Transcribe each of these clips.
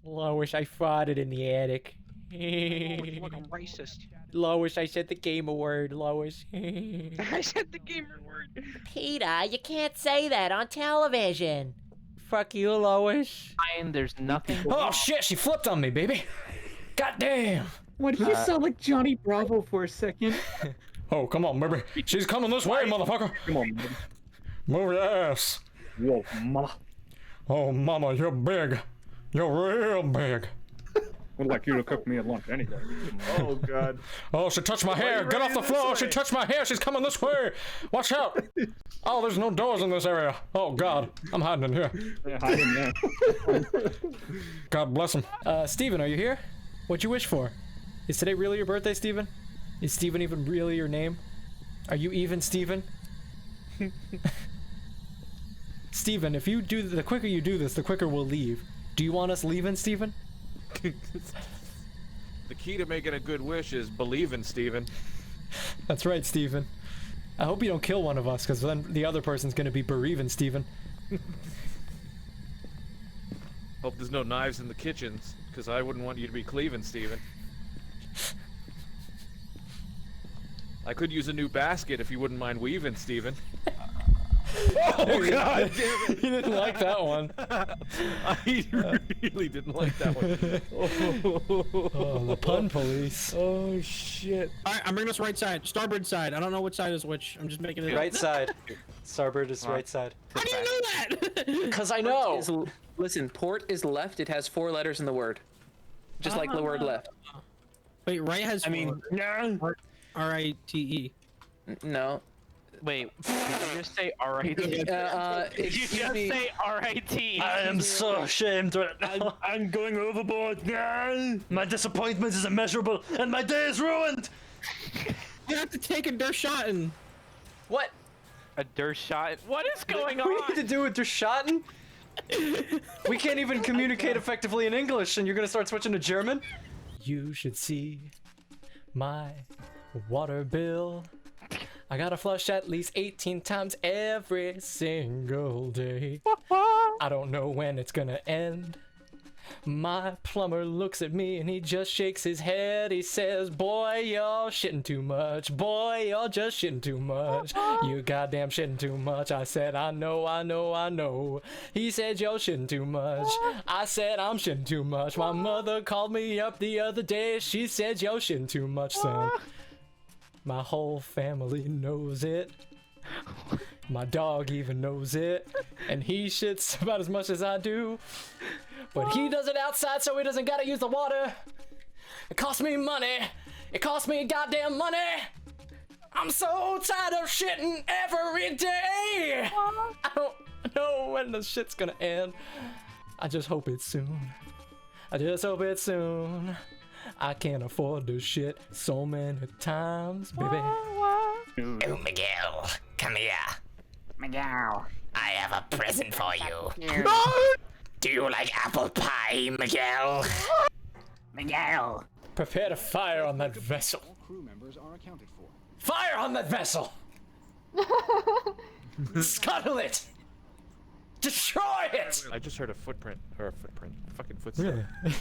Lois, I farted in the attic. Look, I'm racist. Lois, I said the gamer word, Lois. I said the gamer word. Peter, you can't say that on television. Fuck you, Lois. Ryan, there's nothing. Oh shit, she flipped on me, baby. God damn. What, did you sound like Johnny Bravo for a second? Oh, come on, baby. She's coming this way, motherfucker. Come on, baby. Move your ass. Whoa, mama. Oh, mama, you're big. You're real big. Would like you to cook me a lunch any day. Oh god. Oh, she touched my hair. Get off the floor. She touched my hair. She's coming this way. Watch out. Oh, there's no doors in this area. Oh, God. I'm hiding in here. Yeah, hide in there. God bless him. Steven, are you here? What'd you wish for? Is today really your birthday, Steven? Is Steven even really your name? Are you even Steven? Steven, if you do, the quicker you do this, the quicker we'll leave. Do you want us leaving, Steven? The key to making a good wish is believing, Steven. That's right, Steven. I hope you don't kill one of us, because then the other person's gonna be bereaving Steven. Hope there's no knives in the kitchens, because I wouldn't want you to be cleaving, Steven. I could use a new basket if you wouldn't mind weaving, Steven. Oh god damn it! You didn't like that one. I really didn't like that one. Oh, the pun police. Oh shit. Alright, I'm bringing us right side. Starboard side. I don't know which side is which. I'm just making it Right side. Starboard is right side. How do you know that? Because I know. Listen, port is left. It has 4 letters in the word. Just like the word left. Wait, right has no. R-I-T-E. No. Wait, did you just say R-I-T? Excuse me. say R-I-T. I am so ashamed right now. I'm going overboard. My disappointment is immeasurable, and my day is ruined. You have to take a Dershotten. What? A dirt shot? What is going What do we on? need to do with Dershotten? We can't even communicate effectively in English, and you're gonna start switching to German? You should see my water bill. I gotta flush at least 18 times every single day. I don't know when it's gonna end. My plumber looks at me and he just shakes his head. He says, boy, you're shitting too much. Boy, you're just shitting too much. You goddamn shitting too much. I said, I know, I know, I know. He said, you're shitting too much. I said, I'm shitting too much. My mother called me up the other day. She said, you're shitting too much, son. My whole family knows it. My dog even knows it. And he shits about as much as I do. But he does it outside so he doesn't gotta use the water. It costs me money. It costs me goddamn money. I'm so tired of shitting every day. I don't know when the shit's gonna end. I just hope it's soon. I just hope it's soon. I can't afford to shit so many times, baby. Oh, Miguel, come here. Miguel, I have a present for you. Do you like apple pie, Miguel? Miguel. Prepare to fire on that vessel. All crew members are accounted for. Fire on that vessel! Scuttle it! Destroy it! I just heard a footprint. Or a footprint. Fucking footstep. Yeah.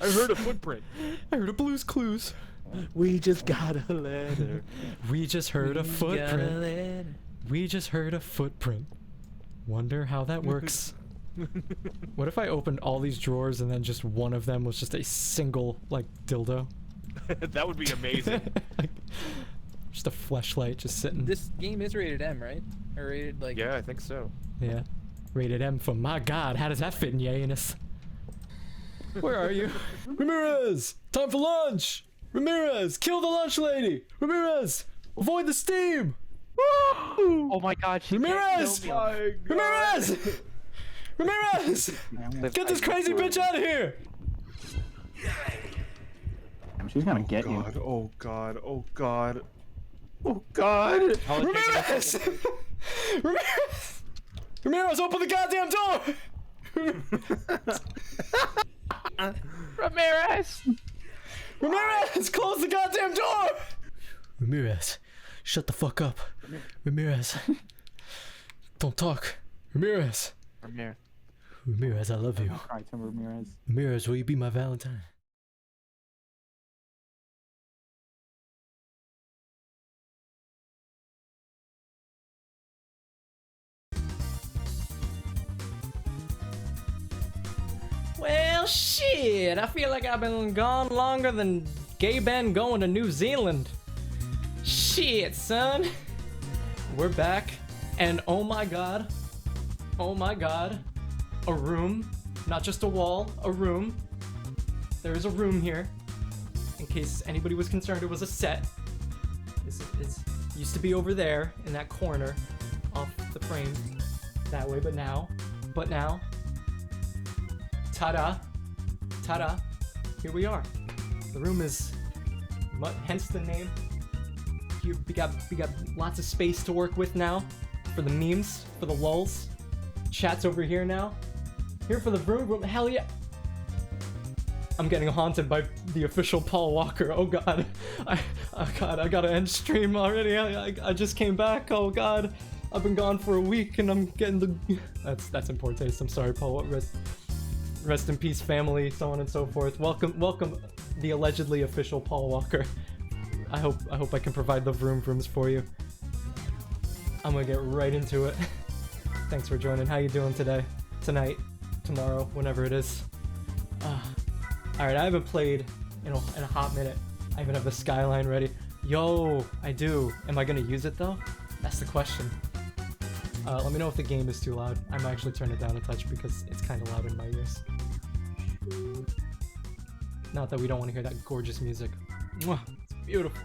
I heard a footprint. I heard a Blue's Clues. We just got a letter. We just heard a footprint. We just heard a footprint. Wonder how that works. What if I opened all these drawers and then just one of them was just a single, like, dildo? That would be amazing. Like, just a fleshlight just sitting. This game is rated M, right? Or rated like... Yeah, I think so. Yeah. Rated M for my god, how does that fit in your anus? Where are you? Ramirez! Time for lunch! Ramirez! Kill the lunch lady! Ramirez! Avoid the steam! Oh my god, she Ramirez! can't kill me. Ramirez! Ramirez! Get this crazy bitch out of here! She's gonna get you. Oh god, oh god. Oh god! Ramirez! Ramirez! Ramirez, open the goddamn door! Ramirez! Ramirez, close the goddamn door! Ramirez, shut the fuck up. Ramirez, don't talk. Ramirez. Ramirez. Ramirez, I love you. Don't cry, Tim Ramirez. Ramirez, will you be my Valentine? Well, shit, I feel like I've been gone longer than Gay Ben going to New Zealand. Shit, son. We're back, and oh my god, a room, not just a wall, a room. There is a room here. In case anybody was concerned, it was a set. This used to be over there in that corner, off the frame, that way. But now, ta-da, ta-da, here we are. The room is, hence the name. Here we got lots of space to work with now, for the memes, for the lulz. Chat's over here now. Here for the room, hell yeah. I'm getting haunted by the official Paul Walker. Oh god, I gotta end stream already. I just came back. Oh god, I've been gone for a week and I'm getting the. That's in poor taste. I'm sorry, Paul. Rest in peace, family, so on and so forth. Welcome, the allegedly official Paul Walker. I hope I can provide the vrooms for you. I'm gonna get right into it. Thanks for joining. How you doing today? Tonight? Tomorrow? Whenever it is. Alright, I haven't played in a hot minute. I even have the skyline ready. Yo, I do. Am I gonna use it though? That's the question. Let me know if the game is too loud. I might actually turn it down a touch because it's kind of loud in my ears. Not that we don't want to hear that gorgeous music. Mwah, it's beautiful.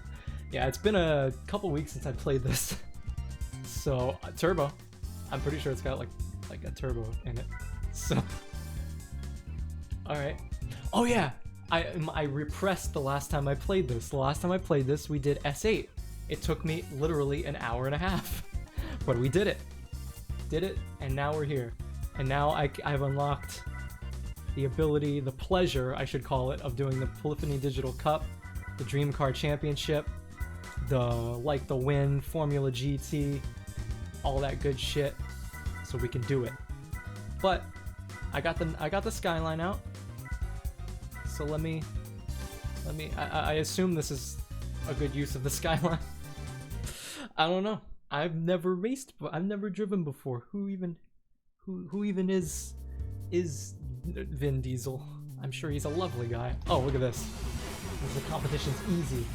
Yeah, it's been a couple weeks since I played this. So, turbo. I'm pretty sure it's got like a turbo in it. So, alright. Oh yeah, I repressed the last time I played this. The last time I played this, we did S8. It took me literally an hour and a half. But we did it. Did it, and now we're here. And now I've unlocked the ability, the pleasure, I should call it, of doing the Polyphony Digital Cup, the Dream Car Championship, the Win, Formula GT, all that good shit, so we can do it. But I got the skyline out. So let me I assume this is a good use of the skyline. I don't know. I've never raced, but I've never driven before. Who even is Vin Diesel? I'm sure he's a lovely guy. Oh, look at this. The competition's easy.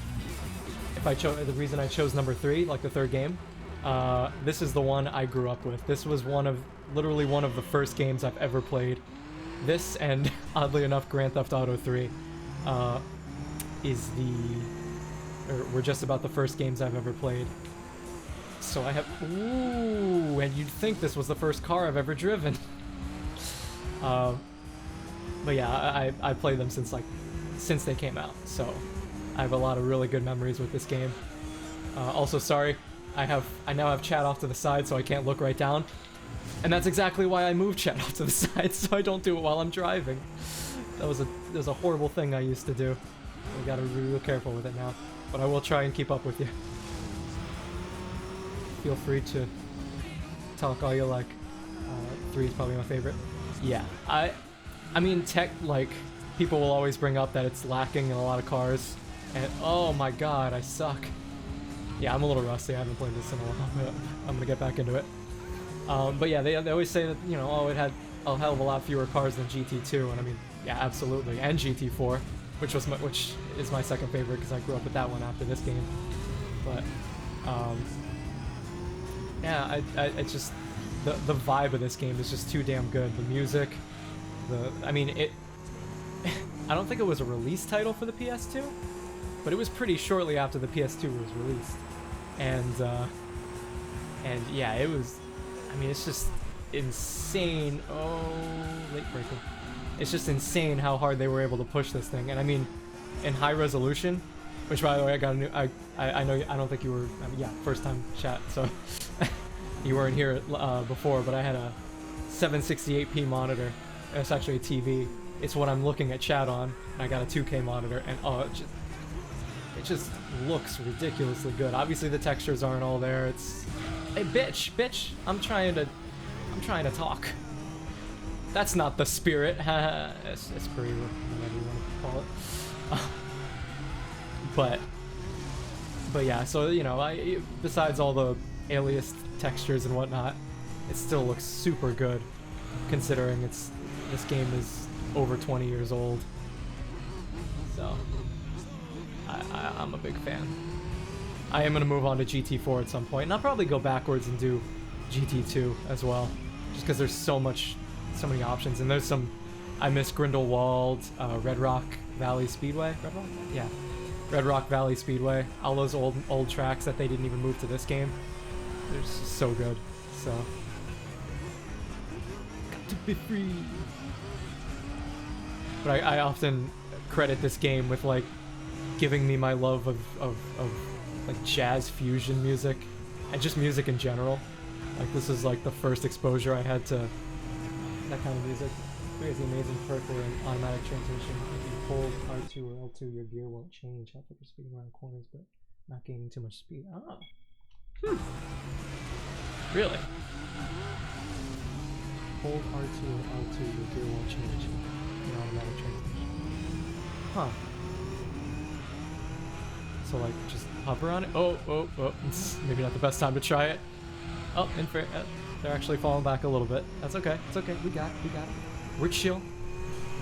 If I chose, the reason I chose number 3, like the third game, this is the one I grew up with. This was literally one of the first games I've ever played. This, and oddly enough, Grand Theft Auto 3 were just about the first games I've ever played. So I have, ooh, and you'd think this was the first car I've ever driven. But yeah, I played them since they came out, so I have a lot of really good memories with this game. Also, sorry, I now have chat off to the side, so I can't look right down, and that's exactly why I moved chat off to the side, so I don't do it while I'm driving. That was a horrible thing I used to do. I gotta be real careful with it now, but I will try and keep up with you. Feel free to talk all you like. 3 is probably my favorite. Yeah, I mean, people will always bring up that it's lacking in a lot of cars, and oh my god, I suck. Yeah, I'm a little rusty. I haven't played this in a while, but I'm gonna get back into it. But yeah, they always say that, you know, oh, it had a hell of a lot fewer cars than GT2, and I mean, yeah, absolutely, and GT4, which is my second favorite because I grew up with that one after this game. But yeah, it's just the vibe of this game is just too damn good. The music, I mean, I don't think it was a release title for the PS2, but it was pretty shortly after the PS2 was released, and yeah, it was. I mean, it's just insane. Oh, late breaking. It's just insane how hard they were able to push this thing, and I mean, in high resolution. Which, by the way, I got a new. I know. I don't think you were. I mean, yeah, first time chat. So you weren't here before, but I had a 768p monitor. It's actually a TV. It's what I'm looking at chat on. And I got a 2K monitor, and oh, it just looks ridiculously good. Obviously, the textures aren't all there. It's, hey, bitch, I'm trying to talk. That's not the spirit. Esprit, whatever you want to call it. But yeah, so you know, besides all the aliased textures and whatnot, it still looks super good, considering this game is over 20 years old. So I'm a big fan. I am gonna move on to GT4 at some point, and I'll probably go backwards and do GT2 as well, just because there's so many options, and there's some. I miss Grindelwald, Red Rock Valley Speedway. Red Rock? Yeah. Red Rock Valley Speedway, all those old tracks that they didn't even move to this game. They're just so good. So, got to be free. But I often credit this game with like giving me my love of like jazz fusion music and just music in general. Like this is like the first exposure I had to that kind of music. Crazy, amazing, purple, and automatic transmission. If you hold R2 or L2, your gear won't change. Helpful for speeding around corners, but not gaining too much speed. Oh. Really? Hold R2 or L2, your gear won't change. In automatic transmission. Huh. So like, just hover on it. Oh. It's maybe not the best time to try it. Oh, they're actually falling back a little bit. That's okay. It's okay. We got it. We're chill.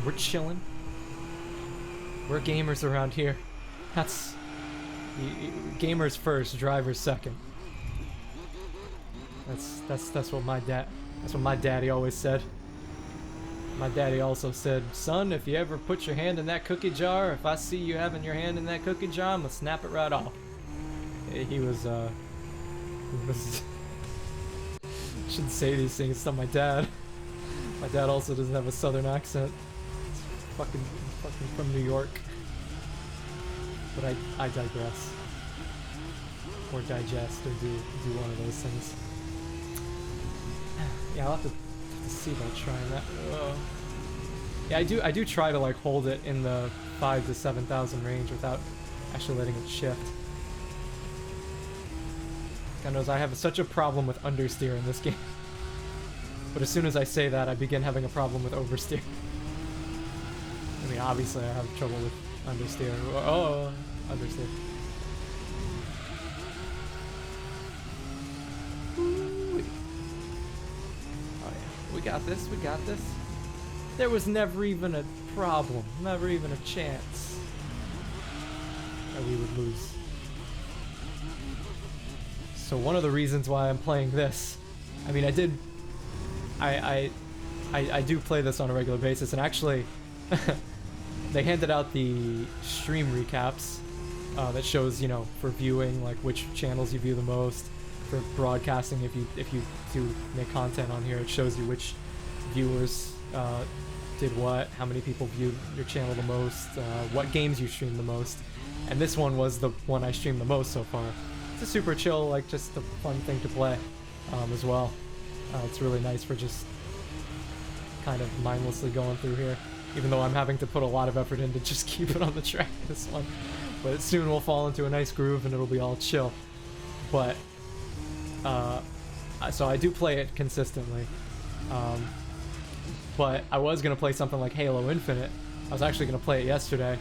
We're chilling. We're gamers around here. That's gamers first, drivers second. That's what my daddy always said. My daddy also said, "Son, if you ever put your hand in that cookie jar, if I see you having your hand in that cookie jar, I'm gonna snap it right off." He was shouldn't say these things to my dad. My dad also doesn't have a southern accent. He's fucking from New York. But I digress. Or digest, or do one of those things. Yeah, I'll have to see about trying that. Yeah, I do try to like hold it in the 5,000 to 7,000 range without actually letting it shift. God knows I have such a problem with understeer in this game. But as soon as I say that, I begin having a problem with oversteer. I mean, obviously I have trouble with understeer. Oh, understeer. Ooh. Oh yeah, we got this. There was never even a problem, never even a chance that we would lose. So one of the reasons why I'm playing this, I mean, I do play this on a regular basis, and actually, they handed out the stream recaps that shows, you know, for viewing, like which channels you view the most. For broadcasting, if you do make content on here, it shows you which viewers did what, how many people viewed your channel the most, what games you streamed the most, and this one was the one I streamed the most so far. It's a super chill, like just a fun thing to play as well. It's really nice for just kind of mindlessly going through here, even though I'm having to put a lot of effort in to just keep it on the track this one. But soon we'll fall into a nice groove and it'll be all chill. But so I do play it consistently. But I was gonna play something like Halo Infinite. I was actually gonna play it yesterday,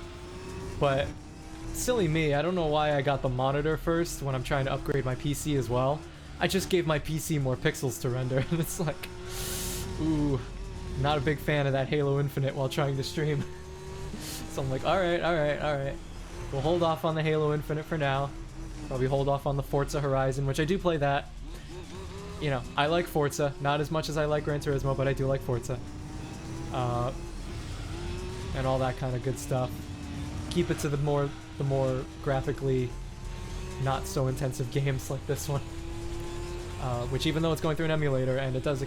but silly me, I don't know why I got the monitor first when I'm trying to upgrade my PC as well. I just gave my PC more pixels to render, and it's like, ooh, not a big fan of that Halo Infinite while trying to stream. So I'm like, alright. We'll hold off on the Halo Infinite for now. Probably hold off on the Forza Horizon, which I do play that. You know, I like Forza, not as much as I like Gran Turismo, but I do like Forza. And all that kind of good stuff. Keep it to the more graphically not so intensive games like this one. Which even though it's going through an emulator and it does,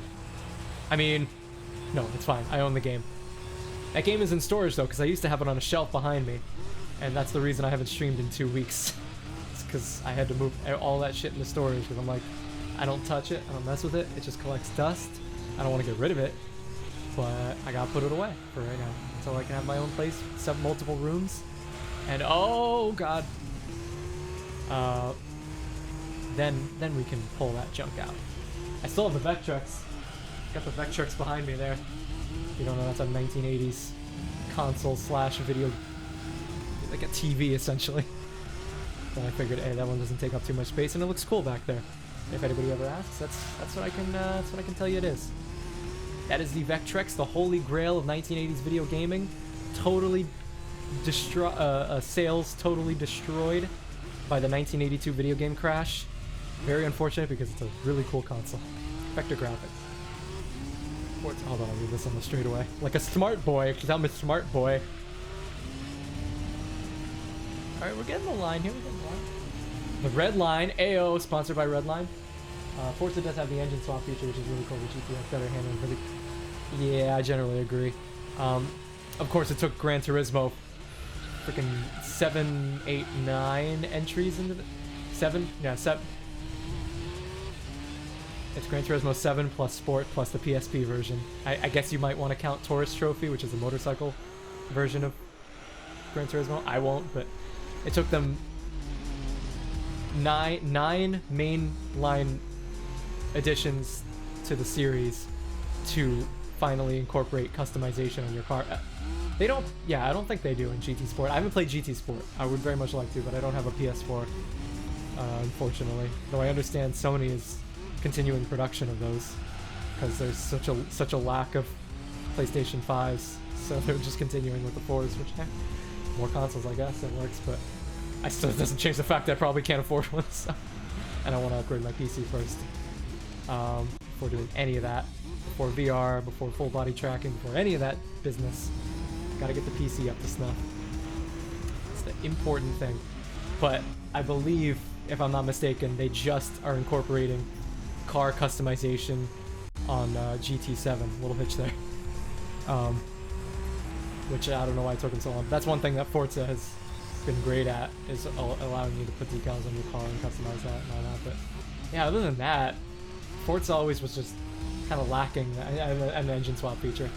I mean, no, it's fine. I own the game. That game is in storage though, because I used to have it on a shelf behind me, and that's the reason I haven't streamed in 2 weeks. It's because I had to move all that shit into storage, because I'm like, I don't touch it, I don't mess with it, it just collects dust. I don't want to get rid of it, but I gotta put it away for right now, so I can have my own place, set multiple rooms, and oh god, then we can pull that junk out. I still have the Vectrex. Got the Vectrex behind me there. you don't know, that's a 1980s console slash video, like a TV essentially. So I figured, hey, that one doesn't take up too much space, and it looks cool back there. If anybody ever asks, that's what I can tell you it is. That is the Vectrex, the holy grail of 1980s video gaming. Totally sales totally destroyed by the 1982 video game crash. Very unfortunate because it's a really cool console. Vector graphics. Hold on, I'll read this on the straightaway. Like a smart boy, because I'm a smart boy. Alright, we're getting the line here. We're getting the line. The Red Line, AO, sponsored by Red Line. Forza does have the engine swap feature, which is really cool. The GTX better handling for the... Yeah, I generally agree. Of course, it took Gran Turismo freaking 7, 8, 9 entries into the... 7? Yeah, 7. It's Gran Turismo 7 plus Sport plus the PSP version. I guess you might want to count Taurus Trophy, which is the motorcycle version of Gran Turismo. I won't, but it took them nine mainline additions to the series to finally incorporate customization on your car. They don't, yeah, I don't think they do in GT Sport. I haven't played GT Sport. I would very much like to, but I don't have a PS4, unfortunately. Though I understand Sony is continuing production of those because there's such a lack of PlayStation 5s, so they're just continuing with the 4s, which more consoles, I guess, it works, but it doesn't change the fact that I probably can't afford one, so, and I want to upgrade my PC first before doing any of that, before VR, before full body tracking, before any of that business. Gotta get the PC up to snuff. It's the important thing. But I believe, if I'm not mistaken, they just are incorporating car customization on GT7. Little hitch there. Which I don't know why it took them so long. That's one thing that Forza has been great at, is allowing you to put decals on your car and customize that and all that. But yeah, other than that, Forza always was just kind of lacking an engine swap feature.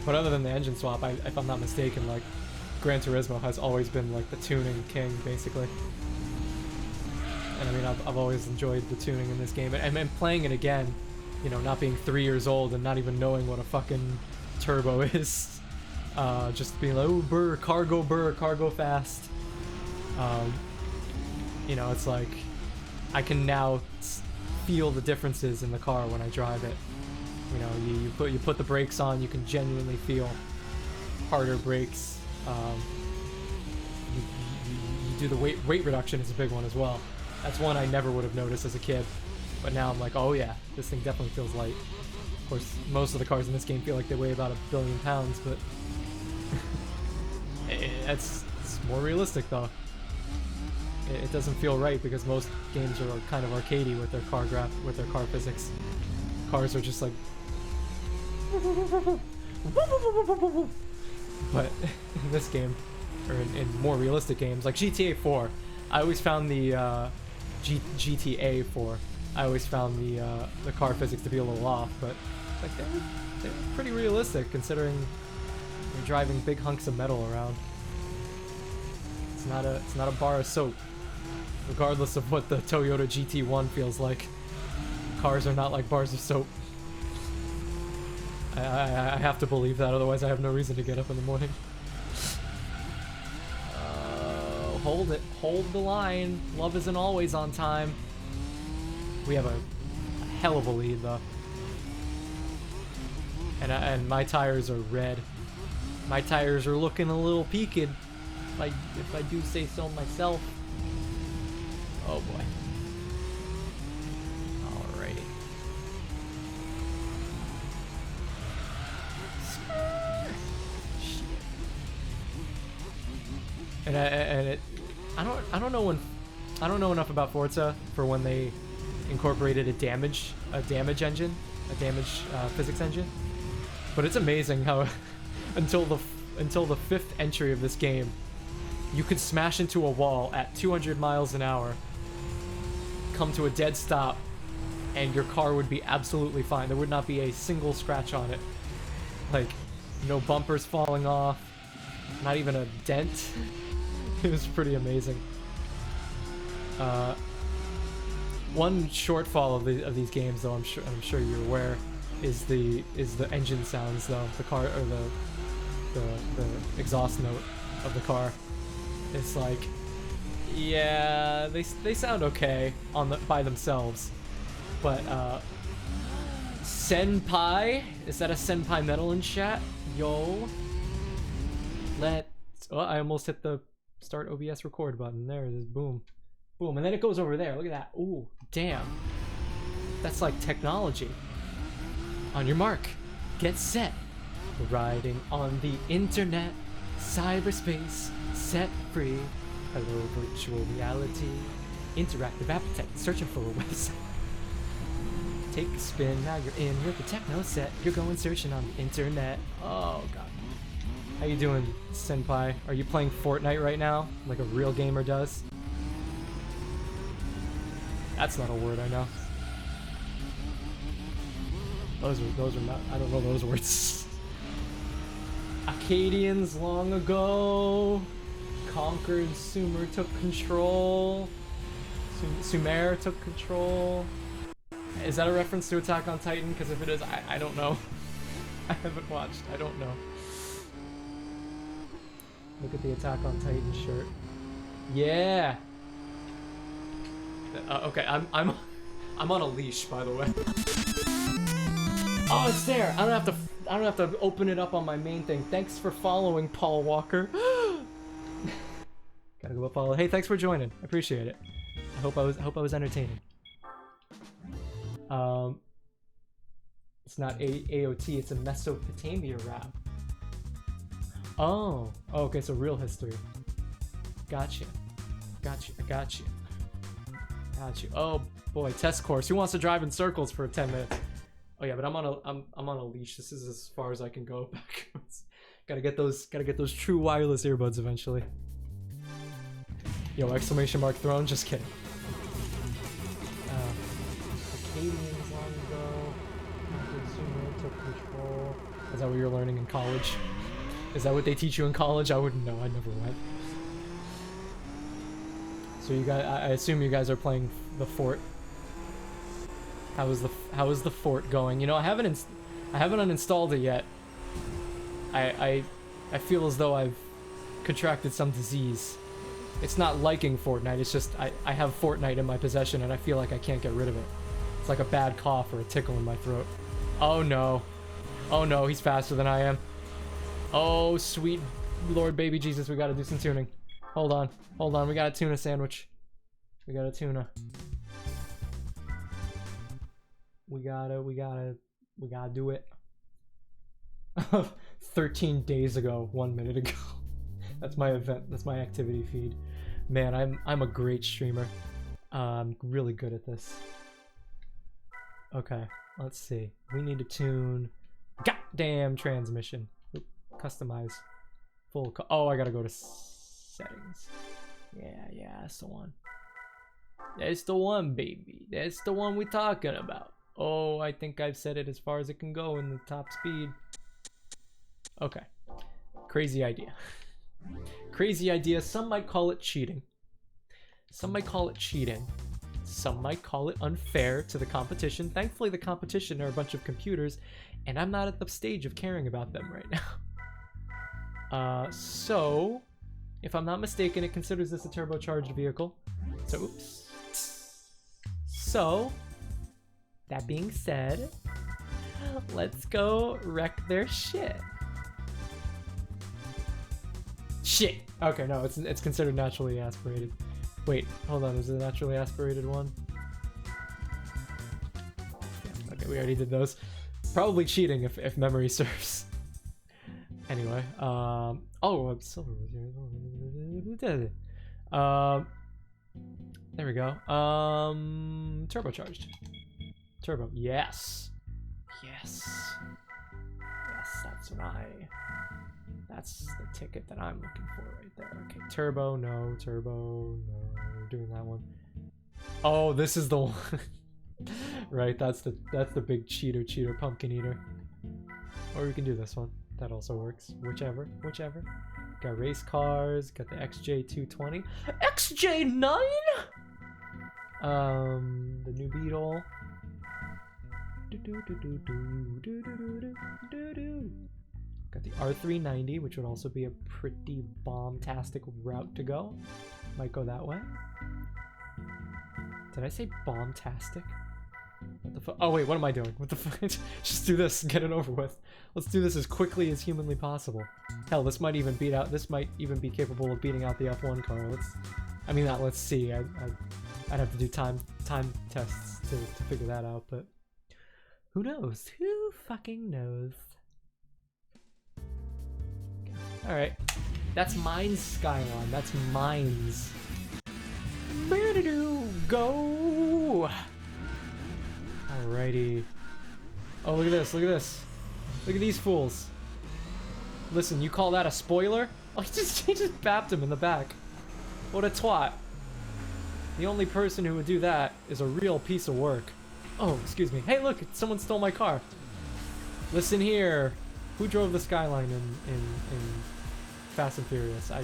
But other than the engine swap, if I'm not mistaken, like, Gran Turismo has always been like the tuning king, basically. And I mean, I've always enjoyed the tuning in this game, and playing it again, you know, not being 3 years old and not even knowing what a fucking turbo is, just being like, oh, cargo fast. You know, it's like I can now feel the differences in the car when I drive it. You know, you put the brakes on, you can genuinely feel harder brakes. You do the weight reduction is a big one as well. That's one I never would have noticed as a kid, but now I'm like, oh yeah, this thing definitely feels light. Of course, most of the cars in this game feel like they weigh about 1 billion pounds, but it's more realistic though. It doesn't feel right because most games are kind of arcadey with their car physics. Cars are just like, but in this game, or in more realistic games like GTA 4, I always found the GTA 4. I always found the car physics to be a little off, but like they're pretty realistic considering you're driving big hunks of metal around. It's not a bar of soap, regardless of what the Toyota GT1 feels like. Cars are not like bars of soap. I have to believe that, otherwise I have no reason to get up in the morning. Hold it. Hold the line. Love isn't always on time. We have a hell of a lead, though. And my tires are red. My tires are looking a little peaked, if I do say so myself. Oh boy. Alrighty. I don't know enough about Forza for when they incorporated a damage engine, a damage physics engine. But it's amazing how until the 5th entry of this game, you could smash into a wall at 200 miles an hour, come to a dead stop, and your car would be absolutely fine. There would not be a single scratch on it. Like, no bumpers falling off, not even a dent. It was pretty amazing. One shortfall of these games, though, I'm sure you're aware, is the engine sounds though. The car or the exhaust note of the car. It's like, yeah, they sound okay by themselves, but Senpai, is that a Senpai metal in chat? Yo, oh, I almost hit the start OBS record button. There it is. Boom, boom, and then it goes over there. Look at that. Ooh, damn, that's like technology. On your mark, get set. Riding on the internet, cyberspace, set free. Hello, virtual reality, interactive appetite, searching for a website. Take a spin, now you're in with the techno set. You're going searching on the internet. Oh god. How you doing, Senpai? Are you playing Fortnite right now, like a real gamer does? That's not a word I know. Those are not, I don't know those words. Acadians long ago conquered Sumer, took control. Sumer took control. Is that a reference to Attack on Titan? Because if it is, I don't know. I haven't watched. I don't know. Look at the Attack on Titan shirt. Yeah. Okay, I'm on a leash, by the way. Oh, it's there. I don't have to open it up on my main thing. Thanks for following, Paul Walker. Gotta go follow. Hey, thanks for joining. I appreciate it. I hope I was entertaining. It's not AOT, it's a Mesopotamia rap. Oh, okay, so real history. Gotcha. Got you. Oh boy, test course. Who wants to drive in circles for 10 minutes? Oh yeah, but I'm on a leash. This is as far as I can go backwards. Gotta get those true wireless earbuds eventually. Yo, exclamation mark throne, just kidding. Acadians long ago, consumer took control. Is that what you're learning in college? Is that what they teach you in college? I wouldn't know, I never went. So you guys, I assume you guys are playing the fort. How is the fort going? You know, I haven't uninstalled it yet. I feel as though I've contracted some disease. It's not liking Fortnite, it's just I have Fortnite in my possession and I feel like I can't get rid of it. It's like a bad cough or a tickle in my throat. Oh no. Oh no, he's faster than I am. Oh sweet Lord baby Jesus, we gotta do some tuning. Hold on, we got a tuna sandwich. We got a tuna. We gotta do it. 13 days ago, 1 minute ago. That's my event, that's my activity feed. Man, I'm a great streamer. I'm really good at this. Okay, let's see. We need to tune goddamn transmission. Oop, customize. Oh, I gotta go to settings. Yeah, that's the one. That's the one, baby. That's the one we're talking about. Oh, I think I've set it as far as it can go in the top speed. Okay. Crazy idea. Crazy idea. Some might call it cheating. Some might call it cheating. Some might call it unfair to the competition. Thankfully, the competition are a bunch of computers, and I'm not at the stage of caring about them right now. So, if I'm not mistaken, it considers this a turbocharged vehicle. So, oops. So, that being said, let's go wreck their shit. Shit! Okay, no, it's considered naturally aspirated. Wait, hold on, is it a naturally aspirated one? Yeah, okay, we already did those. Probably cheating if memory serves. Anyway, oh, silver was here. There we go. Turbocharged. Turbo, yes. Yes, that's the ticket that I'm looking for right there. Okay, turbo, no, we're doing that one. Oh, this is the one. Right, that's the big cheater pumpkin eater. Or we can do this one. That also works. Whichever. Got race cars, got the XJ220. XJ9? The new Beetle. Got the R390, which would also be a pretty bomb-tastic route to go. Might go that way. Did I say bomb-tastic? What the fuck? Oh wait, what am I doing? What the fuck? Just do this and get it over with. Let's do this as quickly as humanly possible. Hell, this might even beat out. This might even be capable of beating out the F1 car. I mean, not let's see. I'd have to do time tests to figure that out, but who knows? Who fucking knows? All right, that's mine's Skyline. That's mine's. Go. Alrighty. Oh, look at this. Look at this. Look at these fools. Listen, you call that a spoiler? Oh, he just bapped him in the back. What a twat. The only person who would do that is a real piece of work. Oh, excuse me. Hey, look, someone stole my car. Listen here. Who drove the Skyline in Fast and Furious? I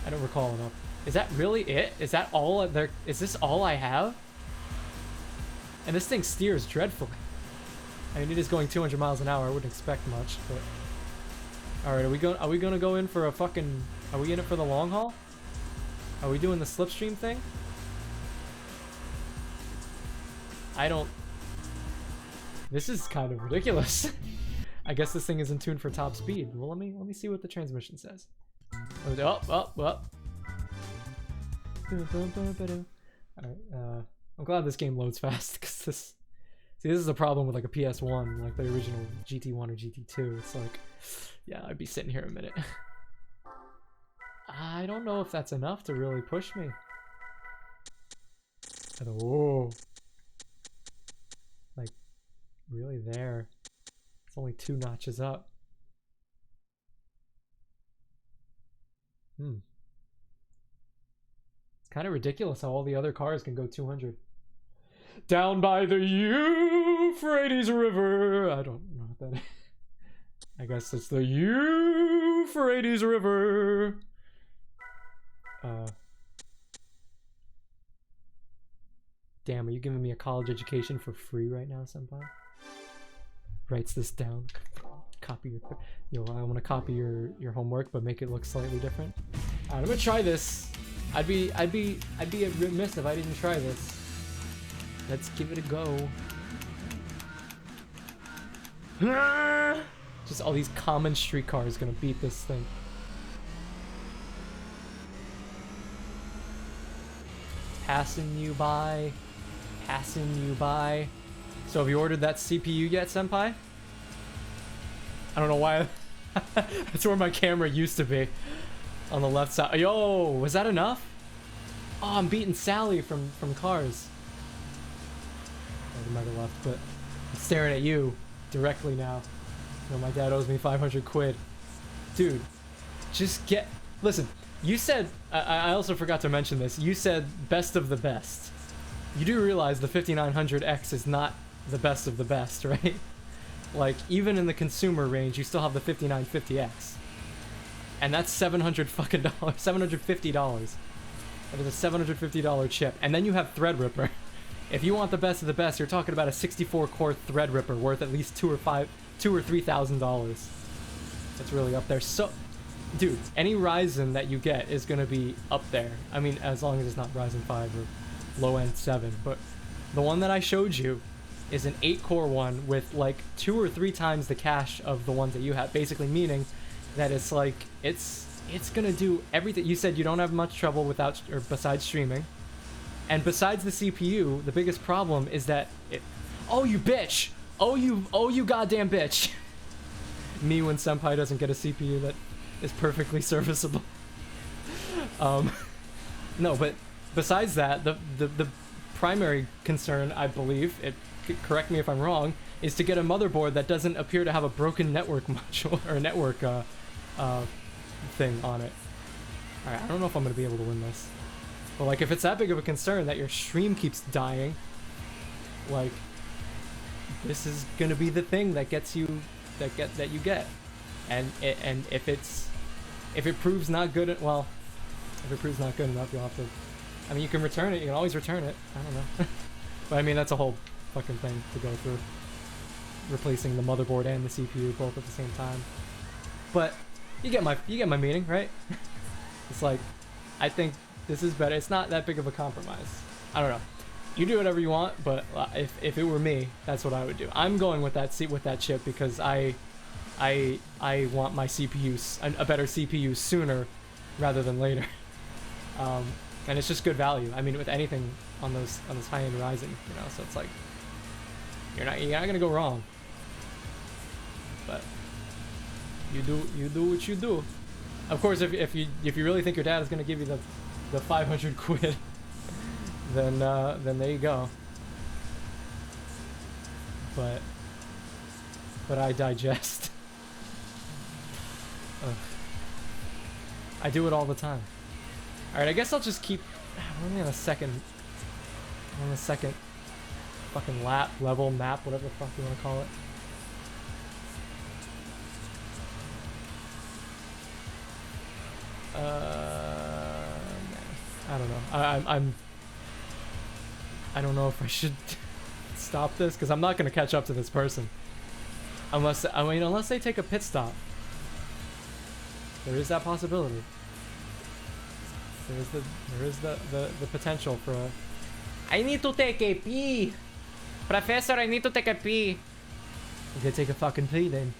don't recall enough. Is that really it? Is that all there? Is this all I have? And this thing steers dreadfully. I mean, it is going 200 miles an hour. I wouldn't expect much, but all right. Are we gonna go in for a fucking? Are we in it for the long haul? Are we doing the slipstream thing? I don't. This is kind of ridiculous. I guess this thing is in tune for top speed. Well, let me see what the transmission says. Oh. Alright, I'm glad this game loads fast, because this is a problem with like a PS1, like the original GT1 or GT2. It's like, yeah, I'd be sitting here a minute. I don't know if that's enough to really push me. Oh. Like, really there. It's only 2 notches up. It's kind of ridiculous how all the other cars can go 200. Down by the Euphrates River. I don't know what that is. I guess it's the Euphrates River. Damn, are you giving me a college education for free right now, senpai? Writes this down. Copy your. Yo, I want to copy your homework, but make it look slightly different. Alright, I'm gonna try this. I'd be remiss if I didn't try this. Let's give it a go. Just all these common streetcars gonna beat this thing. Passing you by. So have you ordered that CPU yet, senpai? I don't know why. That's where my camera used to be. On the left side. Yo, was that enough? Oh, I'm beating Sally from Cars. I might have left, but I'm staring at you directly now. You know, my dad owes me 500 quid. Dude, just get... Listen, you said... I also forgot to mention this. You said best of the best. You do realize the 5900X is not the best of the best, right? Like, even in the consumer range, you still have the 5950X. And that's $750. That is a $750 chip. And then you have Threadripper. If you want the best of the best, you're talking about a 64-core Threadripper worth at least $2,000 or $3,000. That's really up there. So, dude, any Ryzen that you get is gonna be up there. I mean, as long as it's not Ryzen 5 or low-end 7. But the one that I showed you is an 8-core one with like 2 or 3 times the cache of the ones that you have. Basically meaning that it's like it's gonna do everything. You said you don't have much trouble without or besides streaming, and besides the CPU, the biggest problem is that it. Oh, you bitch! Oh, you goddamn bitch! Me when senpai doesn't get a CPU that is perfectly serviceable. No, but besides that, the primary concern, I believe, correct me if I'm wrong, is to get a motherboard that doesn't appear to have a broken network module or network thing on it. Alright, I don't know if I'm gonna be able to win this. But like, if it's that big of a concern that your stream keeps dying, like, this is gonna be the thing that gets you, that you get. And if it proves not good, well, if it proves not good enough, you'll have to. I mean, you can return it. You can always return it. I don't know. But I mean, that's a whole fucking thing to go through. replacing the motherboard and the CPU both at the same time. But you get my meaning, right? It's like, I think this is better. It's not that big of a compromise. I don't know. You do whatever you want, but if it were me, that's what I would do. I'm going with that chip because I want my CPU, a better CPU sooner rather than later. And it's just good value. I mean, with anything on those high-end Ryzen, you know, so it's like you're not gonna go wrong. But you do what you do. Of course, if you really think your dad is gonna give you the 500 quid, then there you go. But I digest. Ugh. I do it all the time. All right, I guess I'll just keep. We're only on the second fucking level, map, whatever the fuck you want to call it. I don't know. I don't know if I should stop this because I'm not gonna catch up to this person unless they take a pit stop. There is that possibility. There is the potential for a. I need to take a pee, Professor. I need to take a pee. Okay, take a fucking pee then.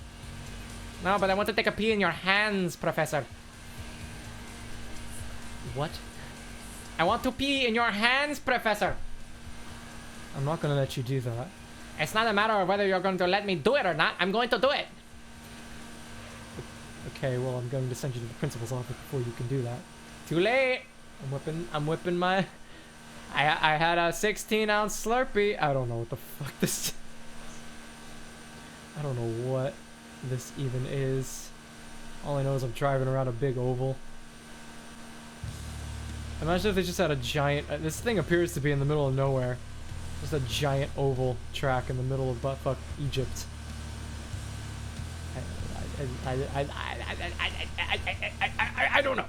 No, but I want to take a pee in your hands, Professor. What? I want to pee in your hands, Professor. I'm not gonna let you do that. It's not a matter of whether you're going to let me do it or not. I'm going to do it. Okay, well, I'm going to send you to the principal's office before you can do that. Too late. I'm whipping my. I had a 16-ounce Slurpee. I don't know what the fuck this. I don't know what this even is. All I know is I'm driving around a big oval. Imagine if they just had a giant. This thing appears to be in the middle of nowhere. Just a giant oval track in the middle of buttfuck Egypt. I don't know.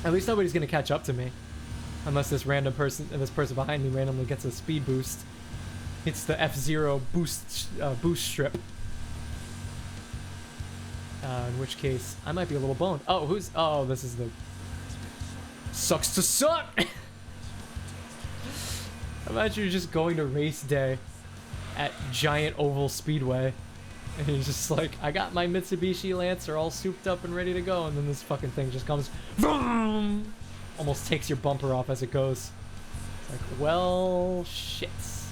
At least nobody's gonna catch up to me, unless this person behind me randomly gets a speed boost. It's the F-Zero boost strip. In which case, I might be a little boned. Oh, oh, this is the. Sucks to suck! Imagine you're just going to race day at Giant Oval Speedway. And you're just like, I got my Mitsubishi Lancer all souped up and ready to go. And then this fucking thing just comes. Vroom, almost takes your bumper off as it goes. It's like, well, shits.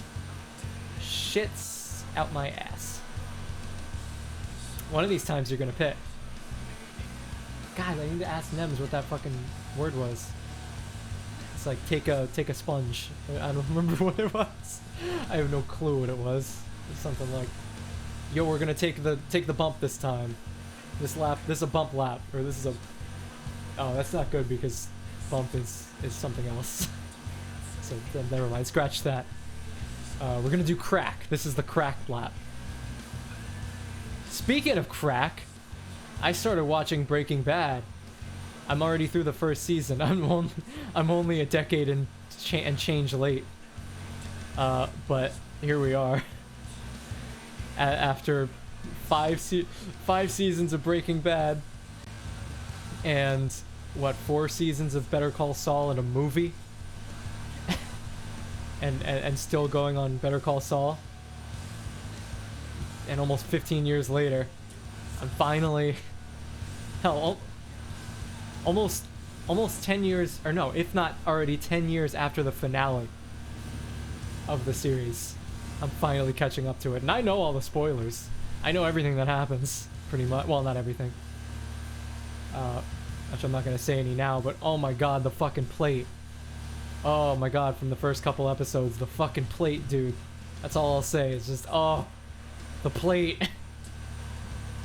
Shits out my ass. One of these times you're gonna pit. God, I need to ask Nems what that fucking word was. It's like take a sponge. I don't remember what it was. I have no clue what it was. It's something like, yo, we're gonna take the bump this time. This is a bump lap, or this is a. Oh, that's not good because bump is something else. So never mind. Scratch that. We're gonna do crack. This is the crack lap. Speaking of crack, I started watching Breaking Bad. I'm already through the first season. I'm only a decade and change late. But here we are. After five seasons of Breaking Bad, and what, 4 seasons of Better Call Saul and a movie, and still going on Better Call Saul, and almost 15 years later, I'm finally, hell, almost 10 years, or no, if not already 10 years after the finale of the series, I'm finally catching up to it. And I know all the spoilers. I know everything that happens, pretty much. Well, not everything. Which I'm not going to say any now, but oh my god, the fucking plate. Oh my god, from the first couple episodes, the fucking plate, dude. That's all I'll say. It's just, oh, the plate.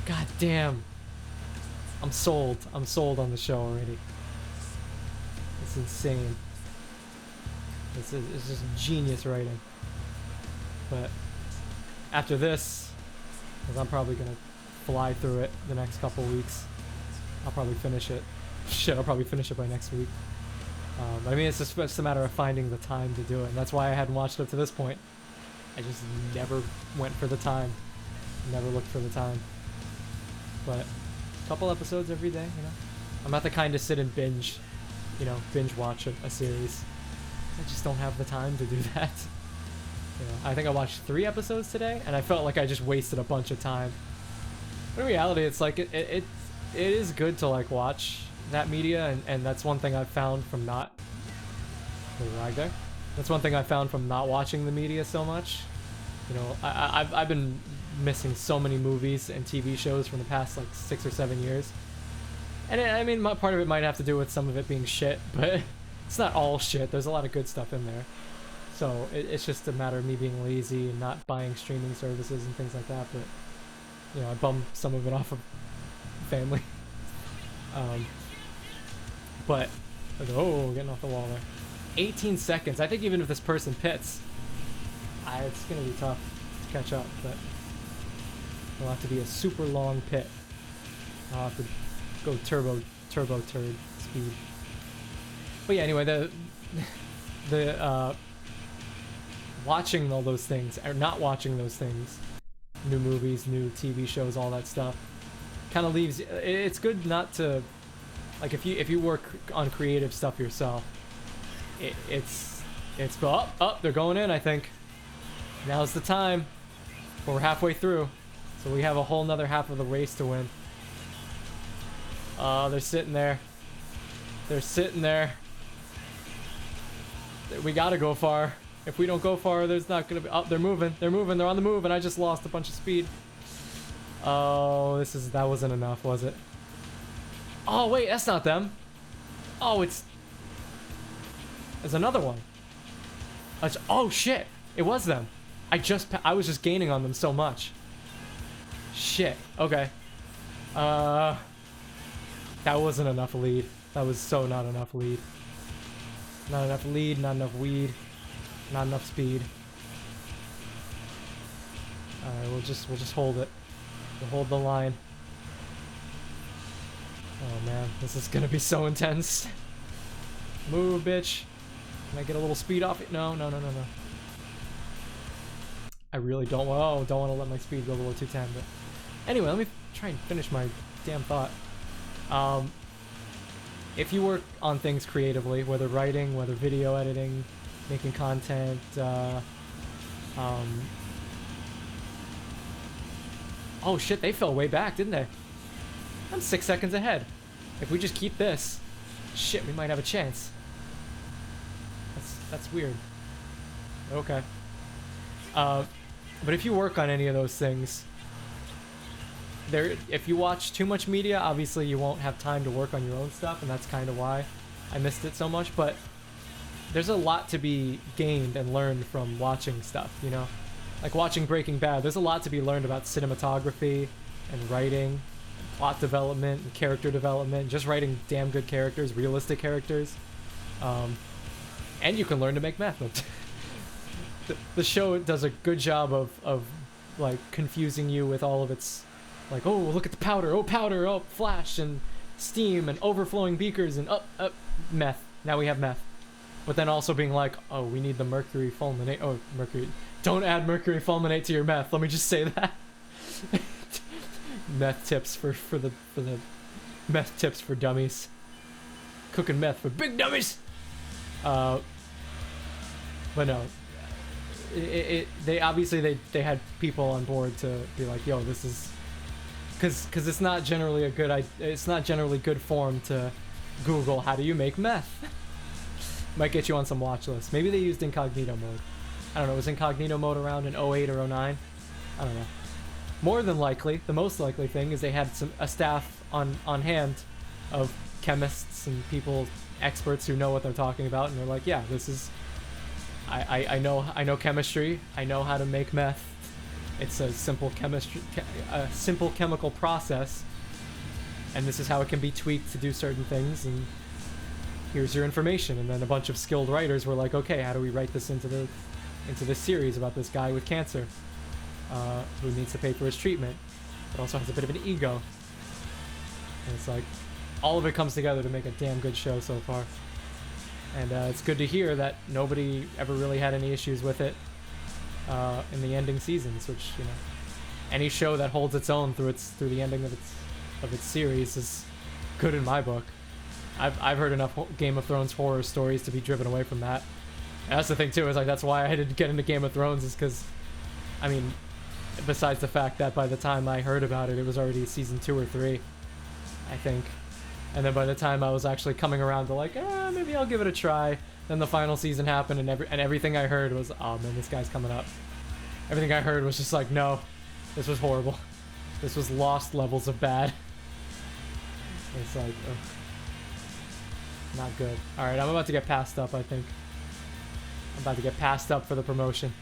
God damn. I'm sold. I'm sold on the show already. It's insane. It's just genius writing. But after this, because I'm probably gonna fly through it the next couple weeks, I'll probably finish it. Shit, I'll probably finish it by next week. I mean, it's just a matter of finding the time to do it, and that's why I hadn't watched up to this point. I just never went for the time. Never looked for the time. But a couple episodes every day, you know. I'm not the kind to sit and binge, you know, binge watch a series. I just don't have the time to do that. You know, I think I watched 3 episodes today, and I felt like I just wasted a bunch of time. But in reality, it's like it is good to like watch that media, and that's one thing I've found from not. Right there. That's one thing I found from not watching the media so much. You know, I've been missing so many movies and TV shows from the past like 6 or 7 years. And I mean, part of it might have to do with some of it being shit, but it's not all shit. There's a lot of good stuff in there. So it's just a matter of me being lazy and not buying streaming services and things like that. But, you know, I bummed some of it off of family. But, oh, getting off the wall there. 18 seconds. I think even if this person pits, it's going to be tough to catch up. But it'll have to be a super long pit. I'll have to go turbo turd speed. But yeah, anyway, the watching all those things, or not watching those things, new movies, new TV shows, all that stuff, kind of leaves. It's good not to, like, if you work on creative stuff yourself, it's up, they're going in. I think now's the time. We're halfway through, so we have a whole nother half of the race to win. They're sitting there. They're sitting there. We gotta go far. If we don't go far, there's not gonna be. Oh, they're moving. They're moving. They're on the move, and I just lost a bunch of speed. Oh, that wasn't enough, was it? Oh wait, that's not them. Oh, there's another one. Oh shit, it was them. I was just gaining on them so much. Shit. Okay. That wasn't enough lead. That was so not enough lead. Not enough lead, not enough weed, not enough speed. Alright, we'll just hold it. We'll hold the line. Oh man, this is gonna be so intense. Move, bitch. Can I get a little speed off it? No. I really don't want to let my speed go below 210, but anyway, let me try and finish my damn thought. If you work on things creatively, whether writing, whether video editing, making content, oh shit, they fell way back, didn't they? I'm 6 seconds ahead. If we just keep this, shit, we might have a chance. That's weird. Okay. But if you work on any of those things, if you watch too much media, obviously you won't have time to work on your own stuff, and that's kind of why I missed it so much. But there's a lot to be gained and learned from watching stuff, you know? Like watching Breaking Bad, there's a lot to be learned about cinematography and writing, plot development and character development, just writing damn good characters, realistic characters. And you can learn to make meth. The show does a good job of like confusing you with all of its, like, oh, look at the powder, oh, flash and steam and overflowing beakers and meth. Now we have meth. But then also being like, oh, we need the mercury fulminate. Oh, mercury. Don't add mercury fulminate to your meth. Let me just say that. Meth tips for the meth tips for dummies. Cooking meth for big dummies. But no. They obviously they had people on board to be like, yo, this is, because it's not generally it's not generally good form to Google how do you make meth. Might get you on some watch lists. Maybe they used incognito mode. I don't know. Was incognito mode around in 08 or 09? I don't know. More than likely, the most likely thing is they had a staff on hand of chemists and people, experts who know what they're talking about, and they're like, yeah, this is. I know chemistry. I know how to make meth. It's a simple simple chemical process, and this is how it can be tweaked to do certain things. And here's your information. And then a bunch of skilled writers were like, okay, how do we write this into this series about this guy with cancer, who needs to pay for his treatment, but also has a bit of an ego. And it's like, all of it comes together to make a damn good show so far. And it's good to hear that nobody ever really had any issues with it. in the ending seasons, which, you know, any show that holds its own through the ending of its series is good in my book. I've heard enough Game of Thrones horror stories to be driven away from that. And that's the thing too, is like that's why I didn't get into Game of Thrones, is because, I mean, besides the fact that by the time I heard about it, it was already season 2 or 3, I think. And then by the time I was actually coming around to like, maybe I'll give it a try, then the final season happened, and everything I heard was, oh man, this guy's coming up. Everything I heard was just like, no, this was horrible. This was Lost levels of bad. It's like, ugh. Not good. Alright, I'm about to get passed up, I think. I'm about to get passed up for the promotion.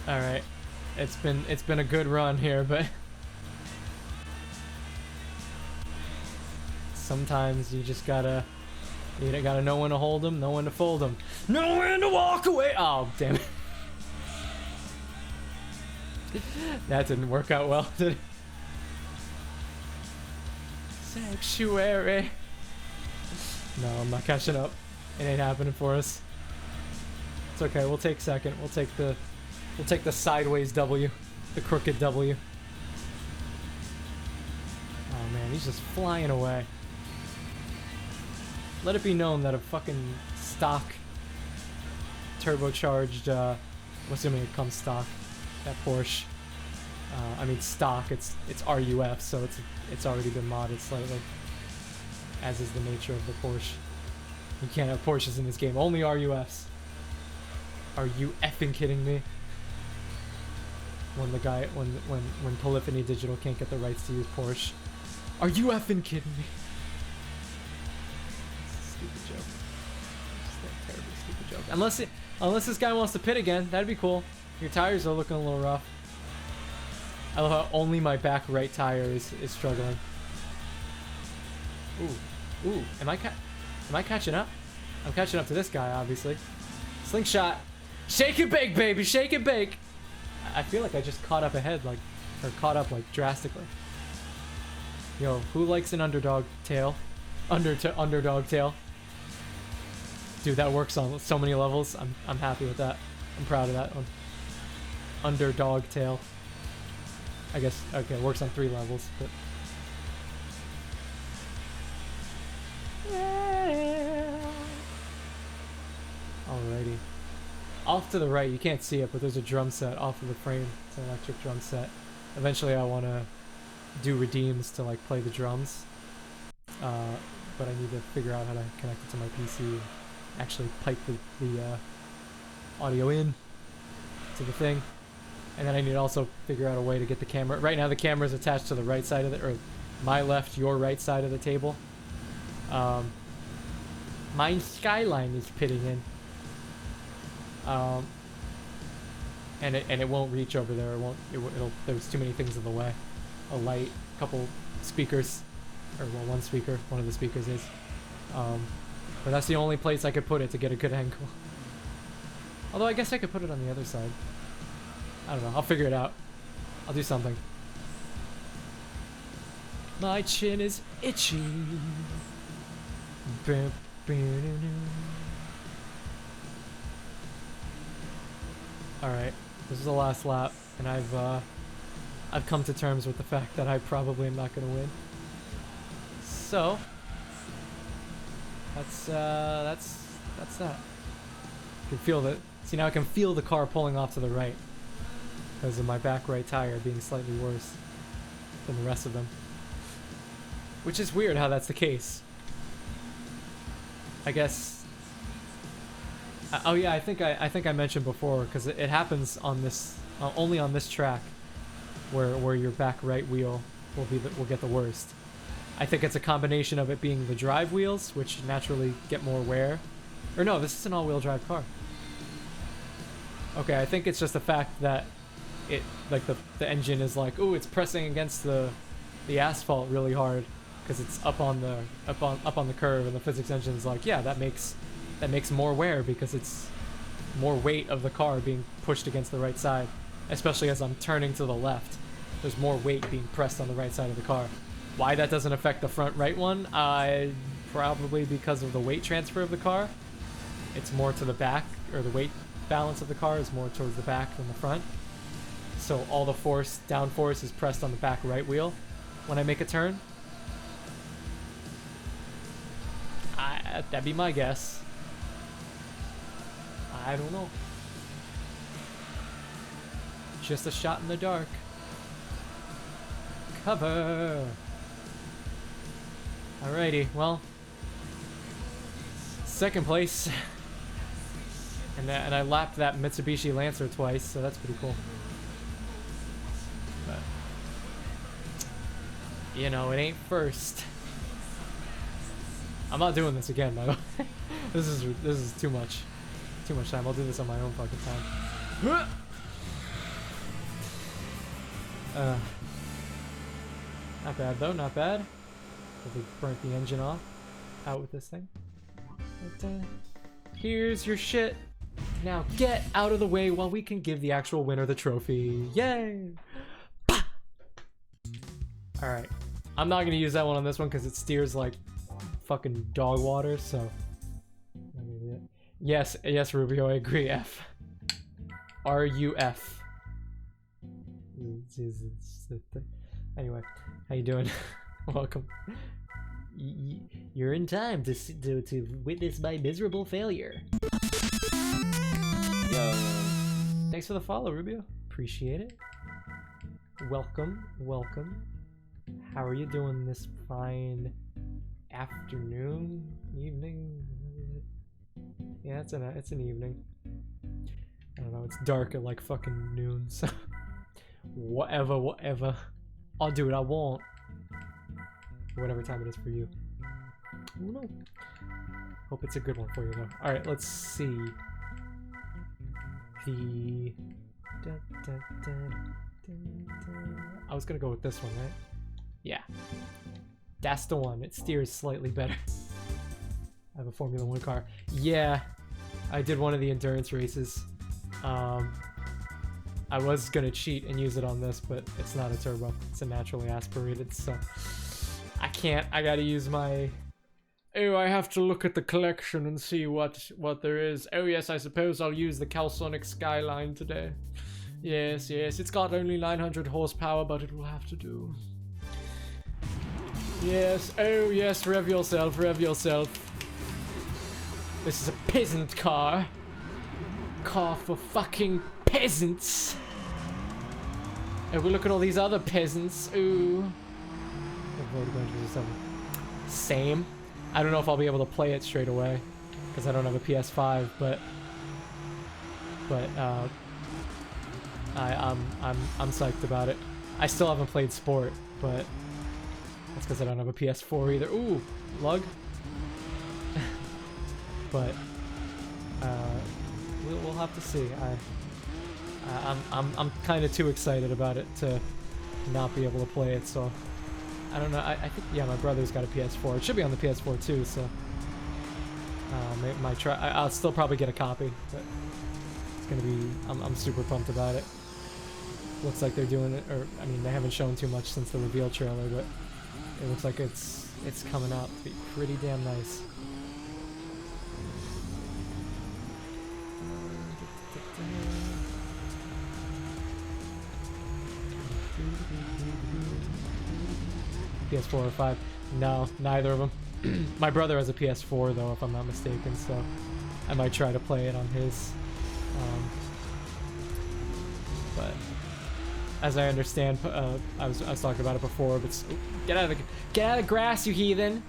Alright. It's been a good run here, but sometimes you just gotta know when to hold them, know when to fold them, know when to walk away. Oh, damn it. That didn't work out well, did it? Sanctuary. No, I'm not catching up. It ain't happening for us. It's okay. We'll take second. We'll take the sideways W, the crooked W. Oh man, he's just flying away. Let it be known that a fucking stock turbocharged, assuming it comes stock, that Porsche. I mean stock. It's RUF, so it's already been modded slightly. As is the nature of the Porsche. You can't have Porsches in this game. Only RUFs. Are you effing kidding me? When Polyphony Digital can't get the rights to use Porsche. Are you effing kidding me? Stupid joke. Just a terribly stupid joke. Unless this guy wants to pit again, that'd be cool. Your tires are looking a little rough. I love how only my back right tire is struggling. Ooh, am I catching up? I'm catching up to this guy, obviously. Slingshot. Shake and bake, baby, shake and bake. I feel like I just caught up ahead, caught up drastically. Yo, who likes an underdog tail? Underdog tail. Dude, that works on so many levels. I'm happy with that. I'm proud of that one. Underdog tail. I guess, okay, it works on 3 levels, but... Yeah. Alrighty. Off to the right, you can't see it, but there's a drum set off of the frame. It's an electric drum set. Eventually I want to do redeems to play the drums. But I need to figure out how to connect it to my PC. Actually pipe the audio in to the thing. And then I need to also figure out a way to get the camera. Right now the camera is attached to the right side of or my left, your right side of the table. My skyline is pitting in. And it won't reach over there. It'll there's too many things in the way. A light, a couple speakers, or well, one speaker. One of the speakers is. But that's the only place I could put it to get a good angle. Although I guess I could put it on the other side. I don't know. I'll figure it out. I'll do something. My chin is itchy. Alright, this is the last lap, and I've come to terms with the fact that I probably am not gonna win. So that's that. I can feel that. See, now I can feel the car pulling off to the right because of my back right tire being slightly worse than the rest of them. Which is weird how that's the case. I guess. Oh yeah, I think I mentioned before, because it happens on this only on this track, where your back right wheel will get the worst. I think it's a combination of it being the drive wheels, which naturally get more wear. Or no, this is an all-wheel drive car. Okay, I think it's just the fact that it the engine is ooh, it's pressing against the asphalt really hard because it's up on the curve, and the physics engine is yeah, that makes more wear because it's more weight of the car being pushed against the right side, especially as I'm turning to the left. There's more weight being pressed on the right side of the car. Why that doesn't affect the front right one? Probably because of the weight transfer of the car. it's more to the back, or the weight balance of the car is more towards the back than the front. So all the force, down force, is pressed on the back right wheel when I make a turn. That'd be my guess. I don't know. Just a shot in the dark. Cover. Alrighty, well, second place, and I lapped that Mitsubishi Lancer twice, so that's pretty cool. But you know, it ain't first. I'm not doing this again, by the way. This is too much time. I'll do this on my own fucking time. Not bad though, not bad. If we burnt the engine off, out with this thing. But, here's your shit. Now get out of the way while we can give the actual winner the trophy. Yay! Alright. I'm not gonna use that one on this one because it steers like fucking dog water, so. Yes, Rubio, I agree. F. R-U-F. Anyway, how you doing? Welcome. You're in time to witness my miserable failure. Yo. Thanks for the follow, Rubio. Appreciate it. Welcome, welcome. How are you doing this fine afternoon, evening? Yeah, it's an evening. I don't know. It's dark at like fucking noon, so whatever. I'll do what I want. Whatever time it is for you. I don't know. Hope it's a good one for you though. Alright, let's see. I was gonna go with this one, right? Yeah. That's the one. It steers slightly better. I have a Formula 1 car. Yeah. I did one of the endurance races. I was gonna cheat and use it on this, but it's not a turbo. It's a naturally aspirated, so I can't. I gotta use my... Oh, I have to look at the collection and see what there is. Oh yes, I suppose I'll use the Calsonic Skyline today. Yes, it's got only 900 horsepower, but it will have to do. Yes, oh yes, rev yourself, rev yourself. This is a peasant car. Car for fucking peasants. Oh, we look at all these other peasants. Ooh. Same. I don't know if I'll be able to play it straight away because I don't have a PS5, but I'm psyched about it. I still haven't played Sport, but that's because I don't have a PS4 either. Ooh, lug. But we'll have to see. I'm kind of too excited about it to not be able to play it, so I don't know. I think, yeah, my brother's got a PS4. It should be on the PS4 too, so might try. I'll still probably get a copy, but it's gonna be. I'm super pumped about it. Looks like they're doing it, or I mean, they haven't shown too much since the reveal trailer, but it looks like it's coming out to be pretty damn nice. PS4 or 5? No, neither of them. My brother has a PS4 though, if I'm not mistaken, so I might try to play it on his. But as I understand, I was talking about it before, but get out of the grass, you heathen!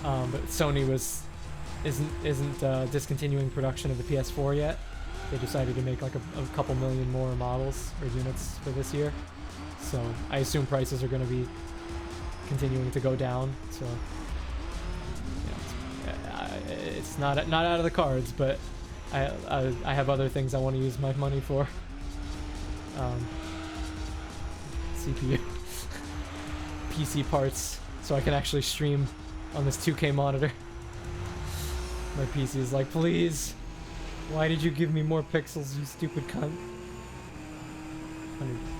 But Sony isn't discontinuing production of the PS4 yet. They decided to make like a couple million more models or units for this year, so I assume prices are going to be continuing to go down. So you know, it's not out of the cards, but I have other things I want to use my money for. CPU, PC parts, so I can actually stream on this 2K monitor. My PC is like, please, why did you give me more pixels, you stupid cunt?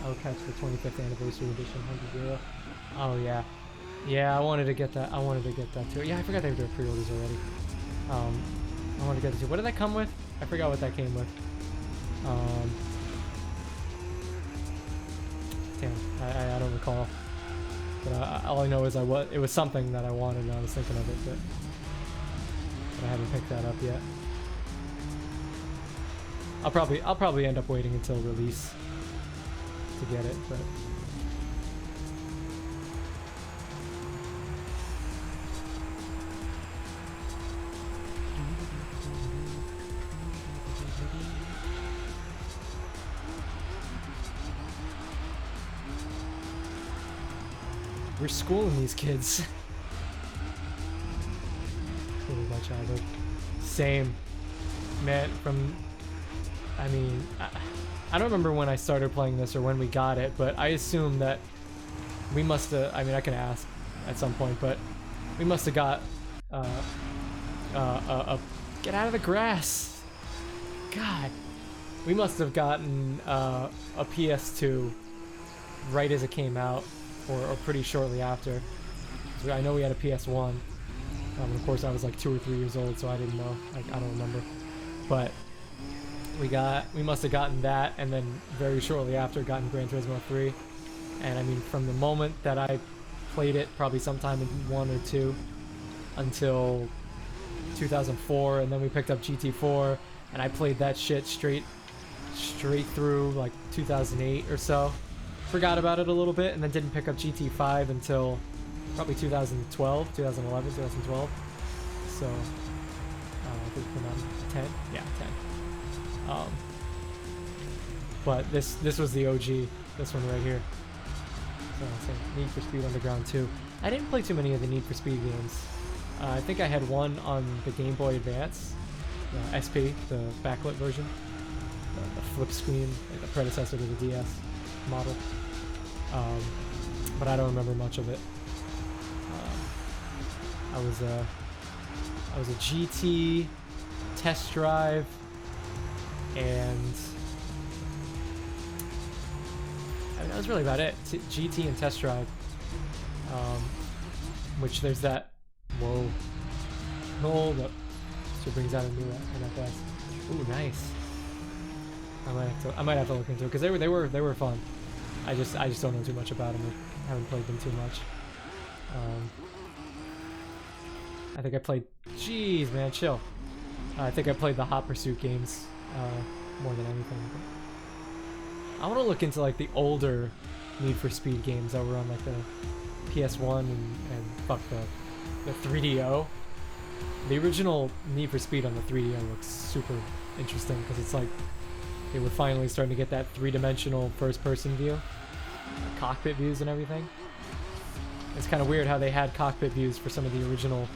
I'll catch the 25th anniversary edition, 100 euro. Oh yeah, yeah. I wanted to get that. I wanted to get that too. Yeah, I forgot they were doing pre-orders already. I want to get to. What did that come with? I forgot what that came with. Damn, I don't recall. But all I know is it was something that I wanted and I was thinking of it, but I haven't picked that up yet. I'll probably end up waiting until release to get it, but we're schooling these kids. Really my childhood. Same. Man, I mean, I don't remember when I started playing this or when we got it, but I assume that we must have, I mean, I can ask at some point, but we must have got, get out of the grass. God. We must have gotten, a PS2 right as it came out. Or pretty shortly after. So I know we had a PS1. Of course, I was like 2 or 3 years old, so I didn't know. I don't remember. But we must have gotten that, and then very shortly after, gotten Gran Turismo 3. And I mean, from the moment that I played it, probably sometime in 1 or 2, until 2004, and then we picked up GT4, and I played that shit straight through like 2008 or so. Forgot about it a little bit, and then didn't pick up GT5 until probably 2012, 2011, 2012. So, I think it came out 10? Yeah, 10. But this was the OG, this one right here. So, Need for Speed Underground 2. I didn't play too many of the Need for Speed games. I think I had one on the Game Boy Advance, the SP, the backlit version, the flip screen, like the predecessor to the DS model. But I don't remember much of it. I was a GT test drive and I mean, that was really about it. GT and test drive. Which there's that. Whoa. Hold up. So it brings out a new NFS. Ooh, nice. I might have to look into it because they were fun. I just don't know too much about them. I haven't played them too much. I think I played. Jeez, man, chill. I think I played the Hot Pursuit games more than anything. But I want to look into like the older Need for Speed games that were on like the PS1 and fuck the 3DO. The original Need for Speed on the 3DO looks super interesting because it's like they were finally starting to get that three-dimensional first-person view, cockpit views and everything. It's kind of weird how they had cockpit views for some of the original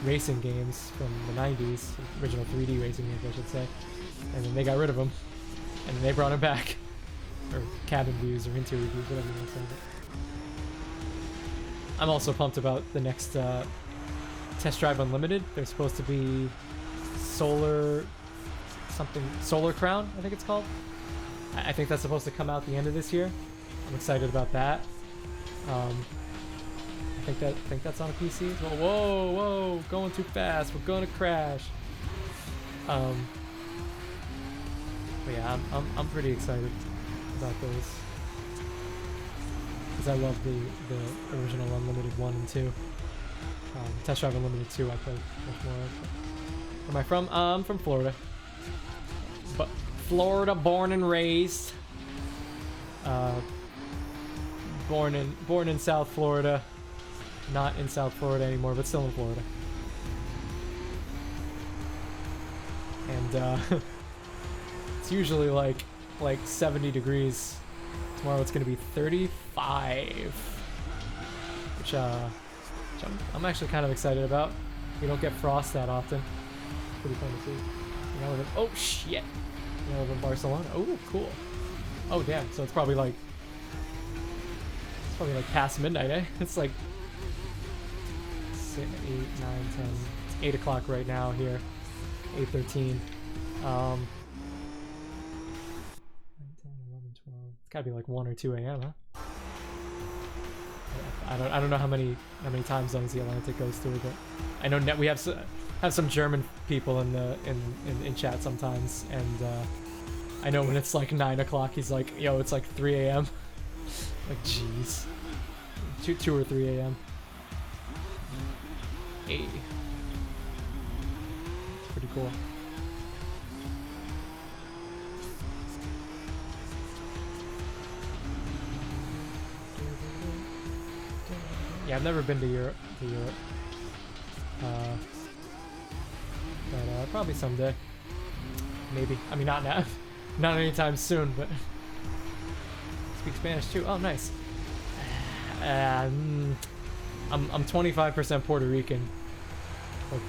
racing games from the 90s, original 3D racing games, I should say, and then they got rid of them, and then they brought them back, or cabin views or interior views, whatever you want to say. I'm also pumped about the next Test Drive Unlimited. They're supposed to be Solar Crown, I think it's called. I think that's supposed to come out the end of this year. I'm excited about that. I think that's on a PC. Whoa, going too fast. We're gonna crash. But yeah, I'm pretty excited about those. Because I love the original Unlimited 1 and 2. Test Drive Unlimited 2 I played much more of. Where am I from? I'm from Florida. But Florida, born and raised. Born in South Florida. Not in South Florida anymore, but still in Florida. And it's usually like 70 degrees. Tomorrow it's gonna be 35, which I'm actually kind of excited about. We don't get frost that often. It's pretty fun to see. You know, oh shit! You know, in Barcelona. Oh, cool. Oh damn. So it's probably like past midnight, eh? It's like 6, 8, 9, 10. It's 8 o'clock right now here. 8:13. 9, 10, 11, 12. It's gotta be like 1 or 2 a.m., huh? I don't know how many time zones the Atlantic goes through, but I know we have have some German people in the in chat sometimes, and I know when it's like 9 o'clock, he's like, "Yo, it's like 3 a.m." Like, jeez, 2 or 3 a.m. Hey, pretty cool. Yeah, I've never been to Europe. But probably someday. Maybe. I mean, not now. Not anytime soon, but... Speak Spanish too. Oh, nice. I'm 25% Puerto Rican. But,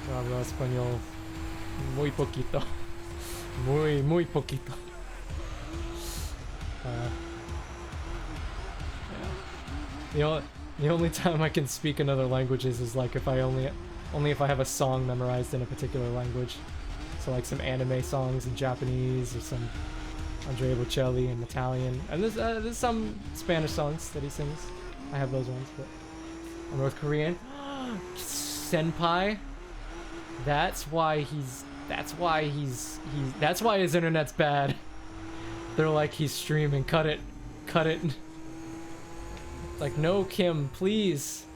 hablo español muy poquito. Muy poquito. Yeah. The only time I can speak in other languages is like if I only if I have a song memorized in a particular language. So like some anime songs in Japanese or some Andrea Bocelli in Italian. And there's some Spanish songs that he sings. I have those ones, but North Korean. Senpai. That's why his internet's bad. They're like, he's streaming. Cut it. Like, no, Kim, please.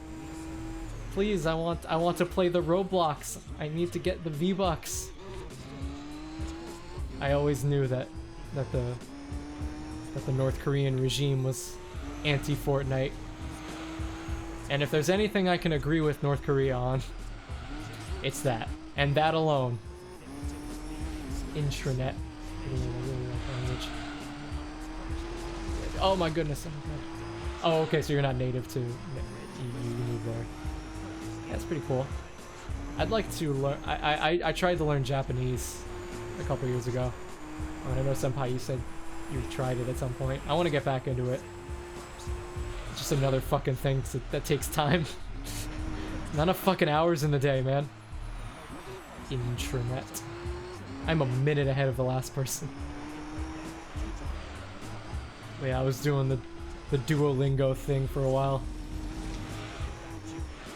Please, I want to play the Roblox. I need to get the V-Bucks. I always knew that the North Korean regime was anti-Fortnite. And if there's anything I can agree with North Korea on, it's that. And that alone. Intranet. Oh my goodness. Oh, okay, so you're not native to... You move there. Yeah, that's pretty cool. I'd like to learn... I tried to learn Japanese a couple years ago. I know, Senpai, you said you tried it at some point. I want to get back into it. It's just another fucking thing that takes time. Not enough fucking hours in the day, man. Intranet. I'm a minute ahead of the last person. But yeah, I was doing the Duolingo thing for a while.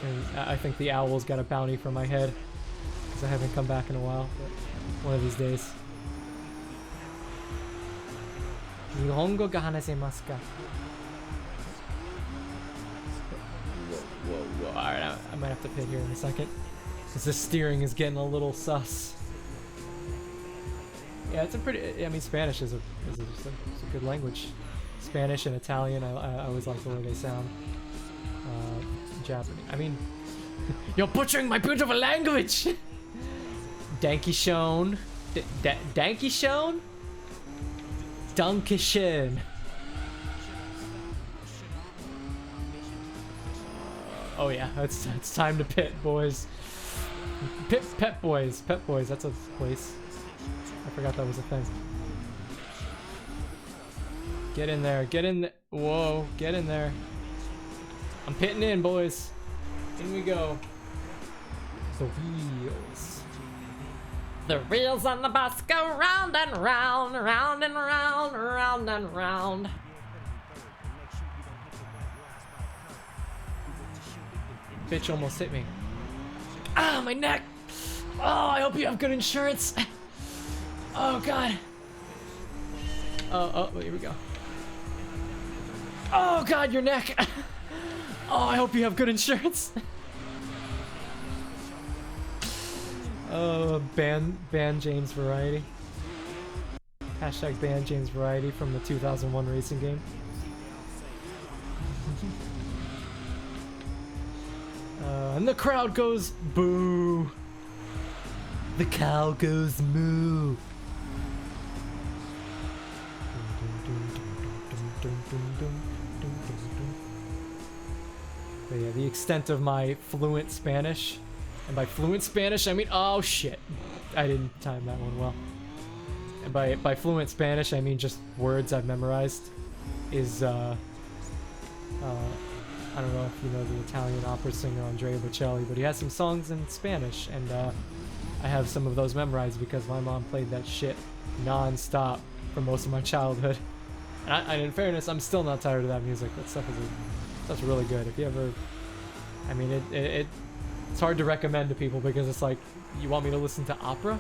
And I think the owl's got a bounty for my head. Because I haven't come back in a while. But one of these days. Nihongo ga hanasemasu ka? Whoa. Alright, I might have to pit here in a second. Because the steering is getting a little sus. Yeah, it's a pretty... I mean, Spanish is a good language. Spanish and Italian, I always like the way they sound. Japanese. I mean... You're butchering my beautiful language! Dankishon. Dankishon? Dankeschön. Oh yeah, it's time to pit, boys. Pet Boys, that's a place. I forgot that was a thing. Get in there, whoa, get in there. I'm pitting in, boys. In we go. The wheels. The wheels on the bus go round and round, round and round, round and round. Bitch almost hit me. Ah, my neck! Oh, I hope you have good insurance. Oh, God. Oh, here we go. Oh, God, your neck. Oh, I hope you have good insurance. Ban James Variety. Hashtag ban James Variety from the 2001 racing game. And the crowd goes boo. The cow goes moo. But yeah, the extent of my fluent Spanish, and by fluent Spanish I mean, oh shit, I didn't time that one well. And by fluent Spanish I mean just words I've memorized, is I don't know if you know the Italian opera singer Andrea Bocelli, but he has some songs in Spanish, and I have some of those memorized because my mom played that shit non-stop for most of my childhood. And in fairness, I'm still not tired of that music. That stuff's really good. If you ever, I mean, It's hard to recommend to people because it's like, you want me to listen to opera?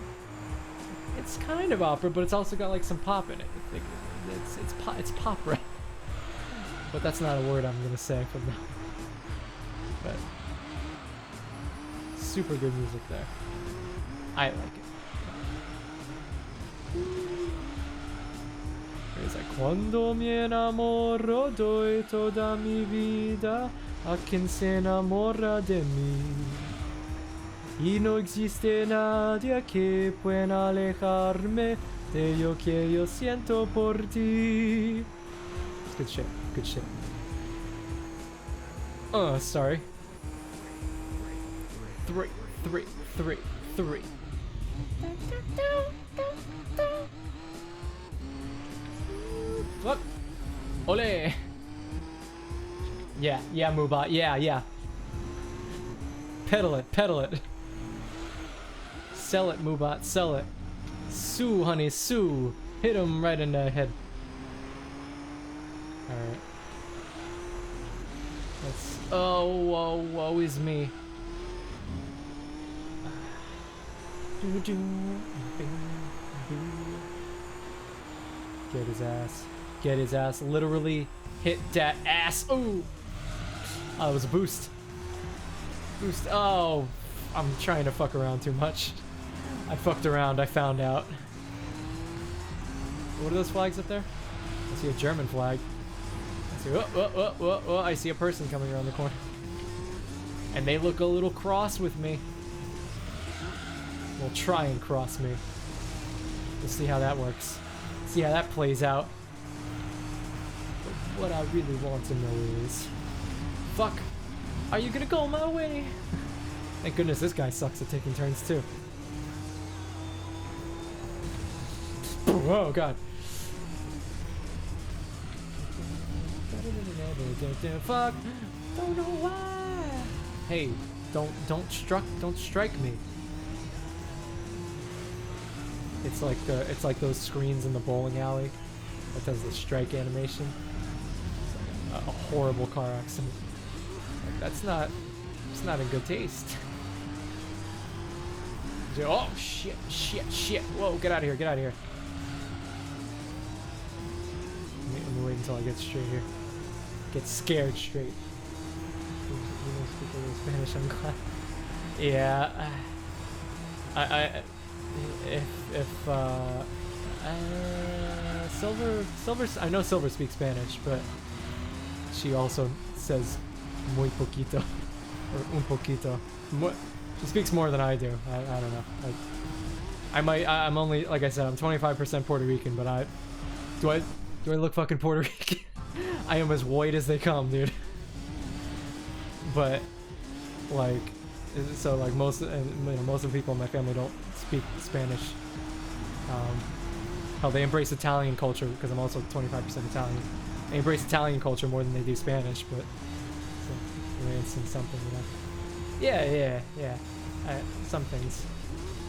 It's kind of opera, but it's also got like some pop in it. It's popra. But that's not a word I'm gonna say from now. But super good music there. I like it. It's like Cuando me enamoro doy toda mi vida a quien se enamora de mí. Y no existe nadie que pueda alejarme de lo que yo siento por ti. It's good shit. Good shit. Oh, sorry. 3. What? Ole! Yeah, Mubot. Yeah. Pedal it. Sell it, Mubot, sell it. Sue, honey, sue. Hit him right in the head. Alright. Let's... Oh, woe is me. Get his ass. Get his ass. Literally hit that ass. Ooh! Oh, it was a boost. Boost. Oh, I'm trying to fuck around too much. I fucked around. I found out. What are those flags up there? I see a German flag. I see, I see a person coming around the corner. And they look a little cross with me. They'll try and cross me. We'll see how that works. See how that plays out. But what I really want to know is... Fuck! Are you gonna go my way? Thank goodness this guy sucks at taking turns too. Oh god. Fuck! Don't know why. Hey, don't strike me. It's like those screens in the bowling alley that does the strike animation. It's like a horrible car accident. Like, it's not in good taste. Oh shit. Whoa, get out of here. Let me wait until I get straight here. Get scared straight. You know, speak a little Spanish, I'm glad. Yeah. Silver, I know Silver speaks Spanish, but she also says muy poquito, or un poquito. She speaks more than I do. I don't know. Like, I'm only, like I said, I'm 25% Puerto Rican, but do I look fucking Puerto Rican? I am as white as they come, dude. But like, so like most of the people in my family don't speak Spanish. Hell, they embrace Italian culture because I'm also 25% Italian. They embrace Italian culture more than they do Spanish, but so, it's in something, you know. Yeah. Some things.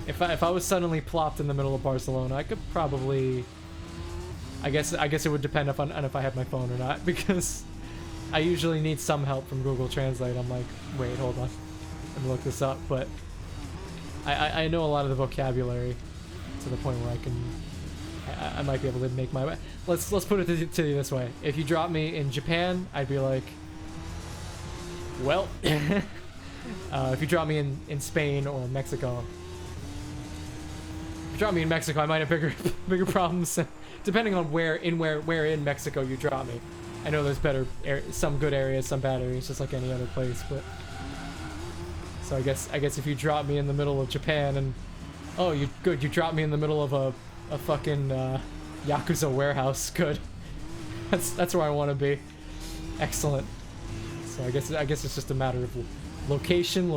If I was suddenly plopped in the middle of Barcelona, I could probably. I guess it would depend on if I had my phone or not, because I usually need some help from Google Translate. I'm like, wait, hold on, let me look this up. But I know a lot of the vocabulary to the point where I might be able to make my way. Let's put it to you this way: if you drop me in Japan, I'd be like, well. If you drop me in Spain or Mexico, if you drop me in Mexico, I might have bigger problems. Depending on where in Mexico you drop me. I know there's some good areas, some bad areas, just like any other place. But so I guess if you drop me in the middle of Japan and you drop me in the middle of a fucking Yakuza warehouse, good. That's where I want to be. Excellent. So I guess it's just a matter of location.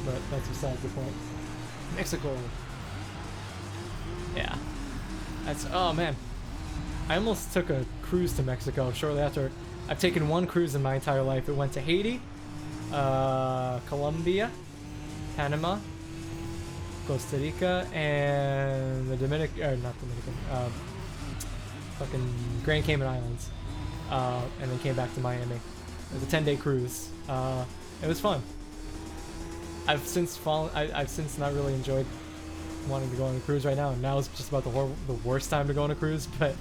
But that's besides the point. Mexico. Yeah. Oh man. I almost took a cruise to Mexico shortly after. I've taken one cruise in my entire life. It went to Haiti, Colombia, Panama, Costa Rica, and the fucking Grand Cayman Islands. And then came back to Miami. It was a 10-day cruise. It was fun. I've since not really enjoyed wanting to go on a cruise right now, and now is just about the worst time to go on a cruise, but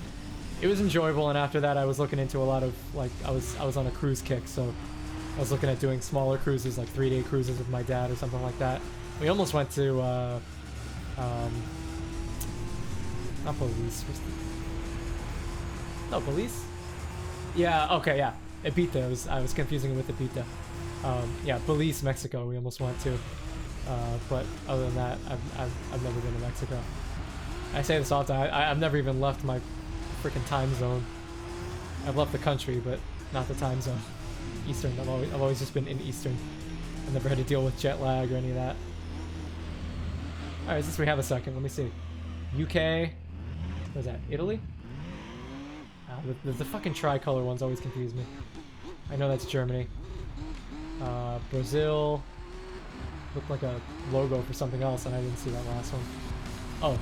it was enjoyable. And after that I was looking into a lot of, like, I was on a cruise kick, so I was looking at doing smaller cruises, like 3-day cruises with my dad or something like that. We almost went to not Belize. No, Belize? Yeah, okay, yeah. Ibiza. I was confusing it with Ibiza. Yeah, Belize, Mexico. We almost went to. But other than that, I've never been to Mexico. I say this all the time. I've never even left my freaking time zone. I've left the country, but not the time zone. Eastern. I've always just been in Eastern. I've never had to deal with jet lag or any of that. All right, since we have a second, let me see. UK. What is that? Italy? The fucking tricolor ones always confuse me. I know that's Germany. Brazil. Looked like a logo for something else, and I didn't see that last one. Oh,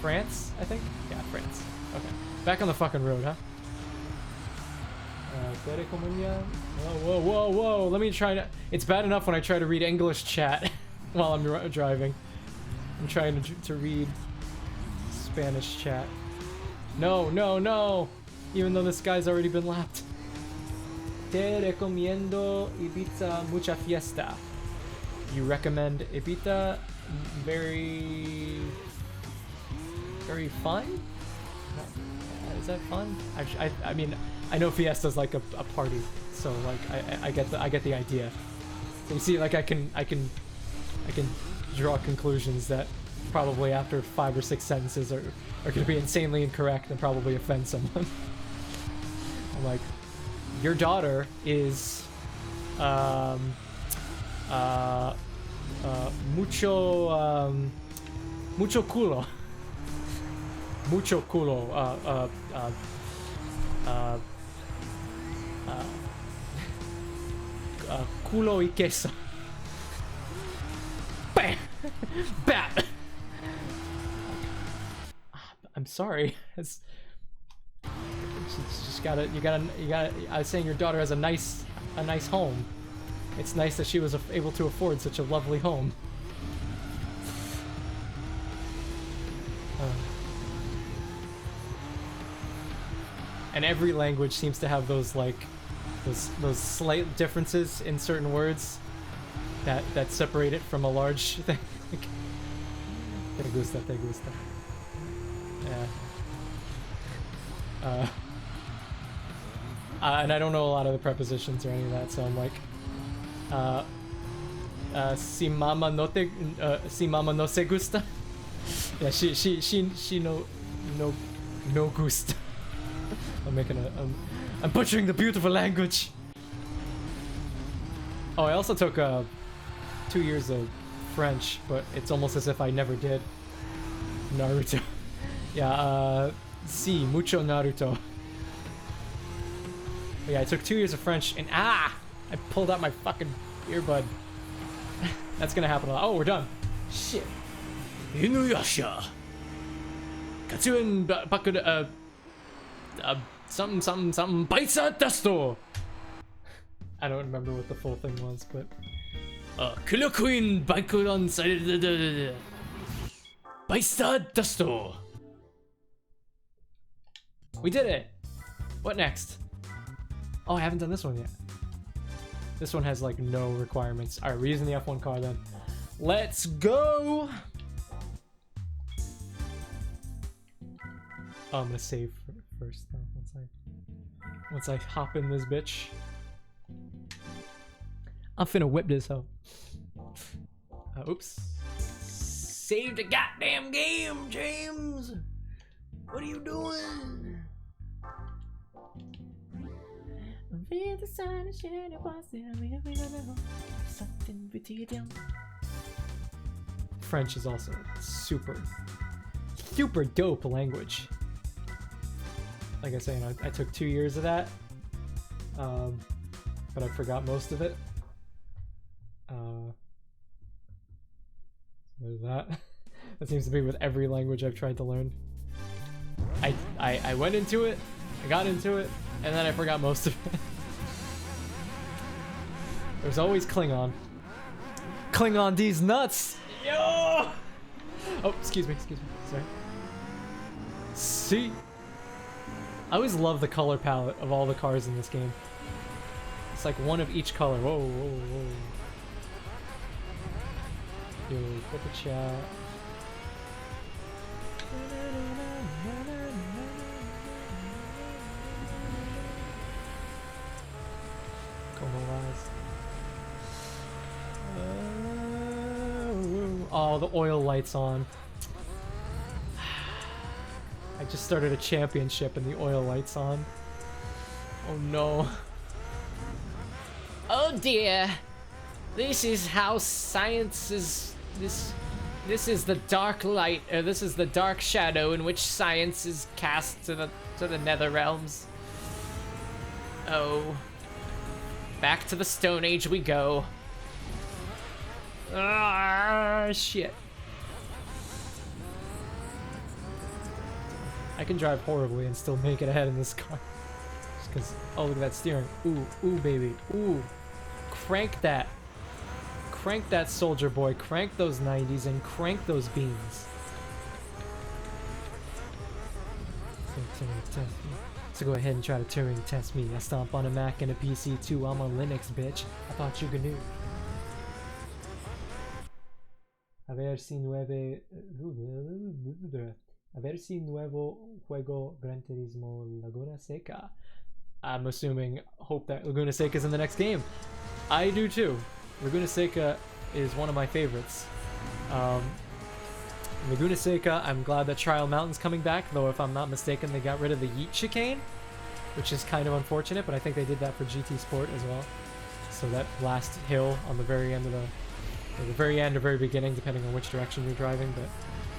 France, I think? Yeah, France. Okay. Back on the fucking road, huh? Whoa, whoa, whoa. Let me try to... It's bad enough when I try to read English chat while I'm driving. I'm trying to read Spanish chat. No, no, no! Even though this guy's already been lapped. Te recomiendo Ibiza mucha fiesta. You recommend Ibiza? Very fun? Is that fun? I mean, I know fiesta's like a party, so like I get the idea. So you see, like I can draw conclusions that probably after 5 or 6 sentences are going to be insanely incorrect and probably offend someone. I'm like, your daughter is mucho culo. Mucho culo. Culo y queso. Bam! Bat! I'm sorry. It's just gotta. I was saying your daughter has a nice home. It's nice that she was able to afford such a lovely home. And every language seems to have those those slight differences in certain words that separate it from a large thing. Te gusta. Yeah. And I don't know a lot of the prepositions or any of that, so I'm like, si mama no se gusta. Yeah, she no gusta. I'm butchering the beautiful language. Oh, I also took 2 years of French, but it's almost as if I never did. Naruto. Yeah, si, mucho Naruto. But yeah, I took 2 years of French, and I pulled out my fucking earbud. That's gonna happen a lot. Oh, we're done. Shit. Inuyasha. Katsuen bakuda, something Baisa Desto. I don't remember what the full thing was, but Killer Queen Bakudan Baisa Desto. We did it. What next? Oh, I haven't done this one yet. This one has like no requirements. All right, we're using the F1 car then. Let's go. Oh, I'm gonna save first though. Once I hop in this bitch, I'm finna whip this hoe. Oops. Save the goddamn game, James. What are you doing? French is also super dope language. Like I say, I took 2 years of that, but I forgot most of it. What is that? That seems to be with every language I've tried to learn. I went into it, I got into it, and then I forgot most of it. There's always Klingon. Klingon these nuts! Yo! Oh, excuse me, sorry. See? I always love the color palette of all the cars in this game. It's like one of each color. Whoa, whoa, whoa. Yo, put the chat. Oh, the oil light's on. I just started a championship and the oil light's on. Oh no. Oh dear. This is how science is... This is the dark light, or this is the dark shadow in which science is cast to the nether realms. Oh. Back to the Stone Age we go. Ah, shit. I can drive horribly and still make it ahead in this car. Just because, oh, look at that steering. Ooh, ooh, baby. Ooh. Crank that. Crank that, soldier boy. Crank those 90s and crank those beans. So go ahead and try to Turing test me. I stomp on a Mac and a PC too. I'm on Linux, bitch. I thought you knew. A ver si nuevo juego Gran Turismo Laguna Seca. I'm assuming, hope that Laguna Seca is in the next game. I do too. Laguna Seca is one of my favorites. Laguna Seca, I'm glad that Trial Mountain's coming back, though if I'm not mistaken they got rid of the Yeet chicane, which is kind of unfortunate, but I think they did that for GT Sport as well. So that last hill on the very end of the very end or very beginning, depending on which direction you're driving, but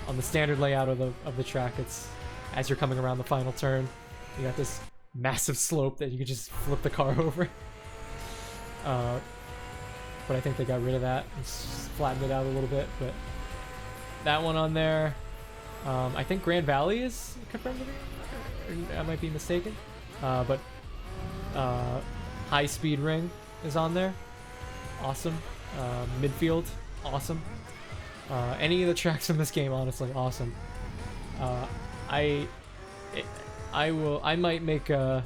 on the standard layout of the track, it's as you're coming around the final turn, you got this massive slope that you could just flip the car over. But I think they got rid of that and flattened it out a little bit, but that one on there. I think Grand Valley is confirmed to be, I might be mistaken, but High Speed Ring is on there. Awesome. Midfield, awesome. Any of the tracks in this game, honestly, awesome. I might make a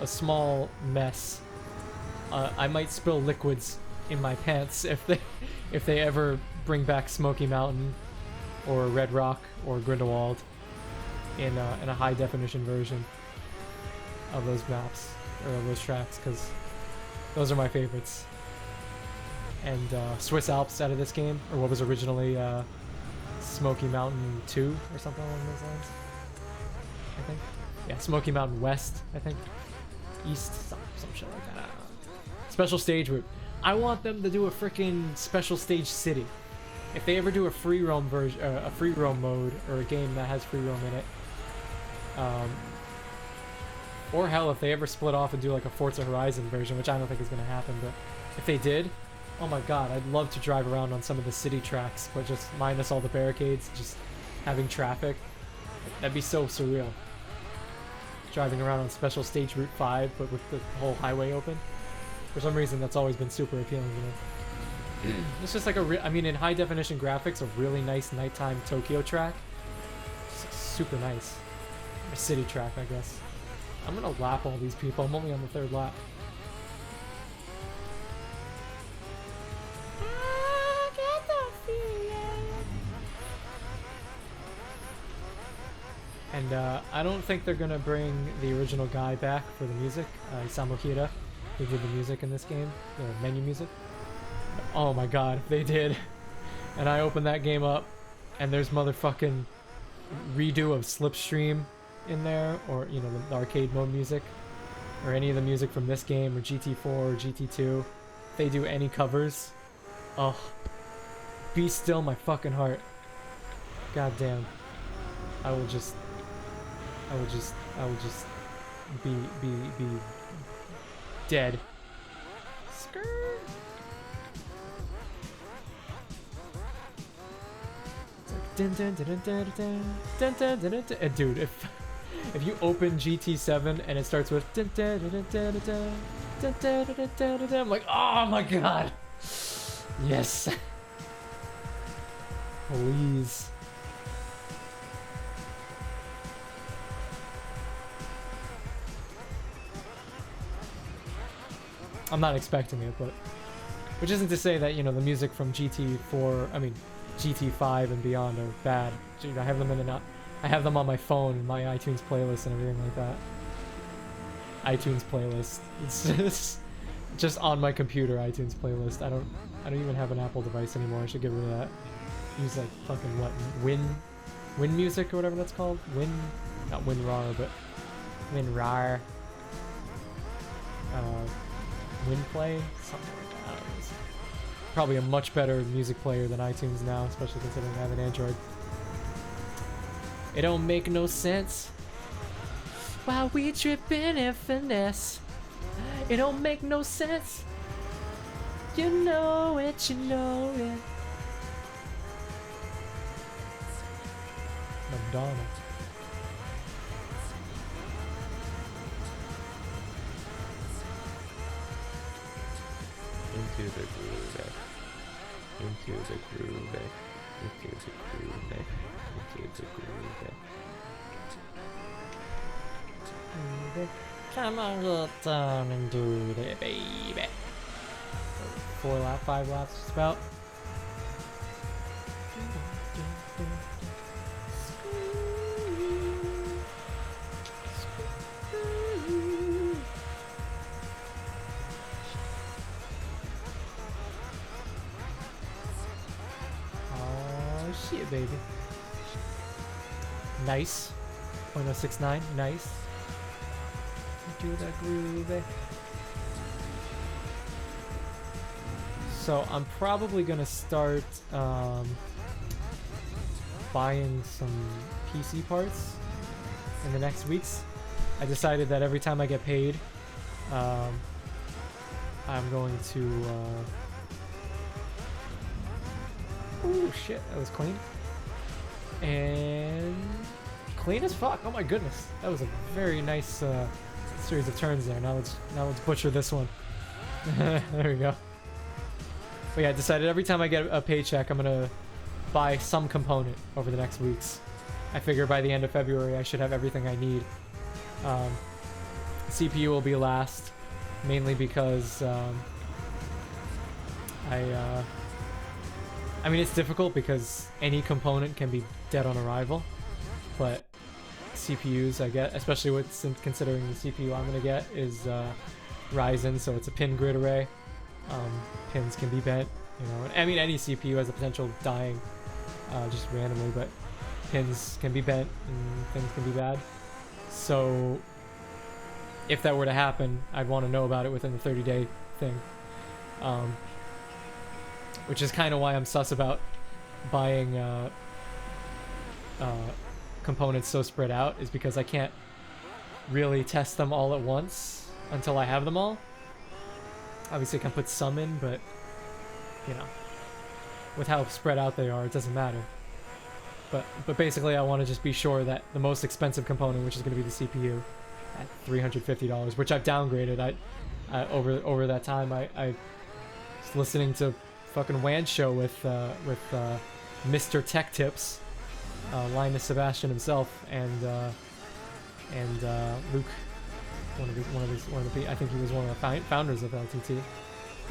small mess. I might spill liquids in my pants if they ever bring back Smoky Mountain or Red Rock or Grindelwald in a high definition version of those maps or of those tracks, because those are my favorites. And Swiss Alps out of this game, or what was originally Smoky Mountain 2 or something along those lines, I think. Yeah, Smoky Mountain West, I think. East, some shit like that. I don't know. Special stage route. I want them to do a freaking special stage city. If they ever do a free roam version, a free roam mode, or a game that has free roam in it, or hell, if they ever split off and do like a Forza Horizon version, which I don't think is going to happen, but if they did, oh my god, I'd love to drive around on some of the city tracks, but just minus all the barricades, just having traffic. That'd be so surreal. Driving around on Special Stage Route 5, but with the whole highway open. For some reason, that's always been super appealing to me. It's just like I mean, in high definition graphics, a really nice nighttime Tokyo track. Just super nice. A city track, I guess. I'm gonna lap all these people. I'm only on the 3rd lap. And I don't think they're gonna bring the original guy back for the music, Isamu Hira, who did the music in this game, the menu music. Oh my god, if they did. And I open that game up, and there's motherfucking redo of Slipstream in there, or, you know, the arcade mode music, or any of the music from this game, or GT4 or GT2. If they do any covers, oh, be still my fucking heart. God damn. I will just be dead. Skirt. It's like dude, if you open GT7 and it starts with I'm like, oh my god. Yes. Please. I'm not expecting it, but which isn't to say that, you know, the music from GT4, I mean, GT5 and beyond are bad. I have them I have them on my phone, my iTunes playlist and everything like that. iTunes playlist. It's just on my computer iTunes playlist. I don't even have an Apple device anymore. I should get rid of that. Use like fucking what? Win music or whatever that's called. Not WinRAR, but WinRAR. WinPlay, something like that. I don't know. It's probably a much better music player than iTunes now, especially considering I have an Android. It don't make no sense. While we trippin' and finesse, it don't make no sense. You know it, you know it. Madonna. Into the groove, into the groove, into the groove, into the groove. Come on, get down and do it, baby. 5 laps, just about. Oh shit, baby. Nice. 0.069, nice. Do that groove. So I'm probably gonna start buying some PC parts in the next weeks. I decided that every time I get paid, I'm going to oh shit, that was clean. And clean as fuck. Oh my goodness. That was a very nice series of turns there. Now let's butcher this one. There we go. But yeah, I decided every time I get a paycheck, I'm gonna buy some component over the next weeks. I figure by the end of February I should have everything I need. CPU will be last, mainly because I mean, it's difficult because any component can be dead on arrival, but CPUs I get, especially with considering the CPU I'm gonna get is Ryzen, so it's a pin grid array. Pins can be bent, you know. I mean, any CPU has the potential of dying just randomly, but pins can be bent and things can be bad. So if that were to happen, I'd want to know about it within the 30-day thing. Which is kind of why I'm sus about buying components so spread out, is because I can't really test them all at once until I have them all. Obviously I can put some in, but you know, with how spread out they are, it doesn't matter. But basically I want to just be sure that the most expensive component, which is going to be the CPU at $350, which I've downgraded. I over that time I was listening to fucking WAN show with Mr. Tech Tips, Linus Sebastian himself, and Luke, one of the I think he was one of the founders of LTT,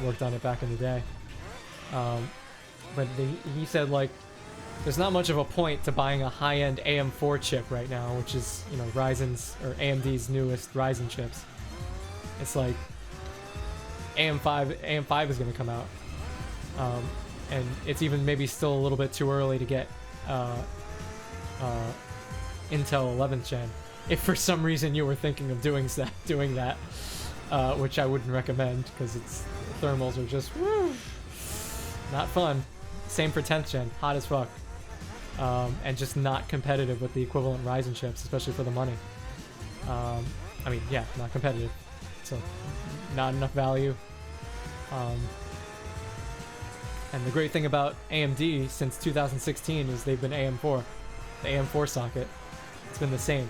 worked on it back in the day. But he said, like, there's not much of a point to buying a high-end AM4 chip right now, which is, you know, Ryzen's or AMD's newest Ryzen chips. It's like AM5 is going to come out. And it's even maybe still a little bit too early to get Intel 11th gen. If for some reason you were thinking of doing that, which I wouldn't recommend because its thermals are just not fun. Same for 10th gen, hot as fuck, and just not competitive with the equivalent Ryzen chips, especially for the money. I mean, yeah, not competitive, so not enough value. And the great thing about AMD since 2016 is they've been AM4. The AM4 socket, it's been the same.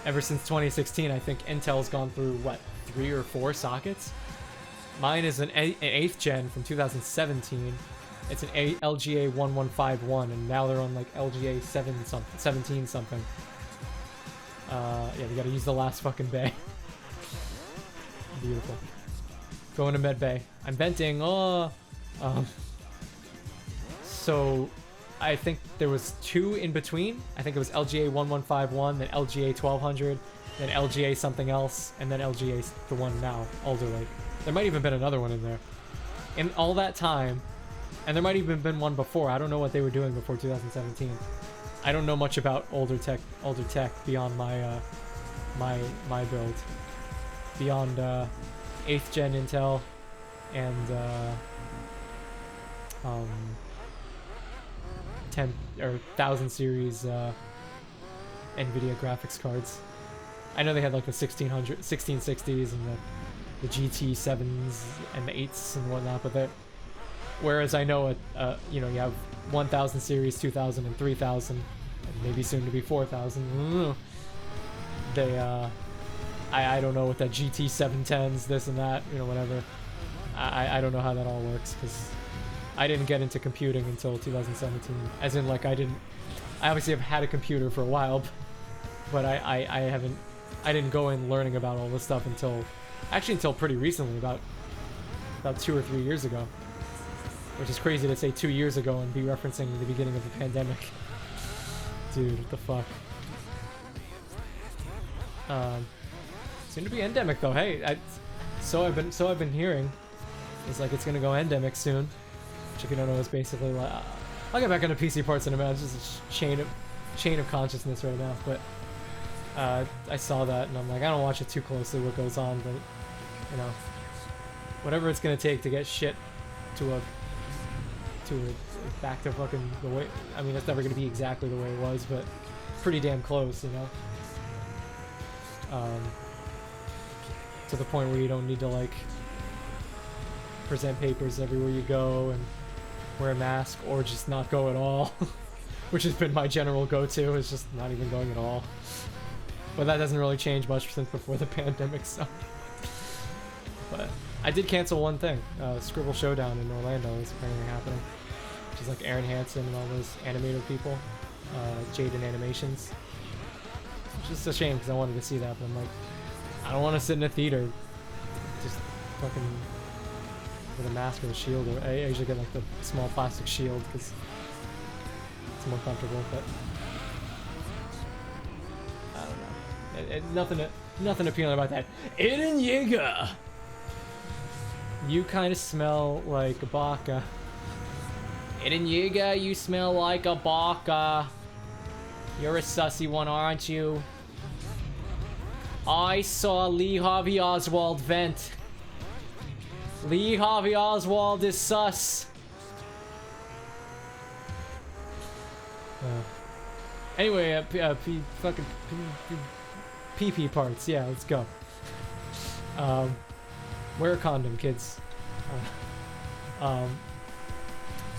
Ever since 2016, I think Intel's gone through, what, 3 or 4 sockets. Mine is an 8th gen from 2017. It's an LGA 1151, and now they're on like LGA 17 something. Yeah, we gotta use the last fucking bay. Beautiful. Going to med bay. I'm venting. Oh. So I think there was 2 in between. I think it was LGA 1151, then LGA 1200, then LGA something else, and then LGA the one now, Alder Lake. There might even been another one in there. In all that time, and there might even been one before. I don't know what they were doing before 2017. I don't know much about older tech beyond my my build. Beyond 8th gen Intel and 10 or 1000 series NVIDIA graphics cards. I know they had like the 1660s and the GT7s and the 8s and whatnot, but whereas I know you know, you have 1000 series, 2000 and 3000, and maybe soon to be 4000. They I don't know what that GT 710s, this and that, you know, whatever. I don't know how that all works, because I didn't get into computing until 2017. As in, like, I obviously have had a computer for a while, but I didn't go in learning about all this stuff until pretty recently, about 2 or 3 years ago. Which is crazy to say 2 years ago and be referencing the beginning of the pandemic. Dude, what the fuck? Seem to be endemic though. Hey, so I've been hearing. It's like it's gonna go endemic soon. Which, if you don't know, is basically like I'll get back into PC parts in a minute. It's just a chain of consciousness right now. But I saw that and I'm like, I don't watch it too closely what goes on, but you know, whatever it's gonna take to get shit to back to fucking the way. I mean, it's never gonna be exactly the way it was, but pretty damn close, you know. To the point where you don't need to like present papers everywhere you go and wear a mask, or just not go at all, which has been my general go-to, is just not even going at all. But that doesn't really change much since before the pandemic, so. But I did cancel one thing. Scribble Showdown in Orlando is apparently happening, which is like Aaron Hansen and all those animator people, Jaden Animations. It's just a shame because I wanted to see that, but I'm like, I don't want to sit in a theater just fucking with a mask or a shield. Or I usually get like the small plastic shield because it's more comfortable. But I don't know. Nothing appealing about that. Eden Yeager, you kind of smell like a baka. Eden Yeager, you smell like a baka. You're a sussy one, aren't you? I saw Lee Harvey Oswald vent. Lee Harvey Oswald is sus. Anyway, fucking PP parts. Yeah, let's go. Wear a condom, kids.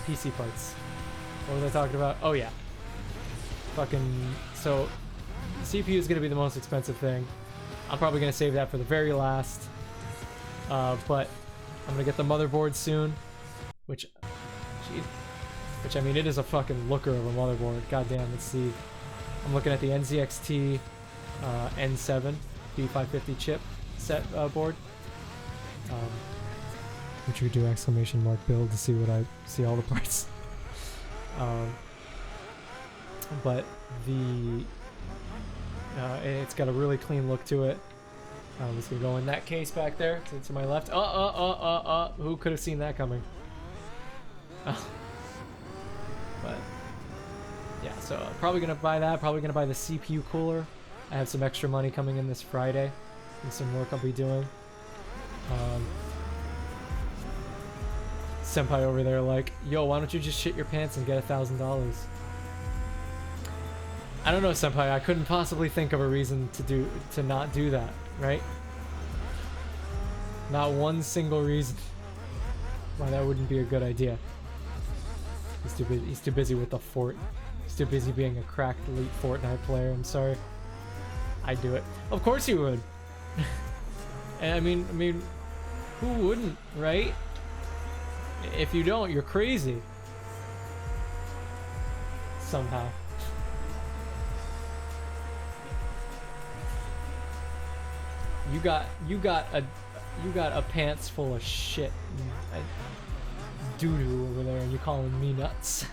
PC parts. What was I talking about? Oh yeah. Fucking, so CPU is gonna be the most expensive thing. I'm probably gonna save that for the very last. But I'm gonna get the motherboard soon, which I mean, it is a fucking looker of a motherboard. Goddamn, let's see. I'm looking at the NZXT N7 B550 chip set board. Which we do exclamation mark build to see what I see all the parts. But the it's got a really clean look to it. It's gonna go in that case back there to my left. Who could have seen that coming? But yeah, so probably gonna buy that. Probably gonna buy the CPU cooler. I have some extra money coming in this Friday and some work I'll be doing. Senpai over there like, yo, why don't you just shit your pants and get $1,000? I don't know, Senpai. I couldn't possibly think of a reason to not do that, right? Not one single reason why that wouldn't be a good idea. He's too busy with the fort. He's too busy being a cracked elite Fortnite player. I'm sorry. I'd do it. Of course you would. And I mean, who wouldn't, right? If you don't, you're crazy. Somehow. You got a pants full of shit, doo doo over there, and you're calling me nuts.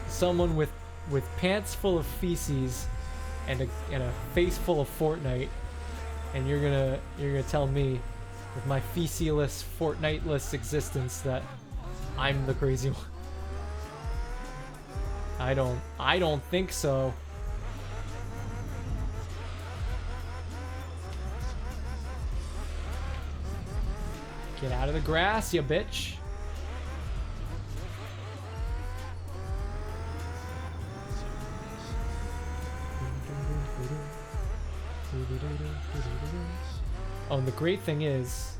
Someone with pants full of feces and a face full of Fortnite, and you're gonna tell me with my feceless Fortnite-less existence that I'm the crazy one. I don't think so. Get out of the grass, you bitch. Oh, and the great thing is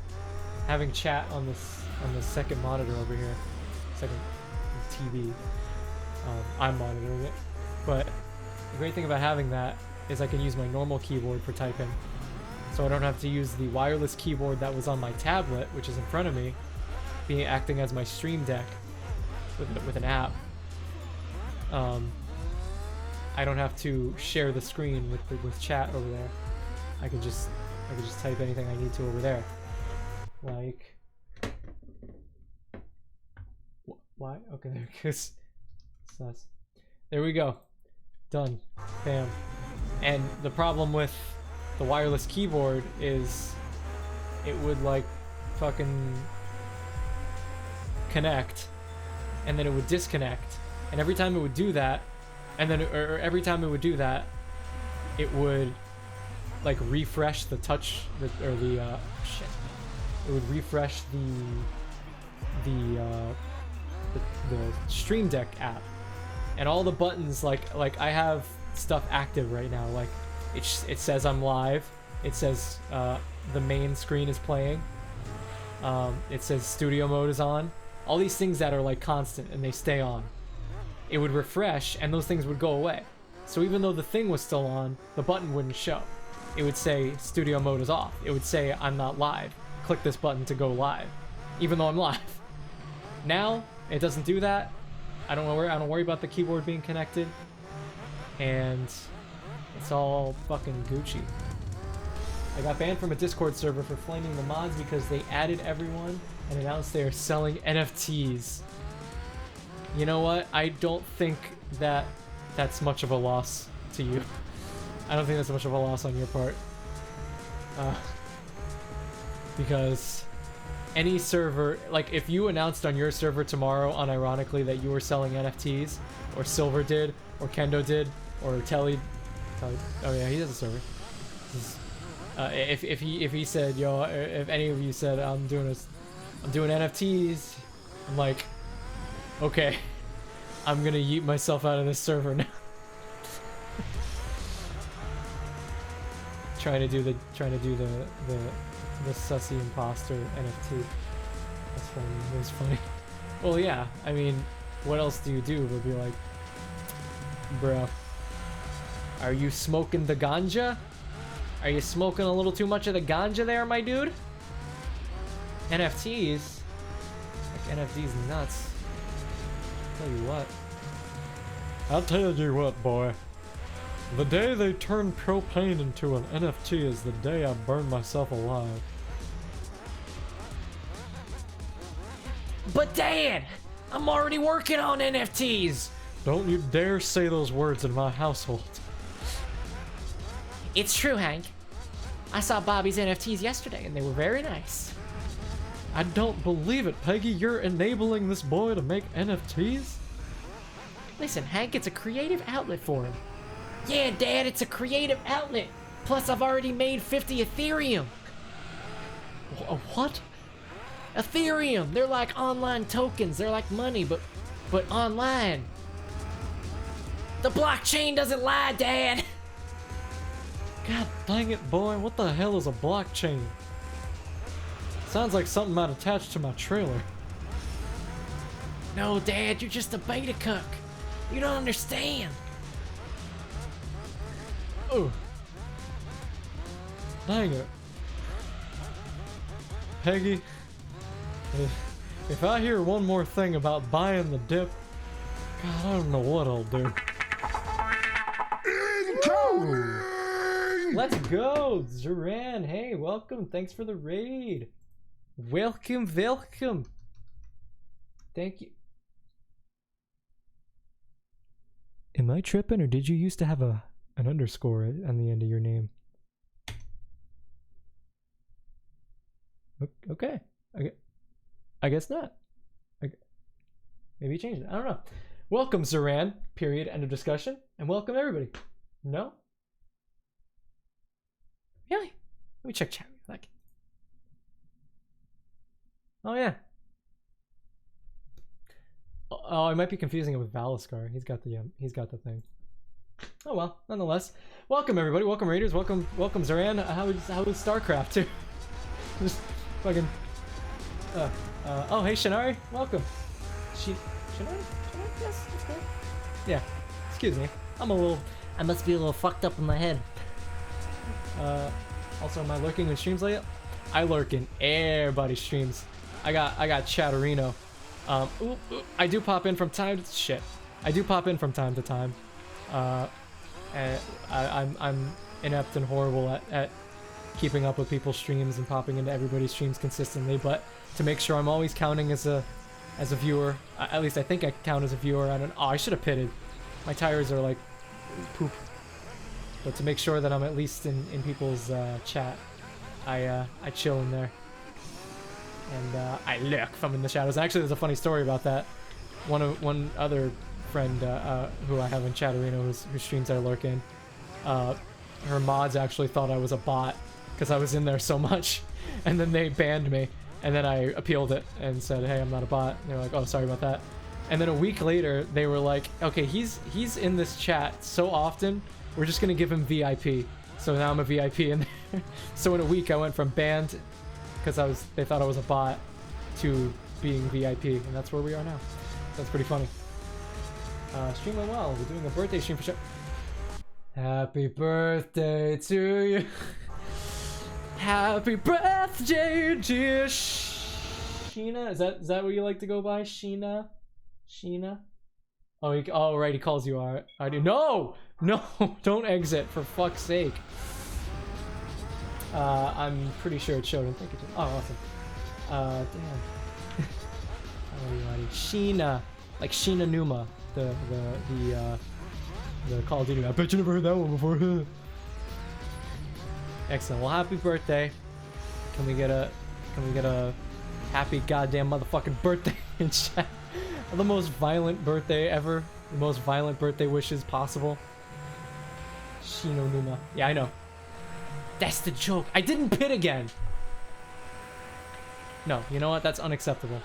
having chat on the second monitor over here, second TV. I'm monitoring it, but the great thing about having that is I can use my normal keyboard for typing, so I don't have to use the wireless keyboard that was on my tablet, which is in front of me, acting as my stream deck with an app. I don't have to share the screen with chat over there. I can just type anything I need to over there. Like, why? Okay, there it goes. Sus. There we go. Done. Bam. And the problem with the wireless keyboard is it would like fucking connect, and then it would disconnect, and every time it would do that, and then every time it would do that, it would like refresh the touch shit. It would refresh the Stream Deck app, and all the buttons like I have stuff active right now. Like it says I'm live. It says the main screen is playing. It says studio mode is on. All these things that are like constant and they stay on. It would refresh and those things would go away. So even though the thing was still on, the button wouldn't show. It would say studio mode is off. It would say I'm not live. Click this button to go live, even though I'm live. Now it doesn't do that. I don't worry about the keyboard being connected, and it's all fucking Gucci. I got banned from a Discord server for flaming the mods because they added everyone and announced they are selling NFTs. You know what? I don't think that's much of a loss to you. I don't think that's much of a loss on your part. Because any server, like if you announced on your server tomorrow unironically that you were selling NFTs, or Silver did, or Kendo did, or Telly, oh yeah, he has a server. If he said, yo, if any of you said I'm doing NFTs, I'm like, okay, I'm gonna yeet myself out of this server now. trying to do the sussy imposter NFT. That's funny. It was funny. Well, yeah. I mean, what else do you do but be like, bruh, are you smoking the ganja? Are you smoking a little too much of the ganja there, my dude? NFTs? Like, NFTs nuts. Tell you what. I'll tell you what, boy. The day they turn propane into an NFT is the day I burn myself alive. But Dad, I'm already working on NFTs. Don't you dare say those words in my household. It's true, Hank. I saw Bobby's NFTs yesterday and they were very nice. I don't believe it, Peggy. You're enabling this boy to make NFTs? Listen, Hank, it's a creative outlet for him. Yeah, Dad, it's a creative outlet. Plus, I've already made 50 Ethereum. What? Ethereum. They're like online tokens. They're like money, but online. The blockchain doesn't lie, Dad. God dang it, boy. What the hell is a blockchain? Sounds like something might attach to my trailer. No, Dad, you're just a beta cuck. You don't understand. Oh. Dang it. Peggy, if I hear one more thing about buying the dip, God, I don't know what I'll do. Let's go, Zoran. Hey, welcome. Thanks for the raid. Welcome, welcome. Thank you. Am I tripping, or did you used to have an underscore on the end of your name? Okay. I guess not. Maybe you changed it. I don't know. Welcome, Zoran. Period. End of discussion. And welcome, everybody. No? Really? Let me check chat. Like. Oh, yeah. Oh, I might be confusing it with Valiscar. He's got the thing. Oh well, nonetheless. Welcome everybody. Welcome Raiders. Welcome Zoran. How is StarCraft too? Just fucking. Oh hey Shinari. Welcome. Shinari? Yes, that's good. Yeah. Excuse me. I must be a little fucked up in the head. Also, am I lurking in streams lately? I lurk in everybody's streams. I got Chatterino. I do pop in from time to shit. I do pop in from time to time. And I'm inept and horrible at keeping up with people's streams and popping into everybody's streams consistently. But to make sure I'm always counting as a viewer, at least I think I count as a viewer. I should have pitted. My tires are like poop. But to make sure that I'm at least in people's chat, I chill in there. And I lurk from in the shadows. Actually, there's a funny story about that. One other friend who I have in Chatterino who streams I lurk in, her mods actually thought I was a bot because I was in there so much, and then they banned me, and then I appealed it and said, hey, I'm not a bot. And they were like, oh, sorry about that. And then a week later, they were like, okay, he's in this chat so often, we're just gonna give him VIP. So now I'm a VIP in there. So in a week, I went from banned because they thought I was a bot to being VIP, and that's where we are now. That's pretty funny. Stream went well. We're doing a birthday stream for sure. Happy birthday to you. Happy birthday, dear Sheena. Is that what you like to go by? Sheena? Oh, right, he calls you out. I do. No! Don't exit, for fuck's sake. I'm pretty sure it showed him. Thank you. Oh, awesome. Damn. Sheena. Like Sheena Numa. The Call of Duty. I bet you never heard that one before. Excellent. Well, happy birthday. Can we get a happy goddamn motherfucking birthday in chat? The most violent birthday ever. The most violent birthday wishes possible. Shino Numa. Yeah, I know. That's the joke. I didn't pit again. No, you know what? That's unacceptable.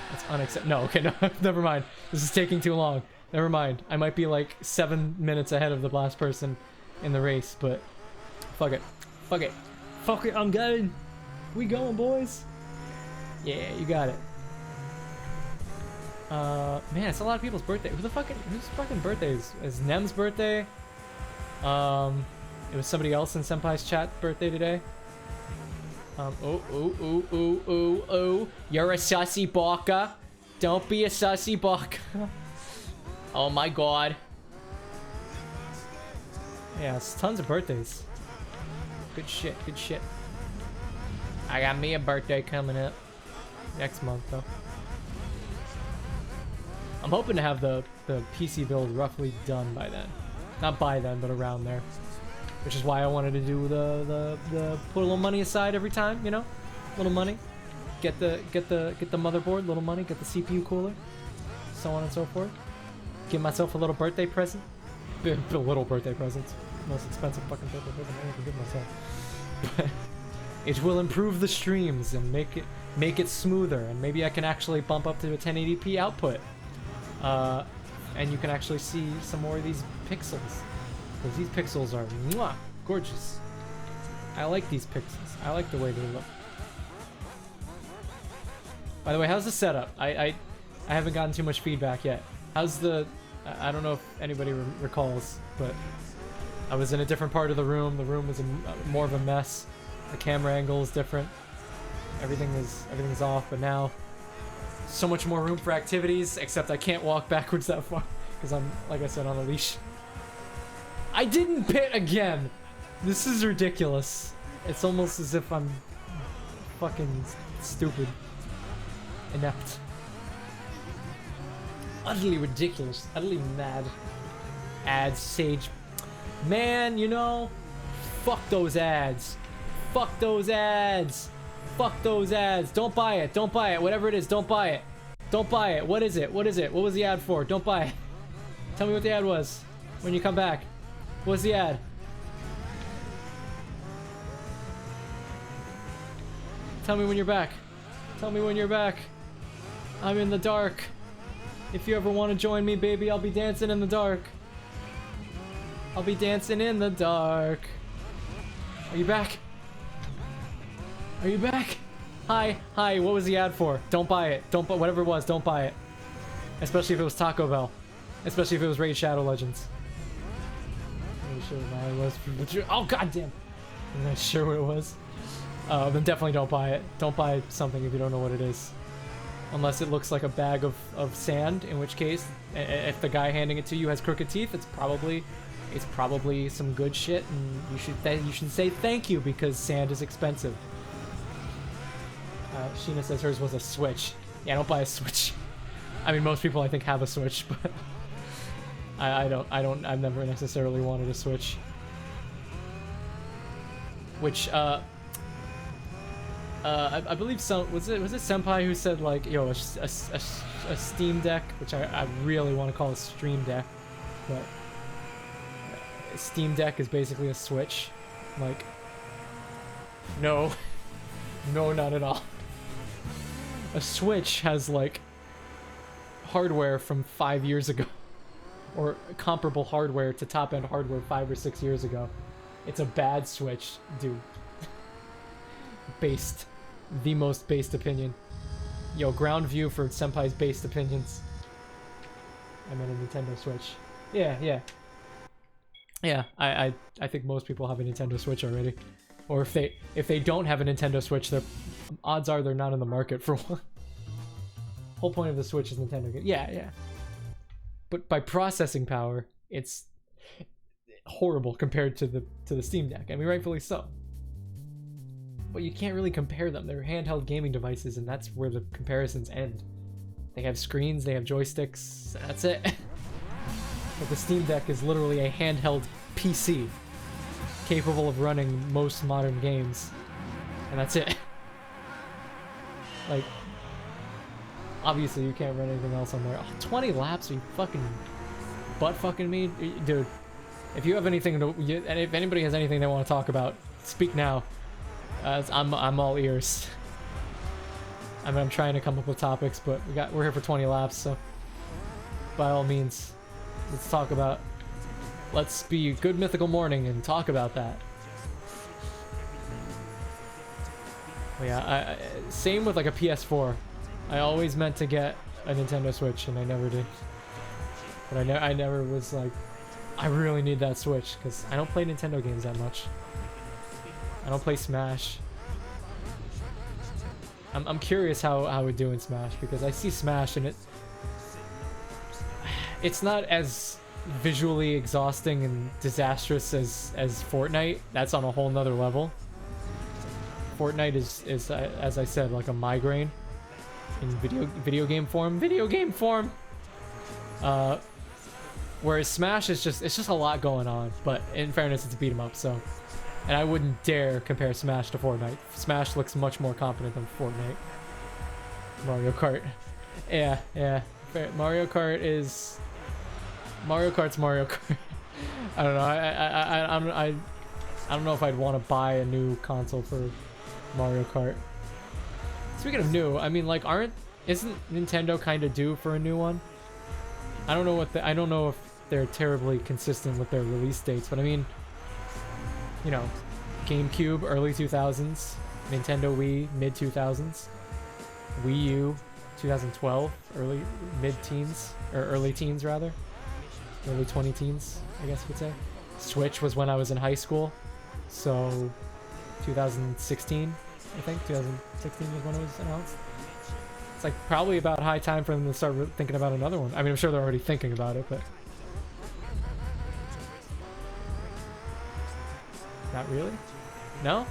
That's unacceptable. No, okay, no, never mind. This is taking too long. Never mind. I might be like 7 minutes ahead of the last person in the race, but fuck it. Fuck it. Fuck it, I'm going. We going, boys. Yeah, you got it. Man, it's a lot of people's birthday. Whose fucking birthday is Nem's birthday? It was somebody else in Senpai's chat birthday today. Oh. You're a sussy baka. Don't be a sussy baka. Oh my god. Yeah, it's tons of birthdays. Good shit. I got me a birthday coming up. Next month, though. I'm hoping to have the PC build roughly done by then. Not by then, but around there. Which is why I wanted to do the put a little money aside every time, you know? Little money. Get the motherboard, little money, get the CPU cooler. So on and so forth. Give myself a little birthday present. A little birthday present. Most expensive fucking birthday present I can give myself. But it will improve the streams and make it smoother, and maybe I can actually bump up to a 1080p output. And you can actually see some more of these pixels. Because these pixels are mwah, gorgeous. I like these pixels. I like the way they look. By the way, how's the setup? I haven't gotten too much feedback yet. How's the... I don't know if anybody recalls, but I was in a different part of the room. The room was more of a mess. The camera angle is different. Everything's off, but now so much more room for activities, except I can't walk backwards that far because I'm, like I said, on a leash. I didn't pit again. This is ridiculous. It's almost as if I'm fucking stupid. Inept. Utterly ridiculous. Utterly mad. Ads, Sage. Man, you know, fuck those ads. Fuck those ads. Fuck those ads. Don't buy it. Don't buy it. Whatever it is, don't buy it. Don't buy it. What is it? What is it? What was the ad for? Don't buy it. Tell me what the ad was when you come back. What's the ad? Tell me when you're back. Tell me when you're back. I'm in the dark. If you ever want to join me, baby, I'll be dancing in the dark. I'll be dancing in the dark. Are you back? Are you back? Hi, hi, what was the ad for? Don't buy it. Don't buy whatever it was, don't buy it. Especially if it was Taco Bell. Especially if it was Raid Shadow Legends. I'm not sure what it was. Oh goddamn! I'm not sure what it was. Then definitely don't buy it. Don't buy something if you don't know what it is. Unless it looks like a bag of sand, in which case, if the guy handing it to you has crooked teeth, it's probably some good shit, and you should say thank you because sand is expensive. Sheena says hers was a Switch. Yeah, don't buy a Switch. I mean, most people I think have a Switch, but I've never necessarily wanted a Switch. Which I believe was it Senpai who said like, yo, a Steam Deck, which I really want to call a Stream Deck, but a Steam Deck is basically a Switch. Like, no, no, not at all. A Switch has like hardware from 5 years ago, or comparable hardware to top-end hardware 5 or 6 years ago. It's a bad Switch, dude. Based. The most based opinion. Yo, ground view for Senpai's based opinions. I meant a Nintendo Switch. Yeah, yeah. Yeah, I think most people have a Nintendo Switch already. Or if they don't have a Nintendo Switch, their odds are they're not in the market for one. Whole point of the Switch is Nintendo. Yeah, yeah. But by processing power, it's horrible compared to the Steam Deck. I mean, rightfully so. But you can't really compare them. They're handheld gaming devices, and that's where the comparisons end. They have screens, they have joysticks, that's it. But the Steam Deck is literally a handheld PC, capable of running most modern games, and that's it. Like, obviously you can't run anything else on there. Oh, 20 laps? Are you fucking butt-fucking me? Dude, if you have anything to... And if anybody has anything they want to talk about, speak now. I'm all ears. I mean, I'm trying to come up with topics, but we're here for 20 laps, so by all means, let's talk about... Let's be good mythical morning and talk about that. But yeah, same with like a PS4. I always meant to get a Nintendo Switch, and I never did. But I never was like, I really need that Switch, because I don't play Nintendo games that much. I don't play Smash. I'm curious how it would do in Smash, because I see Smash and it's not as visually exhausting and disastrous as Fortnite. That's on a whole nother level. Fortnite is as I said, like a migraine in video game form. Whereas Smash is just a lot going on, but in fairness, it's a beat 'em up, so. And I wouldn't dare compare Smash to Fortnite. Smash looks much more competent than Fortnite. Mario Kart. Yeah, yeah. Mario Kart's Mario Kart. I don't know. I don't know if I'd want to buy a new console for Mario Kart. Speaking of new, I mean, like, isn't Nintendo kind of due for a new one? I don't know if they're terribly consistent with their release dates, but I mean, you know, GameCube, early 2000s, Nintendo Wii, mid 2000s, Wii U, 2012, early teens rather, early 20 teens, I guess you could say. Switch was when I was in high school, so 2016, I think 2016 was when it was announced. It's like probably about high time for them to start thinking about another one. I mean, I'm sure they're already thinking about it, but not really. No.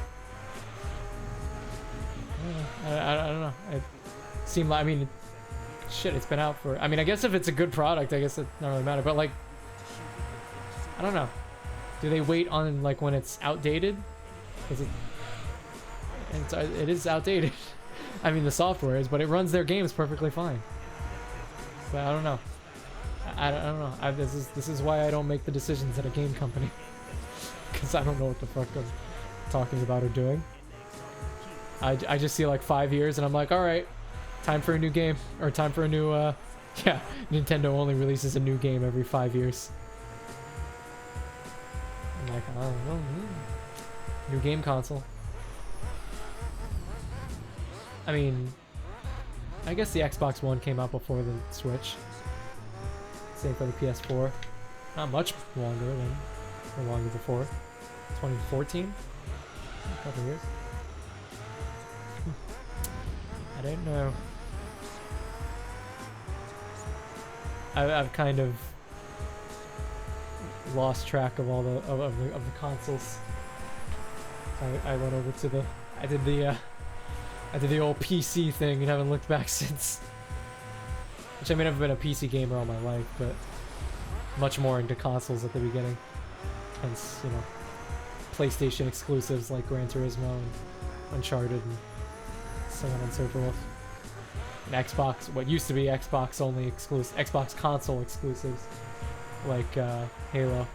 I don't know. It seemed like, I mean, shit, it's been out for, I mean, I guess if it's a good product, I guess it doesn't really matter, but like, I don't know. Do they wait on like when it's outdated? Is it? It is outdated. I mean, the software is, but it runs their games perfectly fine. But I don't know. I don't know. This is why I don't make the decisions at a game company, because I don't know what the fuck I'm talking about or doing. I just see like 5 years and I'm like, all right, time for a new game, or time for a new yeah, Nintendo only releases a new game every 5 years. I'm like, oh, well, new game console. I mean, I guess the Xbox One came out before the Switch. Same for the PS4. Not much longer than, or longer before. 2014? A couple years. I don't know. I've kind of lost track of all the the consoles. I went over to the I did the old PC thing and haven't looked back since. Which, I mean, I've been a PC gamer all my life, but much more into consoles at the beginning. Hence, you know, PlayStation exclusives like Gran Turismo and Uncharted and so on and so forth. And Xbox, what used to be Xbox only exclusive, Xbox console exclusives, like Halo.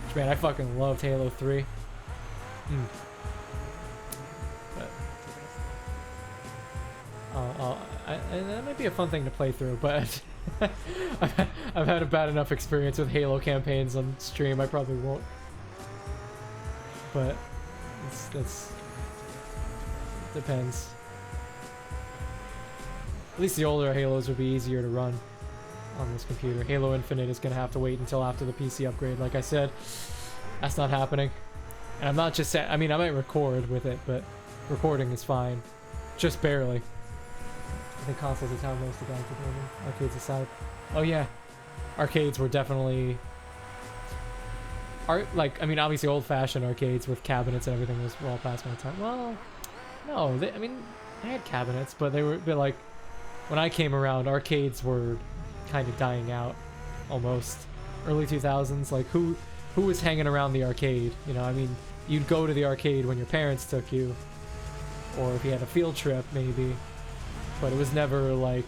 Which, man, I fucking loved Halo 3. But that might be a fun thing to play through, but I've had a bad enough experience with Halo campaigns on stream. I probably won't. But it depends. At least the older Halos would be easier to run on this computer. Halo Infinite is gonna have to wait until after the PC upgrade. Like I said, that's not happening. And I'm not just saying, I mean, I might record with it, but recording is fine. Just barely. I think consoles is how most of the guys are doing, arcades aside. Oh yeah, arcades were definitely like, I mean, obviously old-fashioned arcades with cabinets and everything was well past my time. Well, no, I mean, they had cabinets, but they were a bit like, when I came around, arcades were kind of dying out, almost. Early 2000s, like who was hanging around the arcade? You know, I mean, you'd go to the arcade when your parents took you, or if you had a field trip, maybe. But it was never like,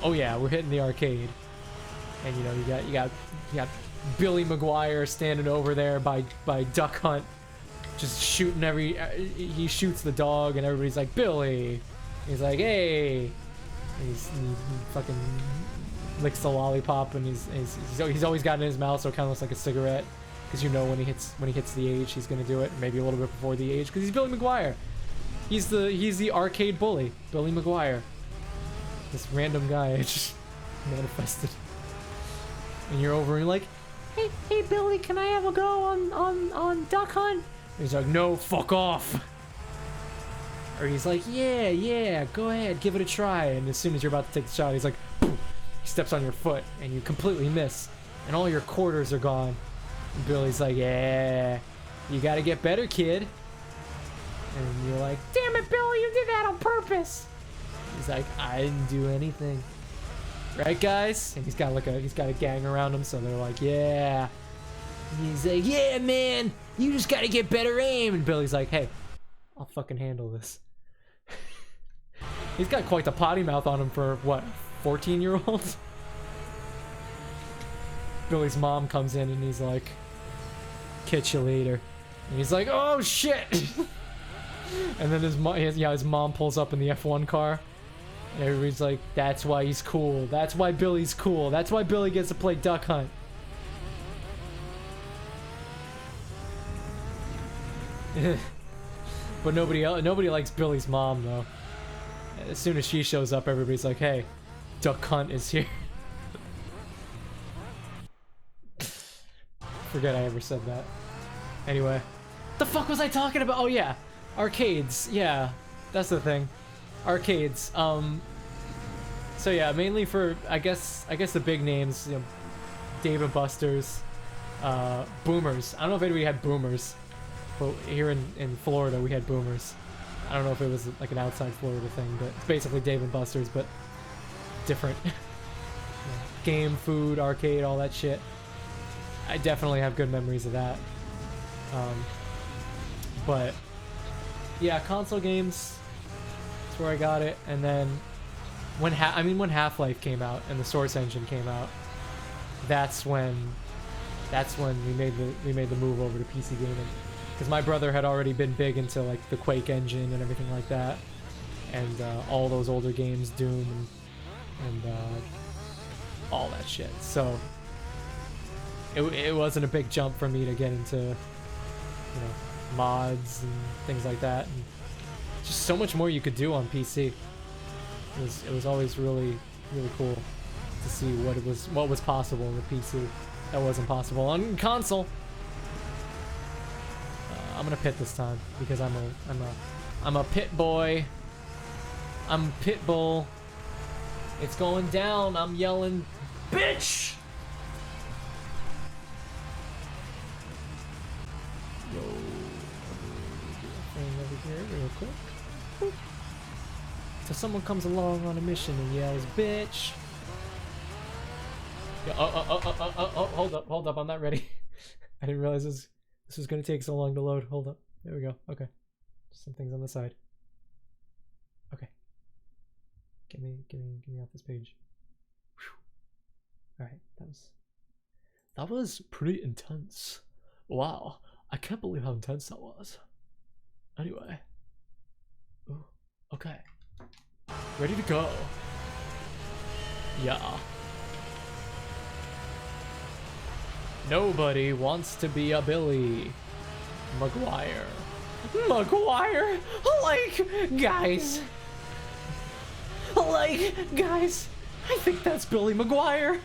oh yeah, we're hitting the arcade. And you know, you got Billy McGuire standing over there by Duck Hunt, just shooting he shoots the dog, and everybody's like, Billy. He's like, hey. And he fucking licks the lollipop, and he's always got it in his mouth, so it kind of looks like a cigarette, because you know when he hits the age, he's gonna do it, maybe a little bit before the age, because he's Billy McGuire. He's the arcade bully, Billy McGuire. This random guy just manifested. And you're over and you're like, hey Billy, can I have a go on Duck Hunt? And he's like, no, fuck off. Or he's like, yeah, go ahead, give it a try. And as soon as you're about to take the shot, he's like, boom, he steps on your foot and you completely miss. And all your quarters are gone. And Billy's like, yeah, you gotta get better, kid. And you're like, damn it, Billy, you did that on purpose. He's like, I didn't do anything. Right, guys? And he's got a gang around him, so they're like, yeah. And he's like, yeah, man, you just gotta get better aim. And Billy's like, hey, I'll fucking handle this. He's got quite the potty mouth on him for, what, 14-year-old? Billy's mom comes in and he's like, catch you later. And he's like, oh shit! And then his mom pulls up in the F1 car. And everybody's like, that's why he's cool. That's why Billy's cool. That's why Billy gets to play Duck Hunt. But nobody likes Billy's mom, though. As soon as she shows up, everybody's like, hey, Duck Hunt is here. forget I ever said that. Anyway, the fuck was I talking about? Oh yeah, arcades. Yeah, that's the thing. Arcades. So yeah, mainly for I guess the big names, you know, Dave and Buster's, Boomers. I don't know if anybody had Boomers, but here in Florida we had Boomers. I don't know if it was like an outside Florida thing, but it's basically Dave and Buster's, but different. Game, food, arcade, all that shit. I definitely have good memories of that. But yeah, console games. That's where I got it, and then when Half-Life came out and the Source engine came out, that's when we made the move over to PC gaming, because my brother had already been big into like the Quake engine and everything like that, and all those older games, Doom and all that shit. So it wasn't a big jump for me to get into, you know, mods and things like that. And just so much more you could do on PC. It was always really cool to see what was possible with PC that wasn't possible on console. I'm gonna pit this time because I'm a pit boy. I'm pit bull. It's going down. I'm yelling, bitch. Yo, thing over here real quick. Boop. So someone comes along on a mission and yells, bitch. Yeah, hold up, I'm not ready. I didn't realize this was gonna take so long to load. Hold up. There we go. Okay. Some things on the side. Okay. Get me off this page. Alright, that was pretty intense. Wow. I can't believe how intense that was. Anyway. Ooh, okay. Ready to go. Yeah. Nobody wants to be a Billy Maguire. Maguire? Like, guys, I think that's Billy Maguire.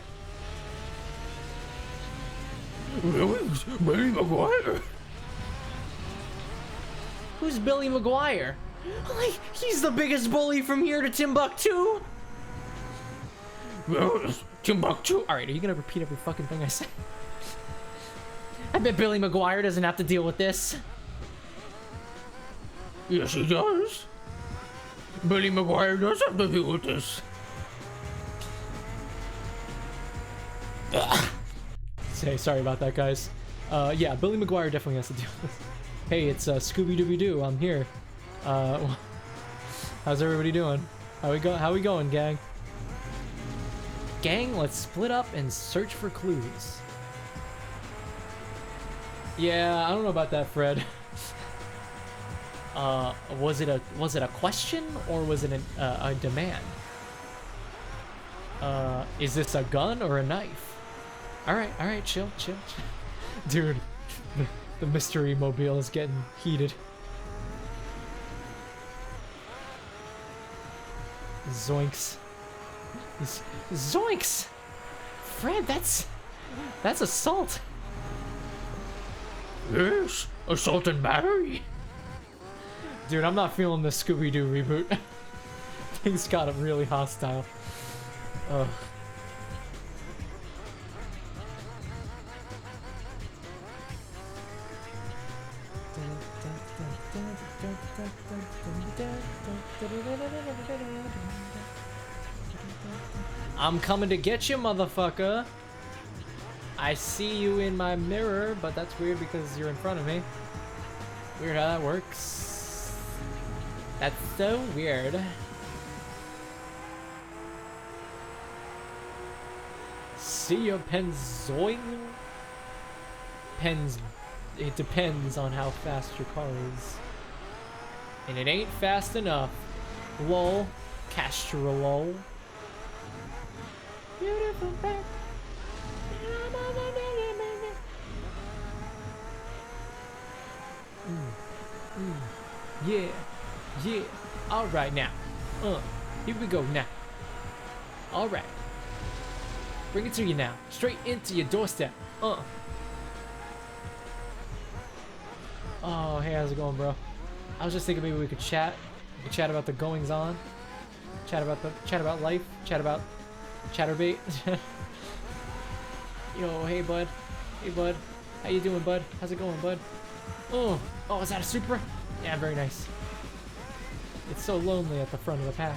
Billy Maguire? Who's Billy Maguire? Like, he's the biggest bully from here to Timbuktu. Timbuktu. Alright, are you gonna repeat every fucking thing I say? I bet Billy Maguire doesn't have to deal with this. Yes, he does. Billy Maguire does have to deal with this. Say, sorry about that, guys. Yeah, Billy Maguire definitely has to deal with this. Hey, it's Scooby-Dooby-Doo. I'm here. How's everybody doing? How we going, gang? Gang, let's split up and search for clues. Yeah, I don't know about that, Fred. Was it a question or was it a demand? Is this a gun or a knife? All right, chill. Dude, the mystery mobile is getting heated. Zoinks. Zoinks! Fred, that's assault. Yes, assault and battery. Dude, I'm not feeling the Scooby-Doo reboot. Things got really hostile. Ugh. I'm coming to get you, motherfucker. I see you in my mirror, but that's weird because you're in front of me. Weird how that works. That's so weird. See your Pennzoil? Pens. It depends on how fast your car is. And it ain't fast enough. Lol. Castro lol. Beautiful back. Yeah. All right now. Here we go now. All right. Bring it to you now. Straight into your doorstep. Oh, hey, how's it going, bro? I was just thinking maybe we could chat. We could chat about the goings on. Chat about life. Chat about chatterbait. Yo, hey, bud. Hey, bud. How you doing, bud? How's it going, bud? Oh, is that a Supra? Yeah, very nice. It's so lonely at the front of the pack.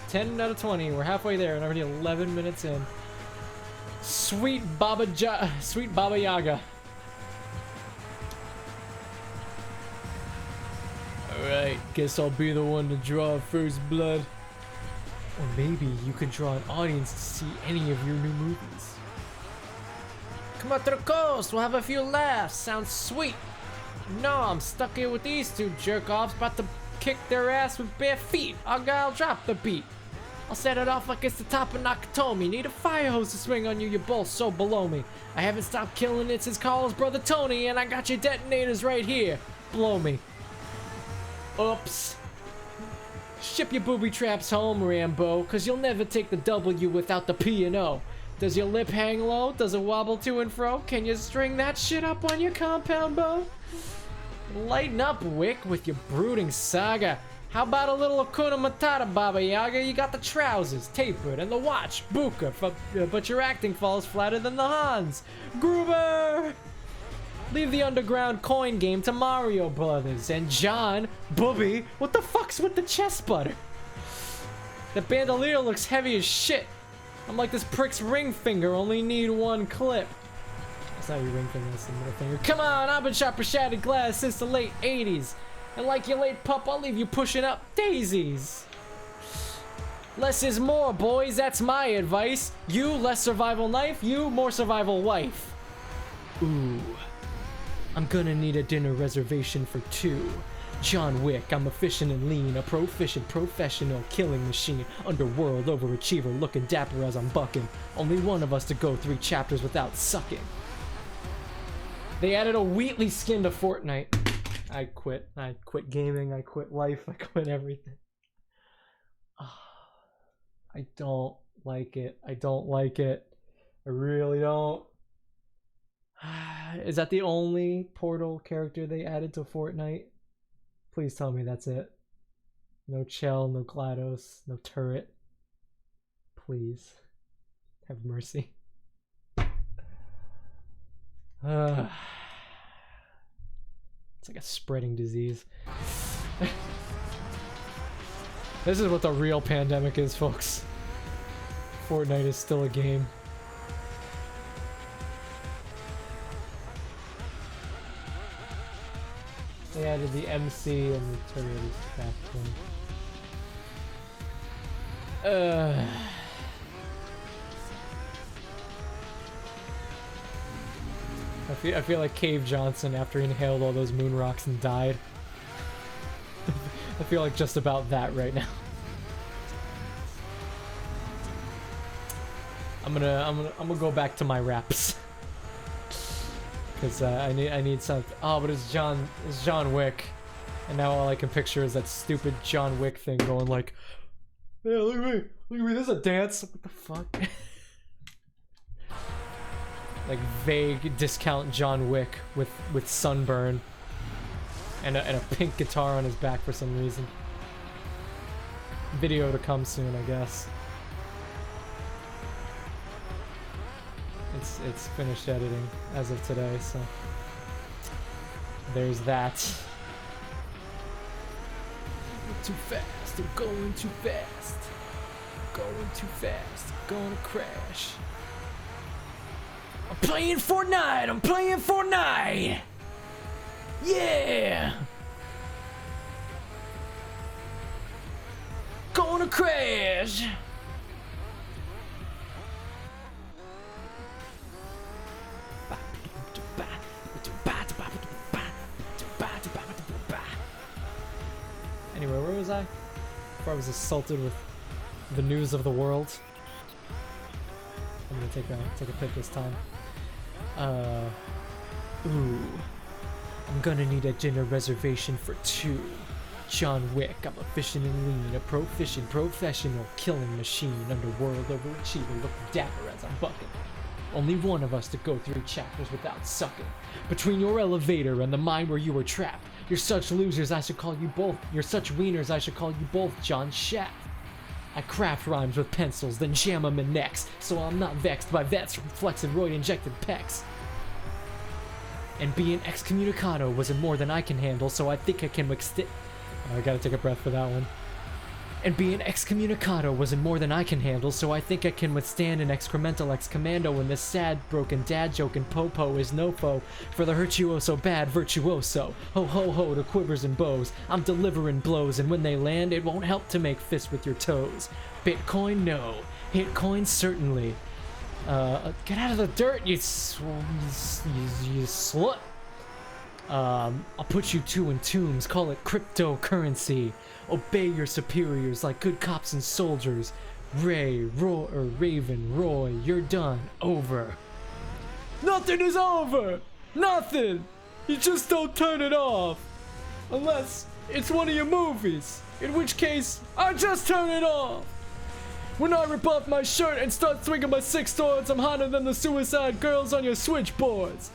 10 out of 20. We're halfway there and already 11 minutes in. Sweet Baba Yaga. Alright, guess I'll be the one to draw first blood. Or maybe you can draw an audience to see any of your new movies. Come out to the coast, we'll have a few laughs. Sounds sweet. No, I'm stuck here with these two jerk-offs, about to kick their ass with bare feet. I'll drop the beat. I'll set it off like it's the top of Nakatomi. Need a fire hose to swing on you, you're both so below me. I haven't stopped killing it since Carl's brother Tony, and I got your detonators right here. Blow me. Oops. Ship your booby traps home, Rambo, cause you'll never take the W without the P and O. Does your lip hang low? Does it wobble to and fro? Can you string that shit up on your compound bow? Lighten up, Wick, with your brooding saga. How about a little Hakuna Matata, Baba Yaga? You got the trousers, tapered, and the watch, Buka, but your acting falls flatter than the Hans. Gruber! Leave the underground coin game to Mario Brothers. And John, Booby, what the fuck's with the chest butter? The bandolier looks heavy as shit. I'm like this prick's ring finger, only need one clip. That's not your ring finger, that's the middle finger. Come on, I've been shot for shattered glass since the late 80s. And like your late pup, I'll leave you pushing up daisies. Less is more, boys, that's my advice. You, less survival knife, you, more survival wife. Ooh. I'm gonna need a dinner reservation for two. John Wick, I'm efficient and lean, a proficient professional killing machine, underworld overachiever looking dapper as I'm bucking. Only one of us to go 3 chapters without sucking. They added a Wheatley skin to Fortnite. I quit gaming, I quit life, I quit everything. I don't like it. I don't like it. I really don't. Is that the only Portal character they added to Fortnite? Please tell me that's it. No Chell, no GLaDOS, no Turret. Please. Have mercy. It's like a spreading disease. This is what the real pandemic is, folks. Fortnite is still a game. They added the MC and the turret is back one. I feel like Cave Johnson after he inhaled all those moon rocks and died. I feel like just about that right now. I'm gonna go back to my raps. Cause I need something. Oh, but it's John Wick, and now all I can picture is that stupid John Wick thing going like, "Yeah, look at me, there's a dance." What the fuck? Like vague discount John Wick with sunburn and a pink guitar on his back for some reason. Video to come soon, I guess. It's finished editing as of today, so there's that. Too fast, I'm going too fast. Going too fast, I'm gonna crash. I'm playing Fortnite! I'm playing Fortnite! Yeah! Gonna crash! Anyway, where was I? Before I was assaulted with the news of the world. I'm gonna take a pick this time. Ooh. I'm gonna need a dinner reservation for two. John Wick, I'm efficient and lean, a proficient professional killing machine, underworld overachiever, looking dapper as I'm bucking. only one of us to go 3 chapters without sucking. Between your elevator and the mine where you were trapped, you're such losers I should call you both. You're such wieners I should call you both John Shaft. I craft rhymes with pencils, then jam 'em in necks, so I'm not vexed by vets from flexing roid-injected pecs. And being excommunicado wasn't more than I can handle, so I think I can I gotta take a breath for that one. And being excommunicado wasn't more than I can handle, so I think I can withstand an excremental ex-commando when this sad, broken dad joke and po-po is no foe for the virtuoso bad virtuoso. Ho ho ho to quivers and bows, I'm delivering blows, and when they land, it won't help to make fists with your toes. Bitcoin, no. Hitcoin, certainly. Get out of the dirt, you slut. I'll put you 2 in tombs, call it cryptocurrency. Obey your superiors like good cops and soldiers. Ray, Roy, or Raven, Roy, you're done. Over. Nothing is over! Nothing! You just don't turn it off. Unless it's one of your movies. In which case, I just turn it off. When I rip off my shirt and start swinging my 6 swords, I'm hotter than the suicide girls on your switchboards.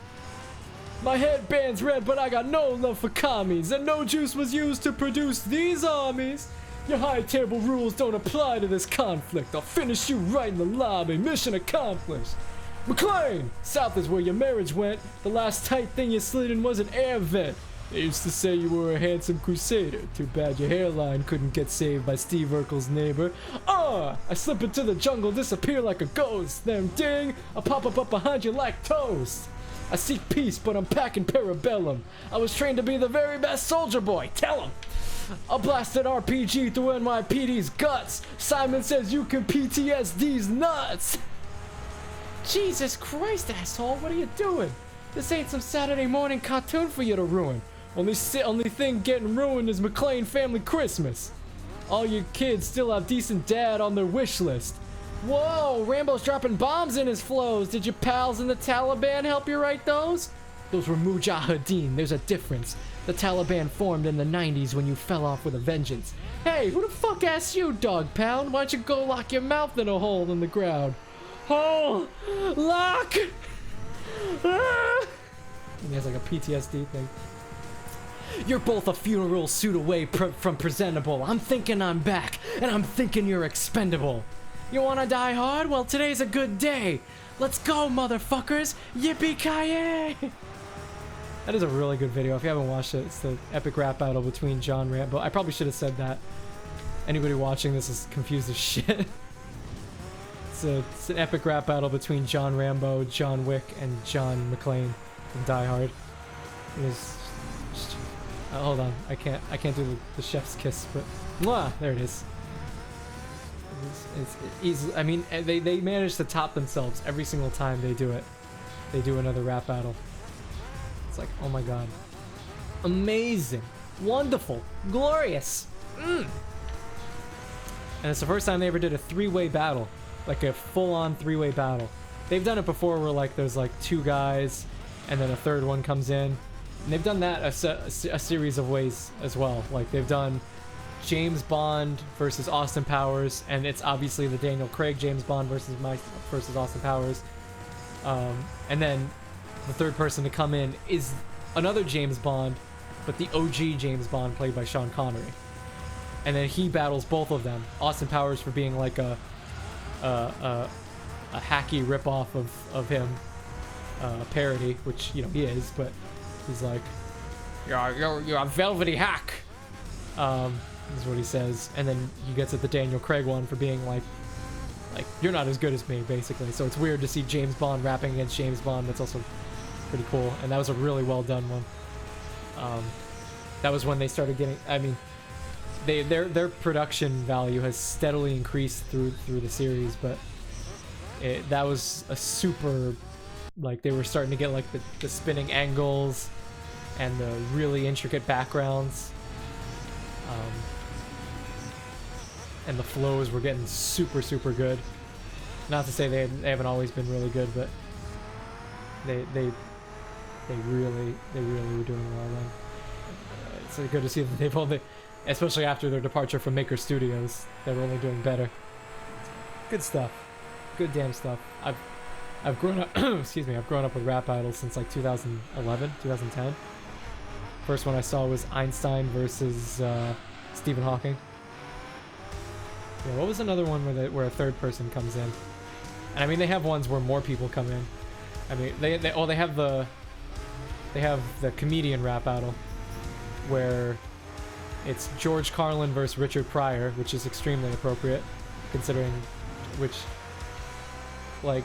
My headband's red, but I got no love for commies, and no juice was used to produce these armies. Your high table rules don't apply to this conflict. I'll finish you right in the lobby. Mission accomplished. McLean! South is where your marriage went. The last tight thing you slid in was an air vent. They used to say you were a handsome crusader. Too bad your hairline couldn't get saved by Steve Urkel's neighbor. I slip into the jungle, disappear like a ghost. Then ding, I pop up behind you like toast. I seek peace, but I'm packing parabellum. I was trained to be the very best soldier boy. Tell him. I'll blast an RPG through NYPD's guts. Simon says you can PTSD's nuts. Jesus Christ, asshole, what are you doing? This ain't some Saturday morning cartoon for you to ruin. Only thing getting ruined is McLean Family Christmas. All your kids still have decent dad on their wish list. Whoa, Rambo's dropping bombs in his flows. Did your pals in the Taliban help you write those? Those were Mujahideen, there's a difference. The Taliban formed in the 90s when you fell off with a vengeance. Hey, who the fuck asked you, dog pound? Why don't you go lock your mouth in a hole in the ground? Hole! Lock! Ah! He has like a PTSD thing. You're both a funeral suit away from presentable. I'm thinking I'm back, and I'm thinking you're expendable. You wanna die hard? Well, today's a good day. Let's go, motherfuckers! Yippee-ki-yay! That is a really good video. If you haven't watched it, it's the epic rap battle between John Rambo. I probably should have said that. Anybody watching this is confused as shit. It's an epic rap battle between John Rambo, John Wick, and John McClane from Die Hard. It is... hold on, I can't do the chef's kiss, but... Mwah! There it is. It's easy. I mean, they manage to top themselves every single time they do it. They do another rap battle. It's like, oh my god. Amazing. Wonderful. Glorious. And it's the first time they ever did a 3-way battle. Like a full-on 3-way battle. They've done it before where like there's like 2 guys and then a third one comes in. And they've done that a series of ways as well. Like they've done James Bond versus Austin Powers, and it's obviously the Daniel Craig James Bond versus Austin Powers. And then the third person to come in is another James Bond, but the OG James Bond played by Sean Connery. And then he battles both of them. Austin Powers for being like a hacky ripoff of him, a parody, which you know he is, but he's like, you're a velvety hack. Is what he says, and then he gets at the Daniel Craig one for being like you're not as good as me, basically. So it's weird to see James Bond rapping against James Bond. That's also pretty cool, and that was a really well done one. That was when they started getting. I mean, their production value has steadily increased through the series, but that was a super like they were starting to get like the spinning angles and the really intricate backgrounds. And the flows were getting super good. Not to say they haven't always been really good, but they really were doing well then. It's good to see that they've only, especially after their departure from Maker Studios, they're only doing better. Good stuff. Good damn stuff. I've grown up, excuse me, I've grown up with rap battles since like 2011, 2010. First one I saw was Einstein versus Stephen Hawking. Yeah, what was another one where a third person comes in? And I mean, they have ones where more people come in. I mean, they have the comedian rap battle where it's George Carlin versus Richard Pryor, which is extremely appropriate considering which, like,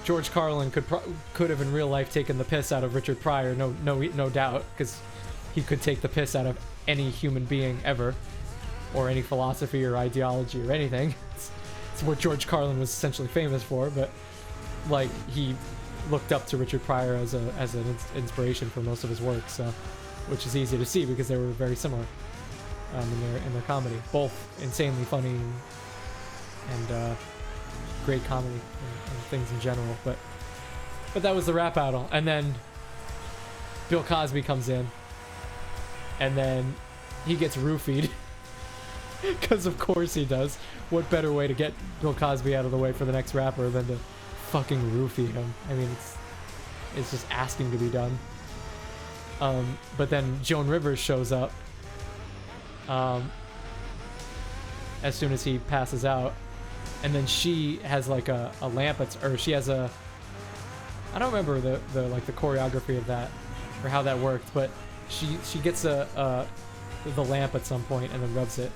George Carlin could have in real life taken the piss out of Richard Pryor, no doubt, because he could take the piss out of any human being ever, or any philosophy or ideology or anything. It's what George Carlin was essentially famous for, but like he looked up to Richard Pryor as an inspiration for most of his work, so which is easy to see because they were very similar in their comedy, both insanely funny and great comedy and things in general. But that was the rap battle, and then Bill Cosby comes in, and then he gets roofied. Because of course he does. What better way to get Bill Cosby out of the way for the next rapper than to fucking roofie him? I mean, it's just asking to be done. But then Joan Rivers shows up as soon as he passes out, and then she has like a lamp, or she has a, I don't remember the like the choreography of that or how that worked, but she gets the lamp at some point and then rubs it.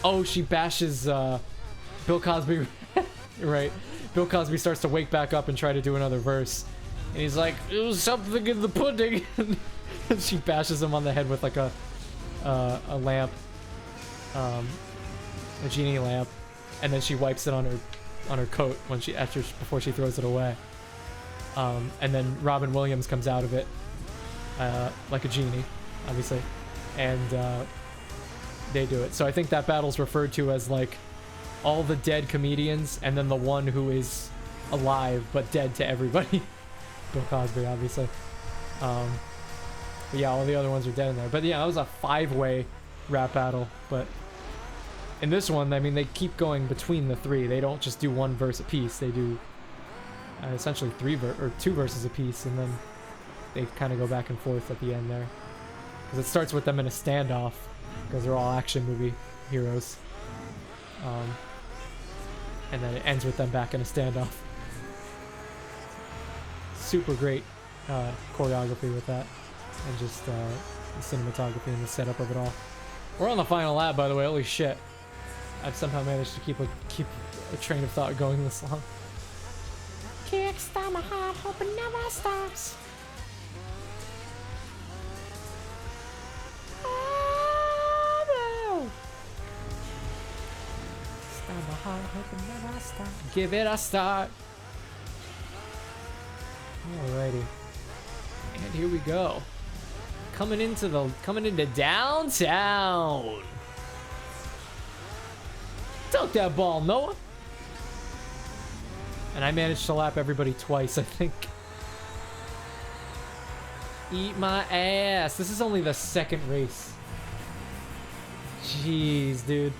Oh, she bashes Bill Cosby. Right. Bill Cosby starts to wake back up and try to do another verse, and he's like, "It was something in the pudding." And she bashes him on the head with like a lamp, a genie lamp, and then she wipes it on her coat before she throws it away. And then Robin Williams comes out of it like a genie, obviously, and they do it. So I think that battle's referred to as like all the dead comedians and then the one who is alive but dead to everybody. Bill Cosby, obviously. But yeah, all the other ones are dead in there. But yeah, that was a 5-way rap battle. But in this one, I mean, they keep going between the three. They don't just do one verse a piece. They do essentially 2 verses a piece, and then they kind of go back and forth at the end there. Because it starts with them in a standoff, because they're all action movie heroes. And then it ends with them back in a standoff. Super great choreography with that, and just the cinematography and the setup of it all. We're on the final lap, by the way. Holy shit! I've somehow managed to keep a train of thought going this long. Kickstart my heart, hope it never stops. Start my heart, hope it never stops. Give it a start. Alrighty, and here we go. Coming into downtown. Dunk that ball, Noah. And I managed to lap everybody twice, I think. Eat my ass. This is only the second race. Jeez, dude.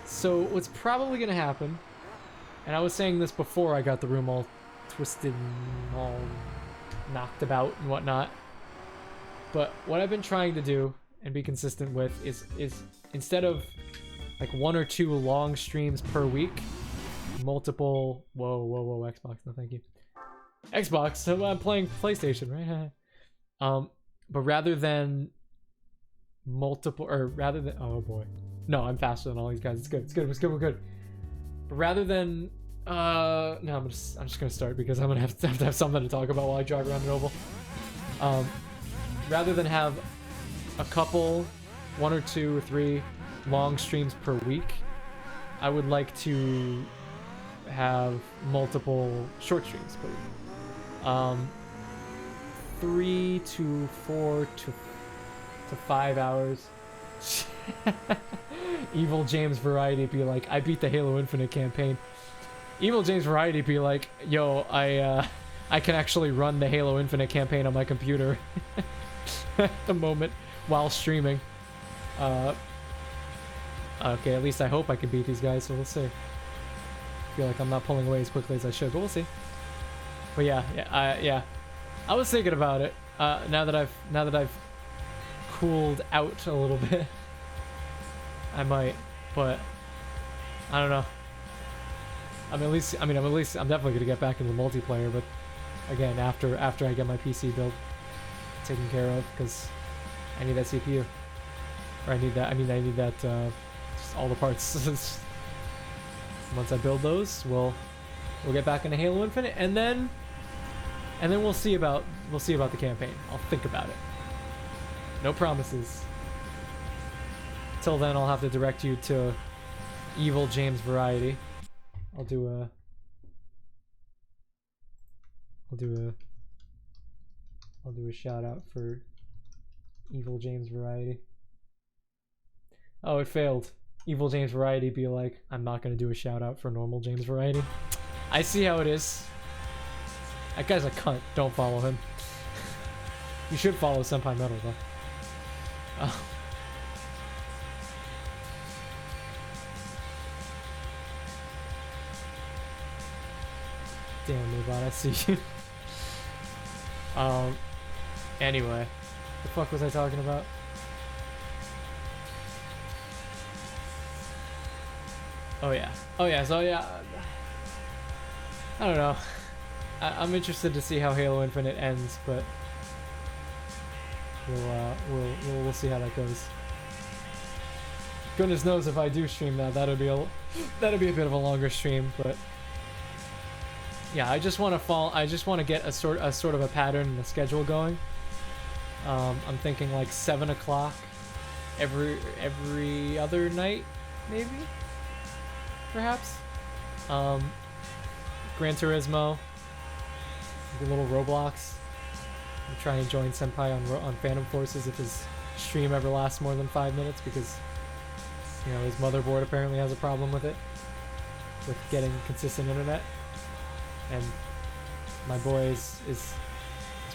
So what's probably gonna happen, and I was saying this before I got the room all twisted and all knocked about and whatnot, but what I've been trying to do and be consistent with is instead of like 1 or 2 long streams per week, multiple whoa Xbox, no thank you, Xbox, so I'm playing PlayStation, right? But rather than multiple, or rather than, oh boy, no, I'm faster than all these guys. It's good, we're good. But rather than no, I'm just gonna start because I'm gonna have to have something to talk about while I drive around an oval. Rather than have a couple, 1 or 2 or 3 long streams per week, I would like to have multiple short streams per week. 3 to 4 to 5 hours. Evil James Variety be like, I beat the Halo Infinite campaign. Evil James Variety be like, yo, I can actually run the Halo Infinite campaign on my computer at the moment while streaming. Okay, at least I hope I can beat these guys, so we'll see. feel like I'm not pulling away as quickly as I should, but we'll see. But yeah, yeah. I was thinking about it. Now that I've cooled out a little bit, I might, but I don't know. I'm definitely gonna get back into the multiplayer, but again, after I get my PC build taken care of, because I need that CPU, or I need that just all the parts. Once I build those, we'll get back into Halo Infinite, and then we'll see about the campaign. I'll think about it. No promises. Till then, I'll have to direct you to Evil James Variety. I'll do a shout out for Evil James Variety. Oh, it failed. Evil James Variety be like, I'm not gonna do a shout out for normal James Variety. I see how it is. That guy's a cunt. Don't follow him. You should follow Senpai Metal though. Oh. Damn, Nubot, I see you. Anyway. The fuck was I talking about? Oh yeah. So yeah. I don't know. I'm interested to see how Halo Infinite ends, but we'll see how that goes. Goodness knows if I do stream that, that'd be a bit of a longer stream, but yeah, I just want to get a sort of a pattern and a schedule going. I'm thinking like 7 o'clock every other night, maybe, perhaps. Gran Turismo, a little Roblox. I'm trying to join Senpai on Phantom Forces if his stream ever lasts more than 5 minutes, because you know his motherboard apparently has a problem with getting consistent internet. And my boy is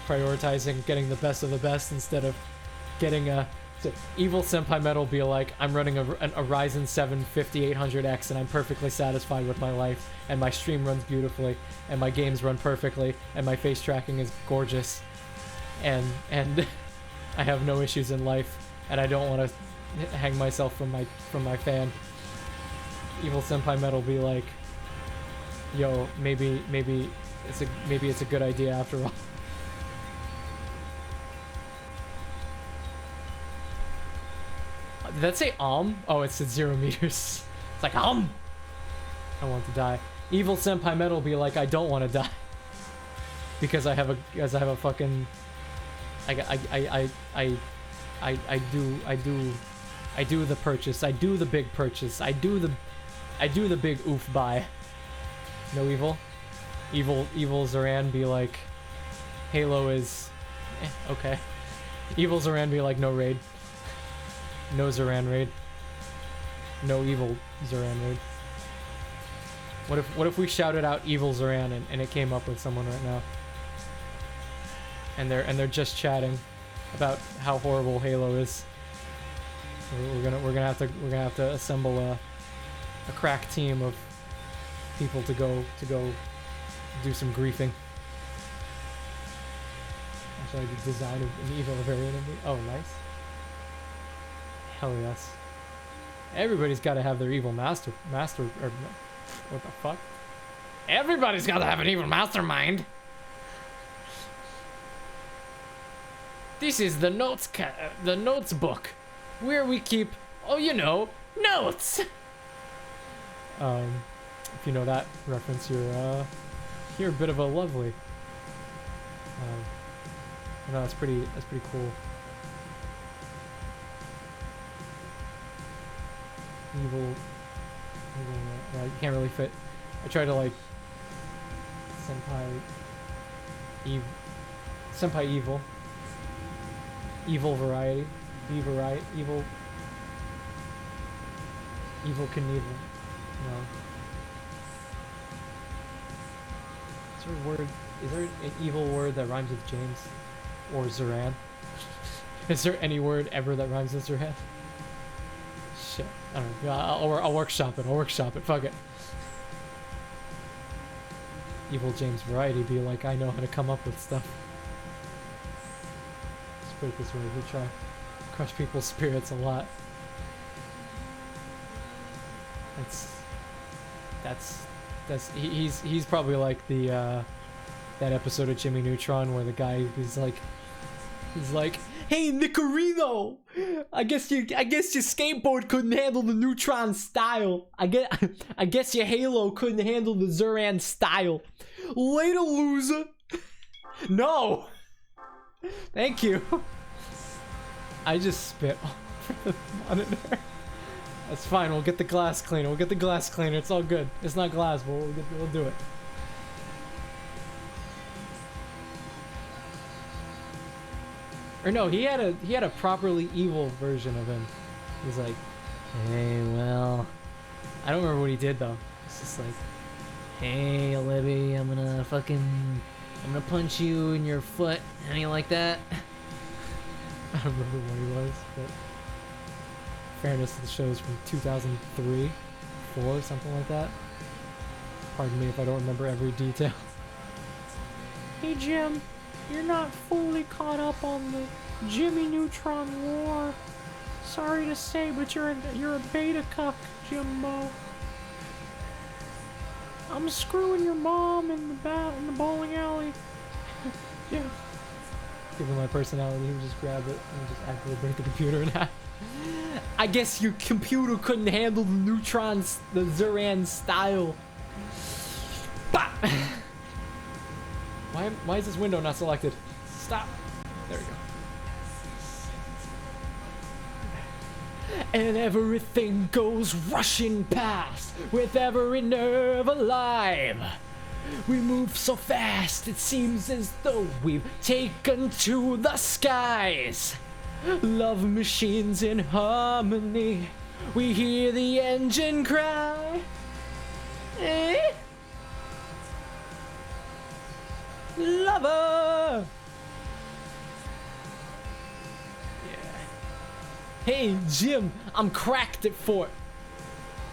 prioritizing getting the best of the best instead of getting a Evil Senpai Metal be like, I'm running a Ryzen 7 5800X and I'm perfectly satisfied with my life, and my stream runs beautifully, and my games run perfectly, and my face tracking is gorgeous, and I have no issues in life, and I don't want to hang myself from my fan. Evil Senpai Metal be like, yo, maybe it's a good idea after all. Did that say Oh, it said 0 meters. It's like I want to die. Evil Senpai Metal be like, I don't want to die because I have a fucking I do the purchase. I do the big purchase. I do the big oof buy. No evil. Evil Zoran be like, Halo is okay. Evil Zoran be like, no raid. No Zoran raid. No evil Zoran raid. What if we shouted out Evil Zoran and it came up with someone right now? And they're just chatting about how horrible Halo is. We're gonna have to assemble a crack team of people to go do some griefing. Actually, the design of an evil variant of me. Oh, nice. Hell yes. Everybody's got to have their evil master, or what the fuck? Everybody's got to have an evil mastermind. This is the notes book, where we keep, notes. If you know that reference, you're a bit of a lovely. No, that's pretty cool. Evil, yeah, you can't really fit. I tried to like Senpai Evil Variety, Evil Knievel. No. Is there an evil word that rhymes with James or Zoran? Is there any word ever that rhymes with Zoran? Shit, I don't know. I'll workshop it. Fuck it. Evil James Variety be like, I know how to come up with stuff. Let's put it this way, we try crush people's spirits a lot. He's probably like the that episode of Jimmy Neutron where the guy he's like, hey Nicorino, I guess your skateboard couldn't handle the Neutron style. I guess your Halo couldn't handle the Zuran style. Later, loser. No. Thank you. I just spit all over the monitor. That's fine. We'll get the glass cleaner. It's all good. It's not glass, but we'll do it. Or no, he had a properly evil version of him. He's like, hey, well, I don't remember what he did though. It's just like, hey, Libby, I'm gonna punch you in your foot. How do you like that? I don't remember what he was, but fairness to the show's from 2003, 4, something like that. Pardon me if I don't remember every detail. Hey Jim, you're not fully caught up on the Jimmy Neutron War. Sorry to say, but you're a beta cuck, Jimbo. I'm screwing your mom in the bowling alley. Yeah. Given my personality, he would just grab it and just actively break the computer in half. I guess your computer couldn't handle the the Zuran style. Bah! Why is this window not selected? Stop. There we go. And everything goes rushing past with every nerve alive. We move so fast, it seems as though we've taken to the skies. Love machines in harmony. We hear the engine cry. Eh? Lover! Yeah. Hey, Jim, I'm cracked at Fort.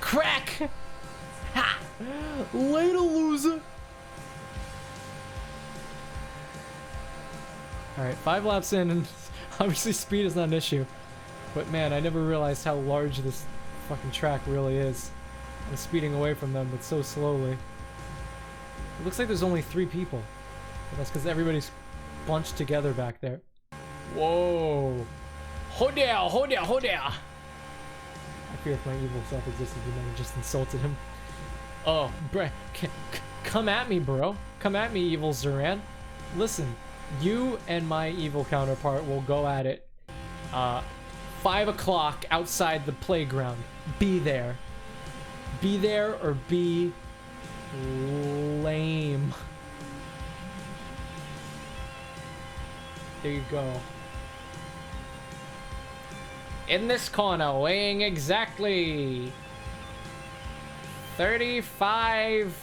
Crack! Ha! Later, loser! Alright, 5 laps in, and obviously speed is not an issue. But man, I never realized how large this fucking track really is. I'm speeding away from them, but so slowly. It looks like there's only 3 people. But that's because everybody's bunched together back there. Whoa! Hold down, hold down, hold down! I fear if my evil self existed, we might have just insulted him. Oh, bruh. Come at me, bro. Come at me, evil Zuran. Listen, you and my evil counterpart will go at it 5 o'clock outside the playground. Be there. Be there or be lame. There you go. In this corner, weighing exactly 35...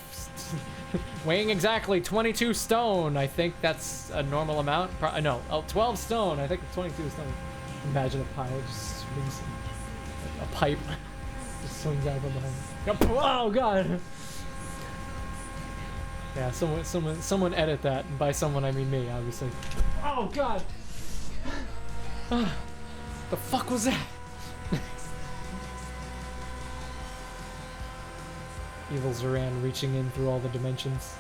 weighing exactly 22 stone. I think that's a normal amount. No, 12 stone. I think it's 22 stone. Imagine a pile just swings. A pipe just swings out from behind. Oh god! Yeah, someone edit that. And by someone, I mean me, obviously. Oh god! The fuck was that? Evil Zuran reaching in through all the dimensions.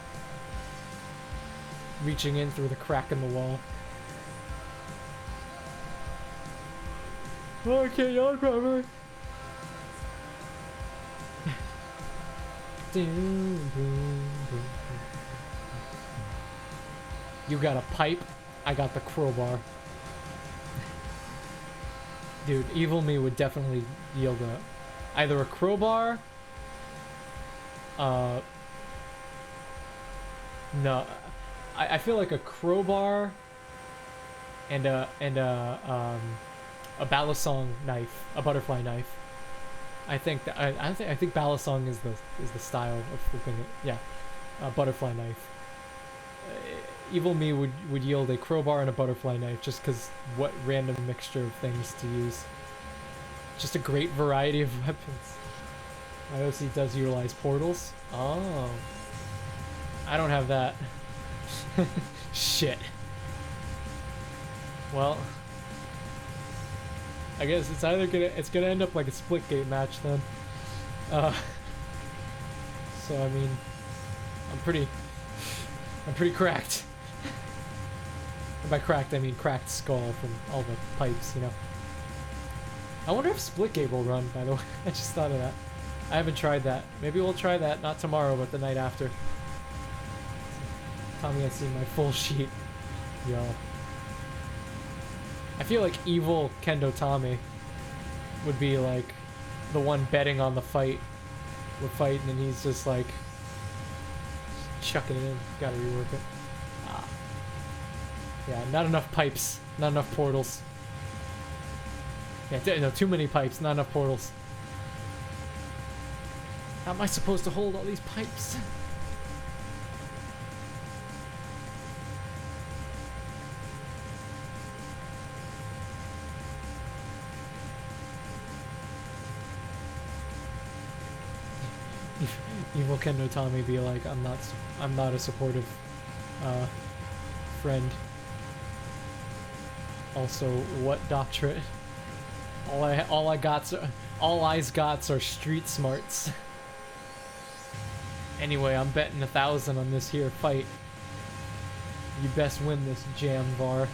Reaching in through the crack in the wall. Okay, y'all cover. You got a pipe, I got the crowbar. Dude, evil me would definitely yield either a crowbar. No, I feel like a crowbar and a balisong knife, a butterfly knife. I think balisong is the style of flipping it. Yeah, a butterfly knife. Evil me would yield a crowbar and a butterfly knife, just because what random mixture of things to use. Just a great variety of weapons. IOC does utilize portals. Oh. I don't have that. Shit. Well, I guess it's either gonna end up like a Splitgate match then. So I mean, I'm pretty cracked. And by cracked, I mean cracked skull from all the pipes, you know. I wonder if Splitgate will run, by the way. I just thought of that. I haven't tried that. Maybe we'll try that, not tomorrow, but the night after. Tommy has seen my full sheet. Yo. I feel like evil Kendo Tommy would be like the one betting on the fight. We're fighting and he's just like chucking it in. Gotta rework it. Ah. Yeah, not enough pipes. Not enough portals. Yeah, no, too many pipes, not enough portals. How am I supposed to hold all these pipes? Evil Kendo Tommy be like, I'm not a supportive friend. Also, what doctorate? All eyes got are street smarts. Anyway, I'm betting 1,000 on this here fight. You best win this, Jamvar.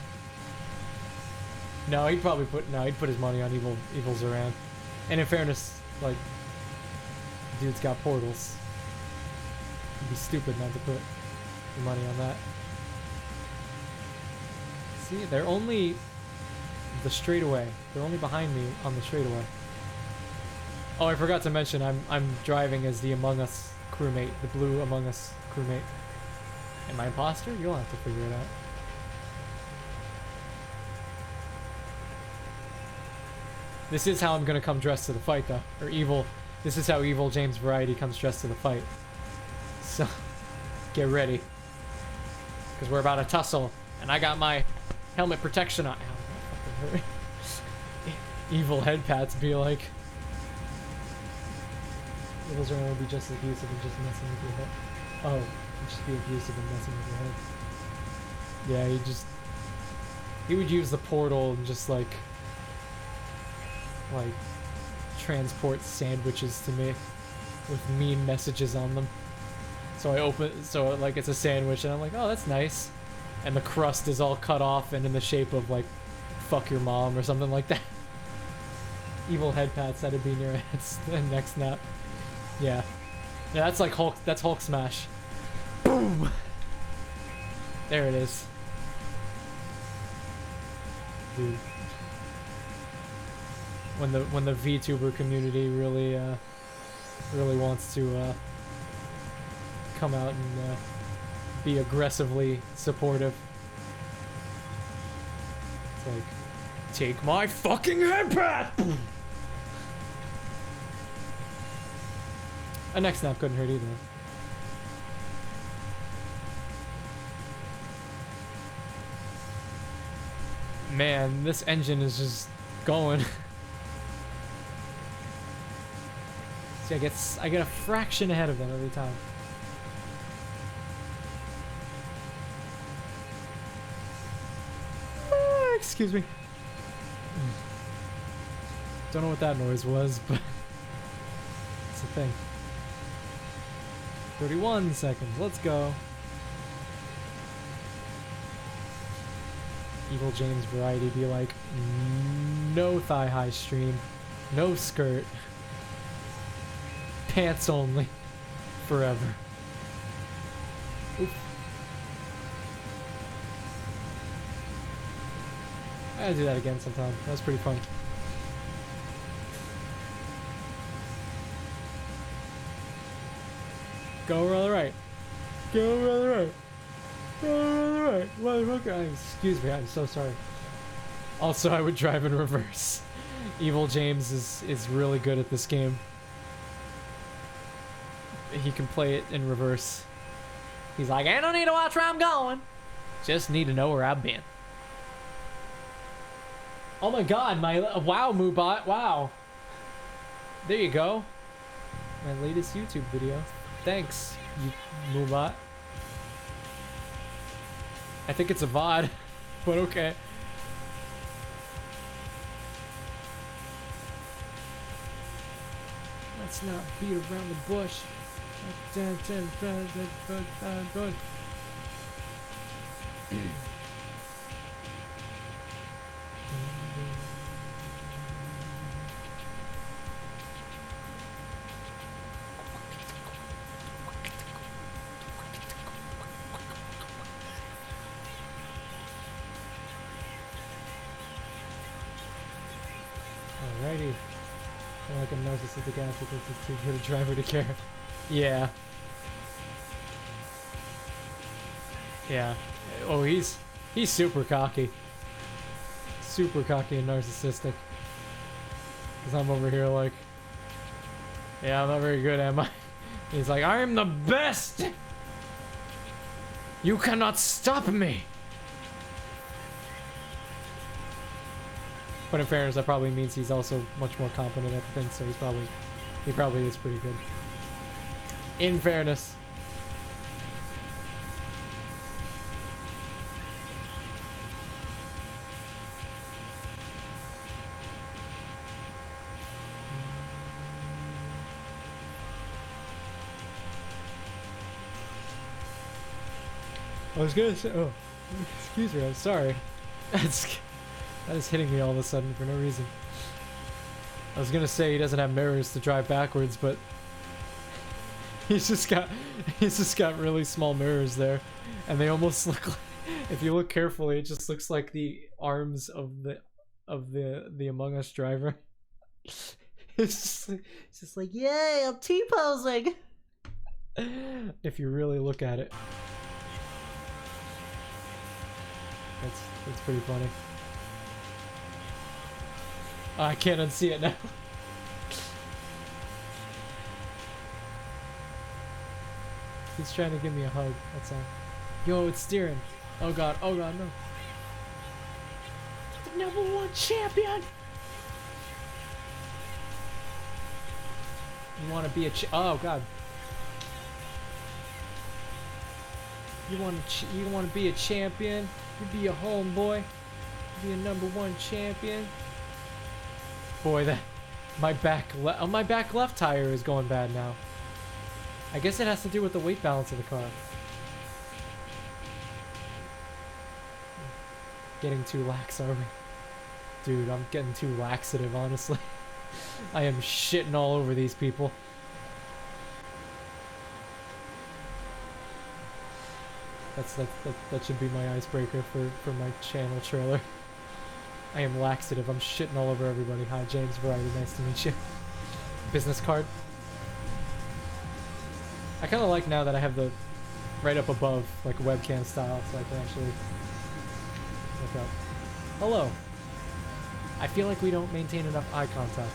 No, he'd put his money on evil Zoran. And in fairness, like, dude's got portals. It'd be stupid not to put your money on that. See, they're only the straightaway. They're only behind me on the straightaway. Oh, I forgot to mention I'm driving as the Among Us crewmate, the blue Among Us crewmate. Am I imposter? You'll have to figure it out. This is how I'm gonna come dressed to the fight, though. Or evil. This is how evil James Variety comes dressed to the fight. So, get ready. Because we're about to tussle. And I got my helmet protection on. Ow, that fucking hurt. Evil head pats be like. Those are gonna be just abusive and just messing with your head. Oh, just be abusive and messing with your head. Yeah, he would use the portal and just like transport sandwiches to me with mean messages on them. So I open, so like it's a sandwich and I'm like, oh, that's nice. And the crust is all cut off and in the shape of like, fuck your mom or something like that. Evil head pats that'd be near its next snap. Yeah. Yeah, that's like Hulk, that's Hulk smash. Boom! There it is. Dude. When the VTuber community really wants to come out and be aggressively supportive. It's like, take my fucking head pat! A neck snap couldn't hurt either. Man, this engine is just going. See, I get a fraction ahead of them every time. Excuse me. Don't know what that noise was, but it's a thing. 31 seconds, let's go. Evil James Variety be like, no thigh high stream, no skirt, pants only, forever. Oof. I gotta do that again sometime. That was pretty fun. Go around the right. Go around the right. Go around the right. Motherfucker. Excuse me, I'm so sorry. Also, I would drive in reverse. Evil James is really good at this game. He can play it in reverse. He's like, I don't need to watch where I'm going. Just need to know where I've been. Oh my god, my wow, Moobot, wow. There you go. My latest YouTube video. Thanks, you Moobot. I think it's a VOD, but okay. Let's not beat around the bush. Alrighty. I'm like a narcissistic ass because it's too good a driver to care. Yeah. Yeah. Oh, he's super cocky. Super cocky and narcissistic. Cause I'm over here like, yeah, I'm not very good, am I? He's like, I am the best! You cannot stop me! But in fairness, that probably means he's also much more competent at the thing, so he probably is pretty good. In fairness. I was gonna say, oh, excuse me, I'm sorry. That is hitting me all of a sudden for no reason. I was gonna say he doesn't have mirrors to drive backwards, but he's just got really small mirrors there, and they almost look like, if you look carefully, it just looks like the arms of the Among Us driver. It's just like, yay, I'm T-posing. If you really look at it, that's pretty funny. Oh, I can't unsee it now. He's trying to give me a hug, that's all. Yo, it's steering. Oh god, no. The #1 champion! You wanna be a oh god. You wanna be a champion? You be a homeboy? Be a #1 champion? Boy, my back left tire is going bad now. I guess it has to do with the weight balance of the car. Getting too lax, are we? Dude, I'm getting too laxative, honestly. I am shitting all over these people. That should be my icebreaker for my channel trailer. I am laxative. I'm shitting all over everybody. Hi, James Variety. Nice to meet you. Business card. I kind of like now that I have the right up above, like webcam style, so I can actually look up. Hello. I feel like we don't maintain enough eye contact.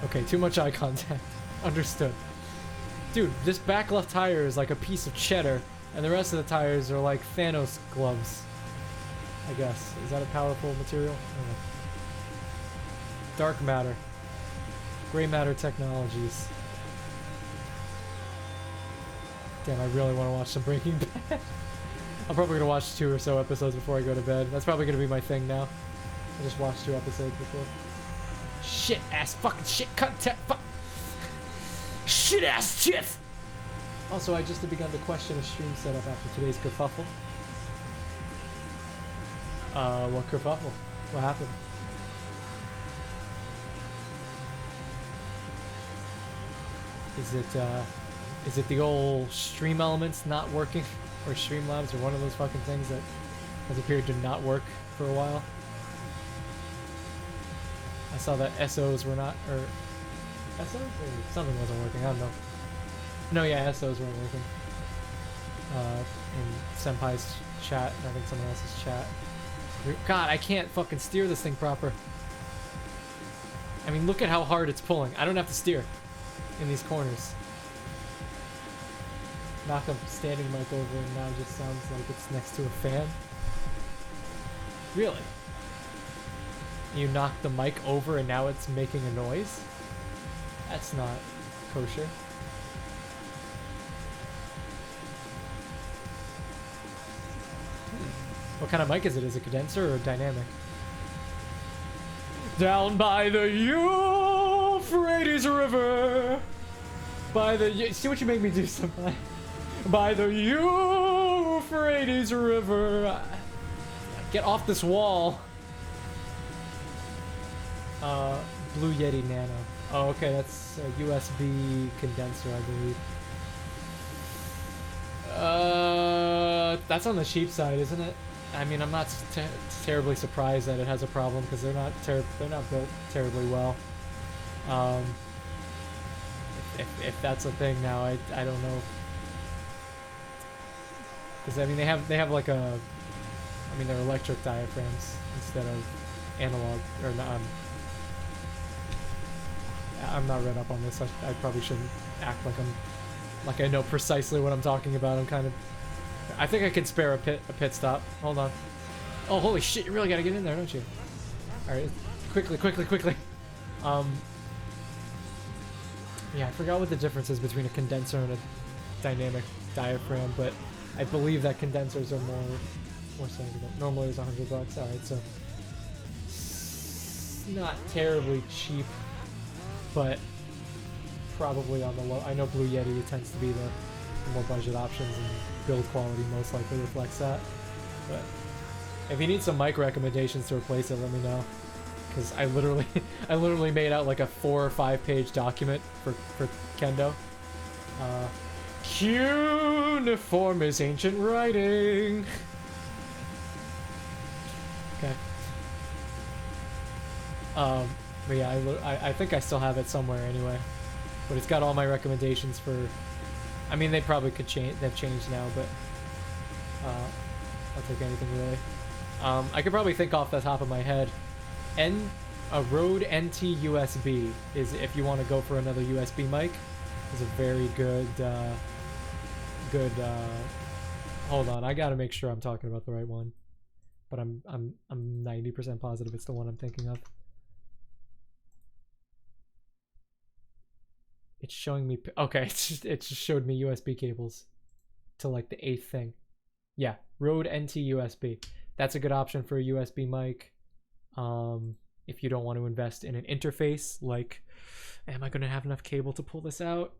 Okay, too much eye contact. Understood. Dude, this back left tire is like a piece of cheddar. And the rest of the tires are like Thanos gloves, I guess. Is that a powerful material? I don't know. Dark matter. Gray matter technologies. Damn, I really want to watch some Breaking Bad. I'm probably going to watch 2 or so episodes before I go to bed. That's probably going to be my thing now. I just watched 2 episodes before. Shit ass fucking shit content fuck. Shit ass shit! Also, I just have begun to question a stream setup after today's kerfuffle. What kerfuffle? What happened? Is it the old Stream Elements not working? Or Streamlabs, or one of those fucking things that has appeared to not work for a while? I saw that SOs were not, or SOs? Or something wasn't working, I don't know. No, yeah, SOs weren't working. In Senpai's chat, and I think someone else's chat. God, I can't fucking steer this thing proper. I mean, look at how hard it's pulling. I don't have to steer in these corners. Knock a standing mic over and now it just sounds like it's next to a fan. Really? You knock the mic over and now it's making a noise? That's not kosher. What kind of mic is it? Is it condenser or dynamic? Down by the Euphrates River. By the... See what you make me do sometimes? By the Euphrates River. Get off this wall. Blue Yeti Nano. Oh, okay, that's a USB condenser, I believe. That's on the cheap side, isn't it? I mean, I'm not terribly surprised that it has a problem because they're not built terribly well. If that's a thing now, I don't know. Because I mean, they have like a, I mean, they're electric diaphragms instead of analog or not. I'm not read up on this. I probably shouldn't act like I know precisely what I'm talking about. I'm kind of. I think I can spare a pit stop. Hold on. Oh, holy shit! You really gotta get in there, don't you? All right, quickly. Yeah, I forgot what the difference is between a condenser and a dynamic diaphragm, but I believe that condensers are more sensitive. Normally it's $100. All right, so it's not terribly cheap, but probably on the low. I know Blue Yeti tends to be the more budget options, and build quality most likely reflects that. But if you need some mic recommendations to replace it, let me know. Because I literally made out like a 4 or 5 page document for Kendo. Cuneiform is ancient writing. Okay. But yeah, I think I still have it somewhere anyway. But it's got all my recommendations for. I mean, they probably could change. They've changed now, but I'll take anything really. I could probably think off the top of my head. A Rode NT USB is, if you want to go for another USB mic, is a very good. Hold on, I gotta make sure I'm talking about the right one, but I'm 90% positive it's the one I'm thinking of. It's showing me. Okay, it just showed me USB cables to like the 8th thing. Yeah, Rode NT USB. That's a good option for a USB mic. If you don't want to invest in an interface, like, am I going to have enough cable to pull this out?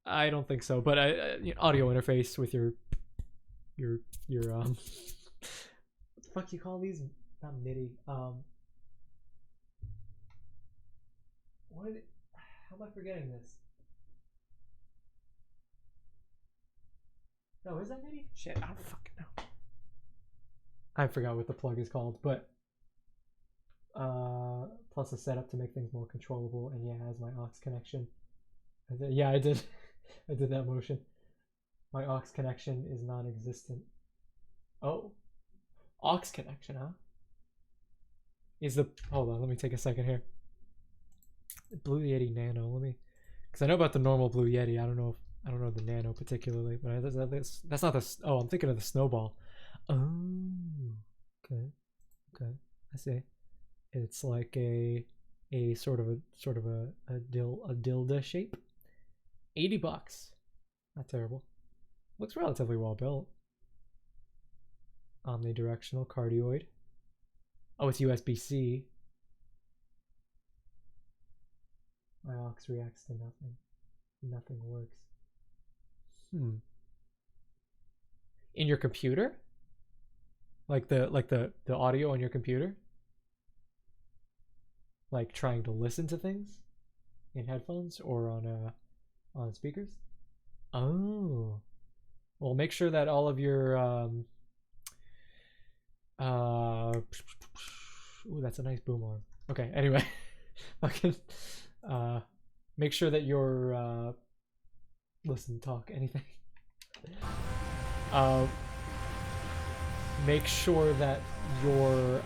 I don't think so, but audio interface with your what the fuck you call these? Not MIDI. How am I forgetting this? No, is that MIDI? Shit, I don't fucking know. I forgot what the plug is called, but plus a setup to make things more controllable, and yeah, it has my aux connection. Yeah, I did that motion. My aux connection is non-existent. Oh, aux connection, huh? Hold on, let me take a second here. Blue Yeti Nano, because I know about the normal Blue Yeti. I don't know the Nano particularly, but that's not the. Oh, I'm thinking of the Snowball. Oh, okay, I see. It's like a sort of a dildo shape. $80, not terrible. Looks relatively well built. Omnidirectional cardioid. Oh, it's USB-C. My aux reacts to nothing. Nothing works. In your computer? Like the audio on your computer? Like trying to listen to things in headphones or on speakers? Oh. Well, make sure that all of your ooh, that's a nice boom arm. Okay, anyway. Fucking make sure that your listen, talk, anything. Make sure that your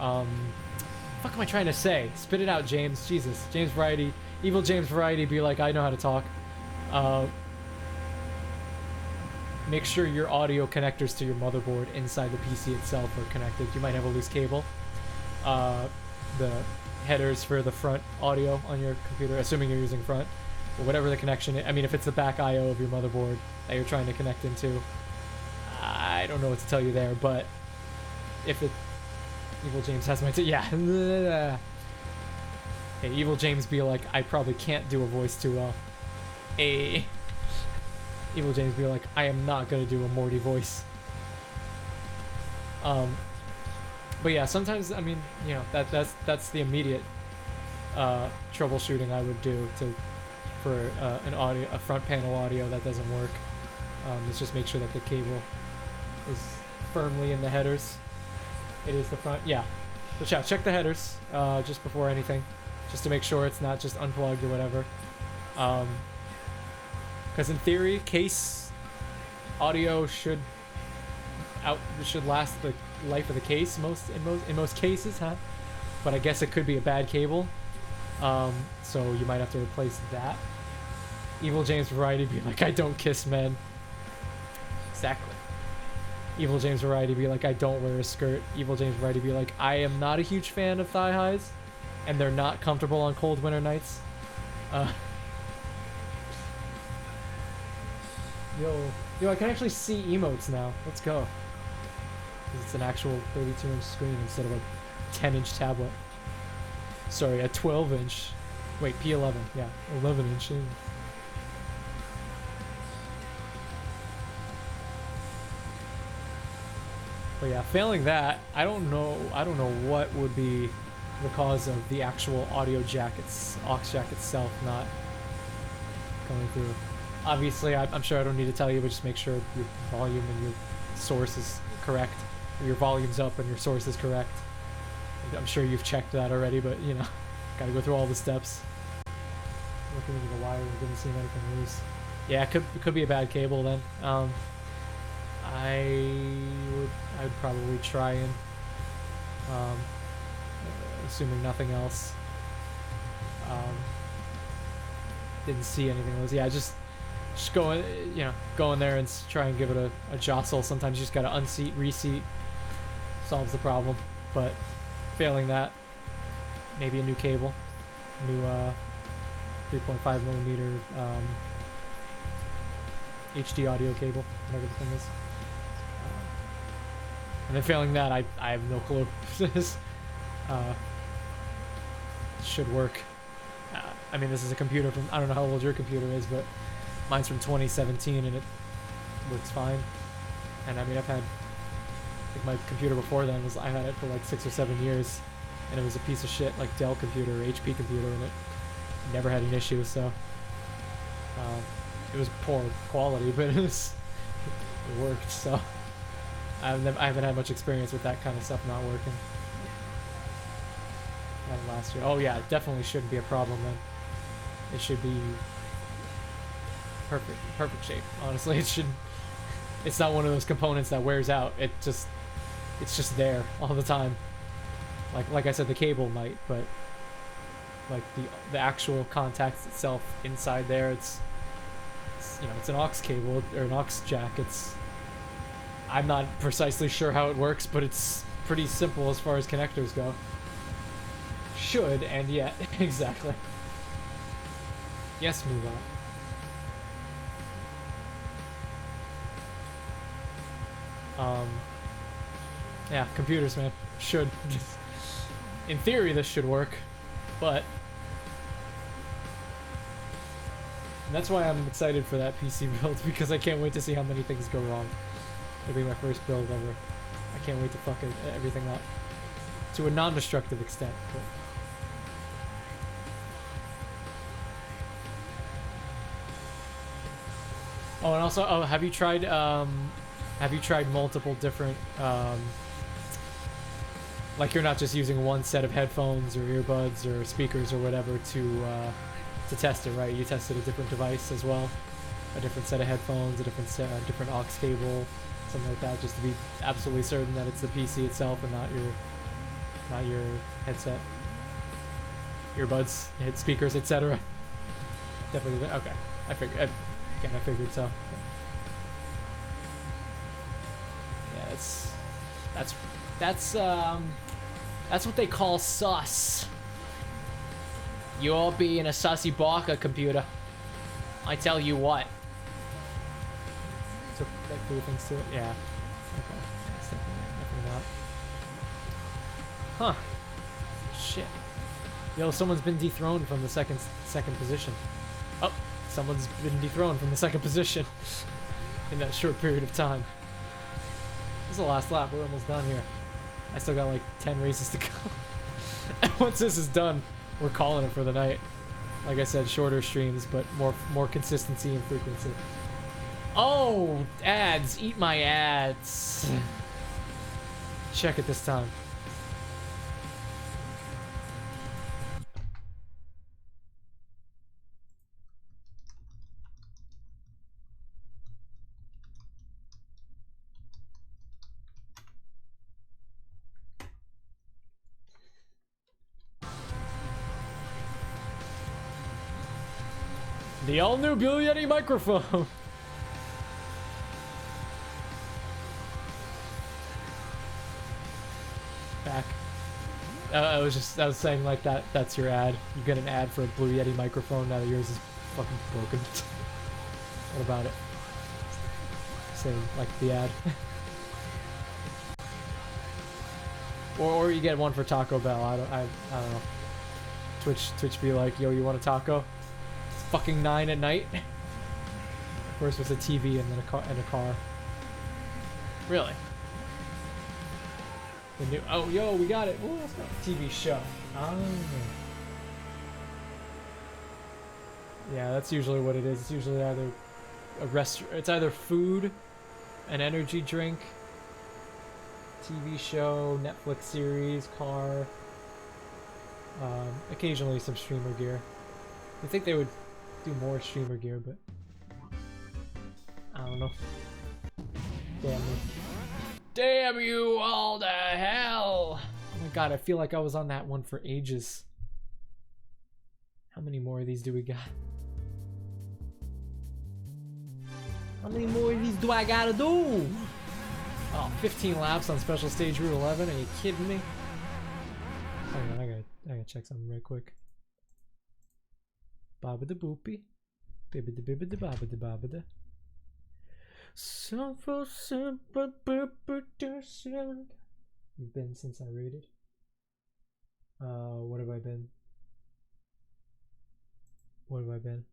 fuck am I trying to say? Spit it out, James. Jesus. James Variety. Evil James Variety be like, I know how to talk. Make sure your audio connectors to your motherboard inside the PC itself are connected. You might have a loose cable. The headers for the front audio on your computer, assuming you're using front, or whatever the connection is. I mean, if it's the back I/O of your motherboard that you're trying to connect into, I don't know what to tell you there, but if it Evil James has my yeah. Hey, Evil James be like, I probably can't do a voice too well. Hey. Evil James be like, I am not gonna do a Morty voice. But yeah, sometimes I mean, you know, that's the immediate troubleshooting I would do for a front panel audio that doesn't work. Is just make sure that the cable is firmly in the headers. It is the front, yeah. So check the headers just before anything, just to make sure it's not just unplugged or whatever. Because in theory, case audio should last the life of the case in most cases, huh? But I guess it could be a bad cable, so you might have to replace that. Evil James Variety be like, I don't kiss men. Exactly. Evil James Variety be like, I don't wear a skirt. Evil James Variety be like, I am not a huge fan of thigh highs, and they're not comfortable on cold winter nights. Yo, I can actually see emotes now. Let's go. 'Cause it's an actual 32-inch screen instead of a 10-inch tablet. Sorry, a 12-inch. Wait, P11. Yeah, 11-inch. But yeah, failing that, I don't know what would be the cause of the actual audio jack, aux jack itself not going through. Obviously, I'm sure I don't need to tell you, but just make sure your volume and your source is correct. Or your volume's up and your source is correct. I'm sure you've checked that already, but you know, gotta go through all the steps. Looking into the wire and didn't see anything loose. Yeah, it could be a bad cable then. I'd probably try and, assuming nothing else, didn't see anything else. Yeah, just go in there and try and give it a jostle. Sometimes you just gotta unseat, reseat, solves the problem. But failing that, maybe a new cable, new 3.5 millimeter HD audio cable, whatever the thing is. And then failing that, I have no clue. Should work. I mean, this is a computer from, I don't know how old your computer is, but mine's from 2017 and it works fine. And I mean, I've had, like my computer before then I had it for like 6 or 7 years, and it was a piece of shit, like Dell computer or HP computer, and it never had an issue, so. It was poor quality, but it worked, so. I haven't had much experience with that kind of stuff not working. Had it last year. Oh yeah, it definitely shouldn't be a problem then. It should be perfect shape. Honestly, it's not one of those components that wears out. It's just there all the time. Like I said, the cable might, but like the actual contacts itself inside there, it's you know, it's an aux cable or an aux jack. I'm not precisely sure how it works, but it's pretty simple as far as connectors go. Should, and yet, exactly. Yes, move on. Yeah, computers, man. Should. In theory, this should work, but... And that's why I'm excited for that PC build, because I can't wait to see how many things go wrong. It'll be my first build ever. I can't wait to fuck everything up. To a non-destructive extent. But... Oh, and also, have you tried multiple different, like you're not just using one set of headphones or earbuds or speakers or whatever to test it, right? You tested a different device as well, a different set of headphones, a different aux cable, something like that, just to be absolutely certain that it's the PC itself and not your headset, earbuds, head speakers, etc. Definitely. Okay, I figured so. Yeah, that's what they call sus. You're being a sussy barker, computer. I tell you what. Took like 3 things to it. Yeah. Okay. That's definitely not. Huh. Shit. Yo, someone's been dethroned from the second position. Oh, someone's been dethroned from the second position in that short period of time. This is the last lap. We're almost done here. I still got like 10 races to go. And once this is done, we're calling it for the night. Like I said, shorter streams, but more consistency and frequency. Oh, ads. Eat my ads. Check it this time. The all-new Blue Yeti microphone. Back. I was saying like that's your ad. You get an ad for a Blue Yeti microphone now that yours is fucking broken. What about it? Same like the ad. or you get one for Taco Bell. I don't know. Twitch be like, yo, you want a taco? It's fucking 9 at night. First was a TV and then a car. Really? The new, oh, yo, we got it. Oh, that's got a TV show. Oh. Yeah, that's usually what it is. It's usually either a restaurant. It's either food, an energy drink, TV show, Netflix series, car. Occasionally some streamer gear. I think they would do more streamer gear, but I don't know. Damn me. Damn you all to hell! Oh my god, I feel like I was on that one for ages. How many more of these do we got? How many more of these do I gotta do? Oh, 15 laps on special stage route 11, are you kidding me? Hang on, I gotta check something right quick. Baba da boopy. Bibba da bibba da baba da baba da. You've been since I rated. What have I been? What have I been?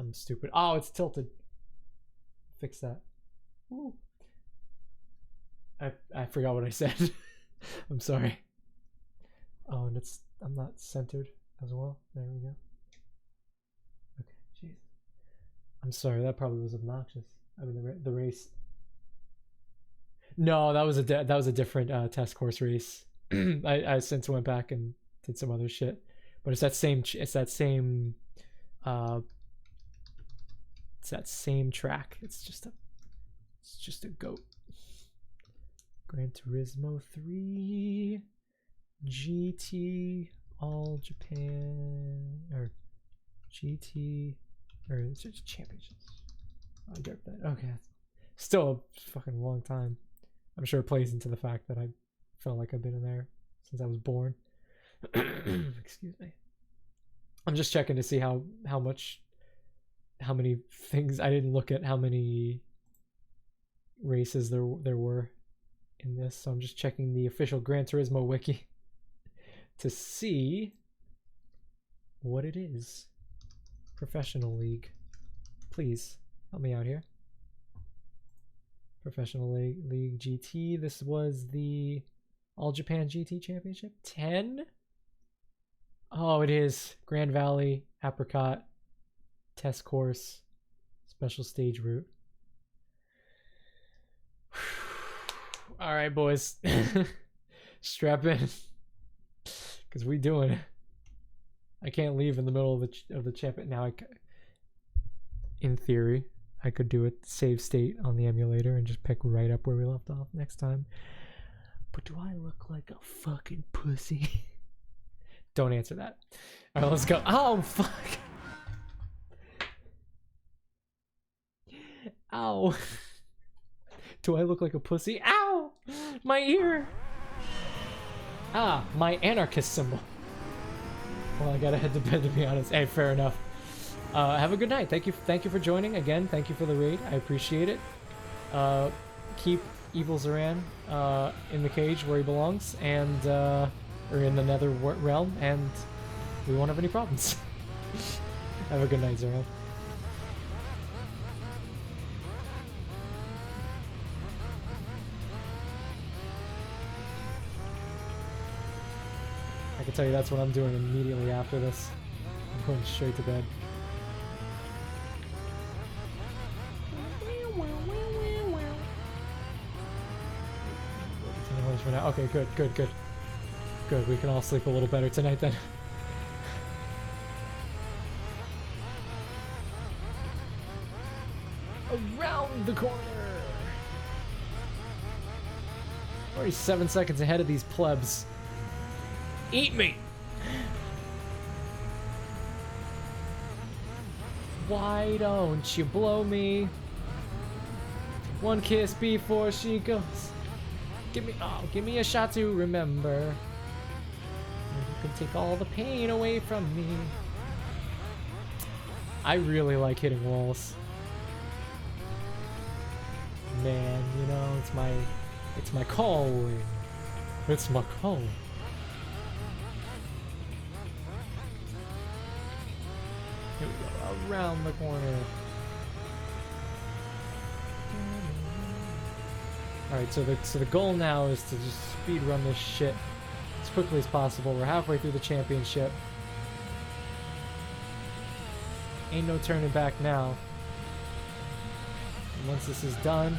I'm stupid. Oh, it's tilted. Fix that. Ooh. I forgot what I said. I'm sorry. Oh, and I'm not centered as well. There we go. Okay, jeez. I'm sorry, that probably was obnoxious. I mean, the race. No, that was a different test course race. I since went back and did some other shit, but it's that same track. It's just a goat. Gran Turismo 3 GT All Japan or GT. Or it's just championships. I get that. Okay. Still a fucking long time. I'm sure it plays into the fact that I felt like I've been in there since I was born. Excuse me. I'm just checking to see how many things. I didn't look at how many races there were in this, so I'm just checking the official Gran Turismo wiki to see what it is. Professional League. Please help me out here. Professional League GT. This was the All Japan GT Championship. 10? Oh, it is. Grand Valley, Apricot, Test Course, Special Stage Route. All right, boys. Strap in. Because we doing it. I can't leave in the middle of the champion. Now, in theory, I could do it save state on the emulator and just pick right up where we left off next time. But do I look like a fucking pussy? Don't answer that. All right, let's go. Oh, fuck. Ow. Do I look like a pussy? Ow! My ear. Ah, my anarchist symbol. Well, I gotta head to bed, to be honest. Hey, fair enough. Have a good night. Thank you for joining again. Thank you for the raid. I appreciate it. Keep Evil Zoran in the cage where he belongs, and or in the nether realm, and we won't have any problems. Have a good night, Zoran. I can tell you that's what I'm doing immediately after this. I'm going straight to bed. For now. Okay, good. Good, we can all sleep a little better tonight then. Around the corner! Already 7 seconds ahead of these plebs. Eat me! Why don't you blow me? One kiss before she goes. Give me a shot to remember. You can take all the pain away from me. I really like hitting walls. Man, you know, it's my calling. It's my calling. Here we go, around the corner. Alright, so the goal now is to just speed run this shit as quickly as possible. We're halfway through the championship. Ain't no turning back now. And once this is done,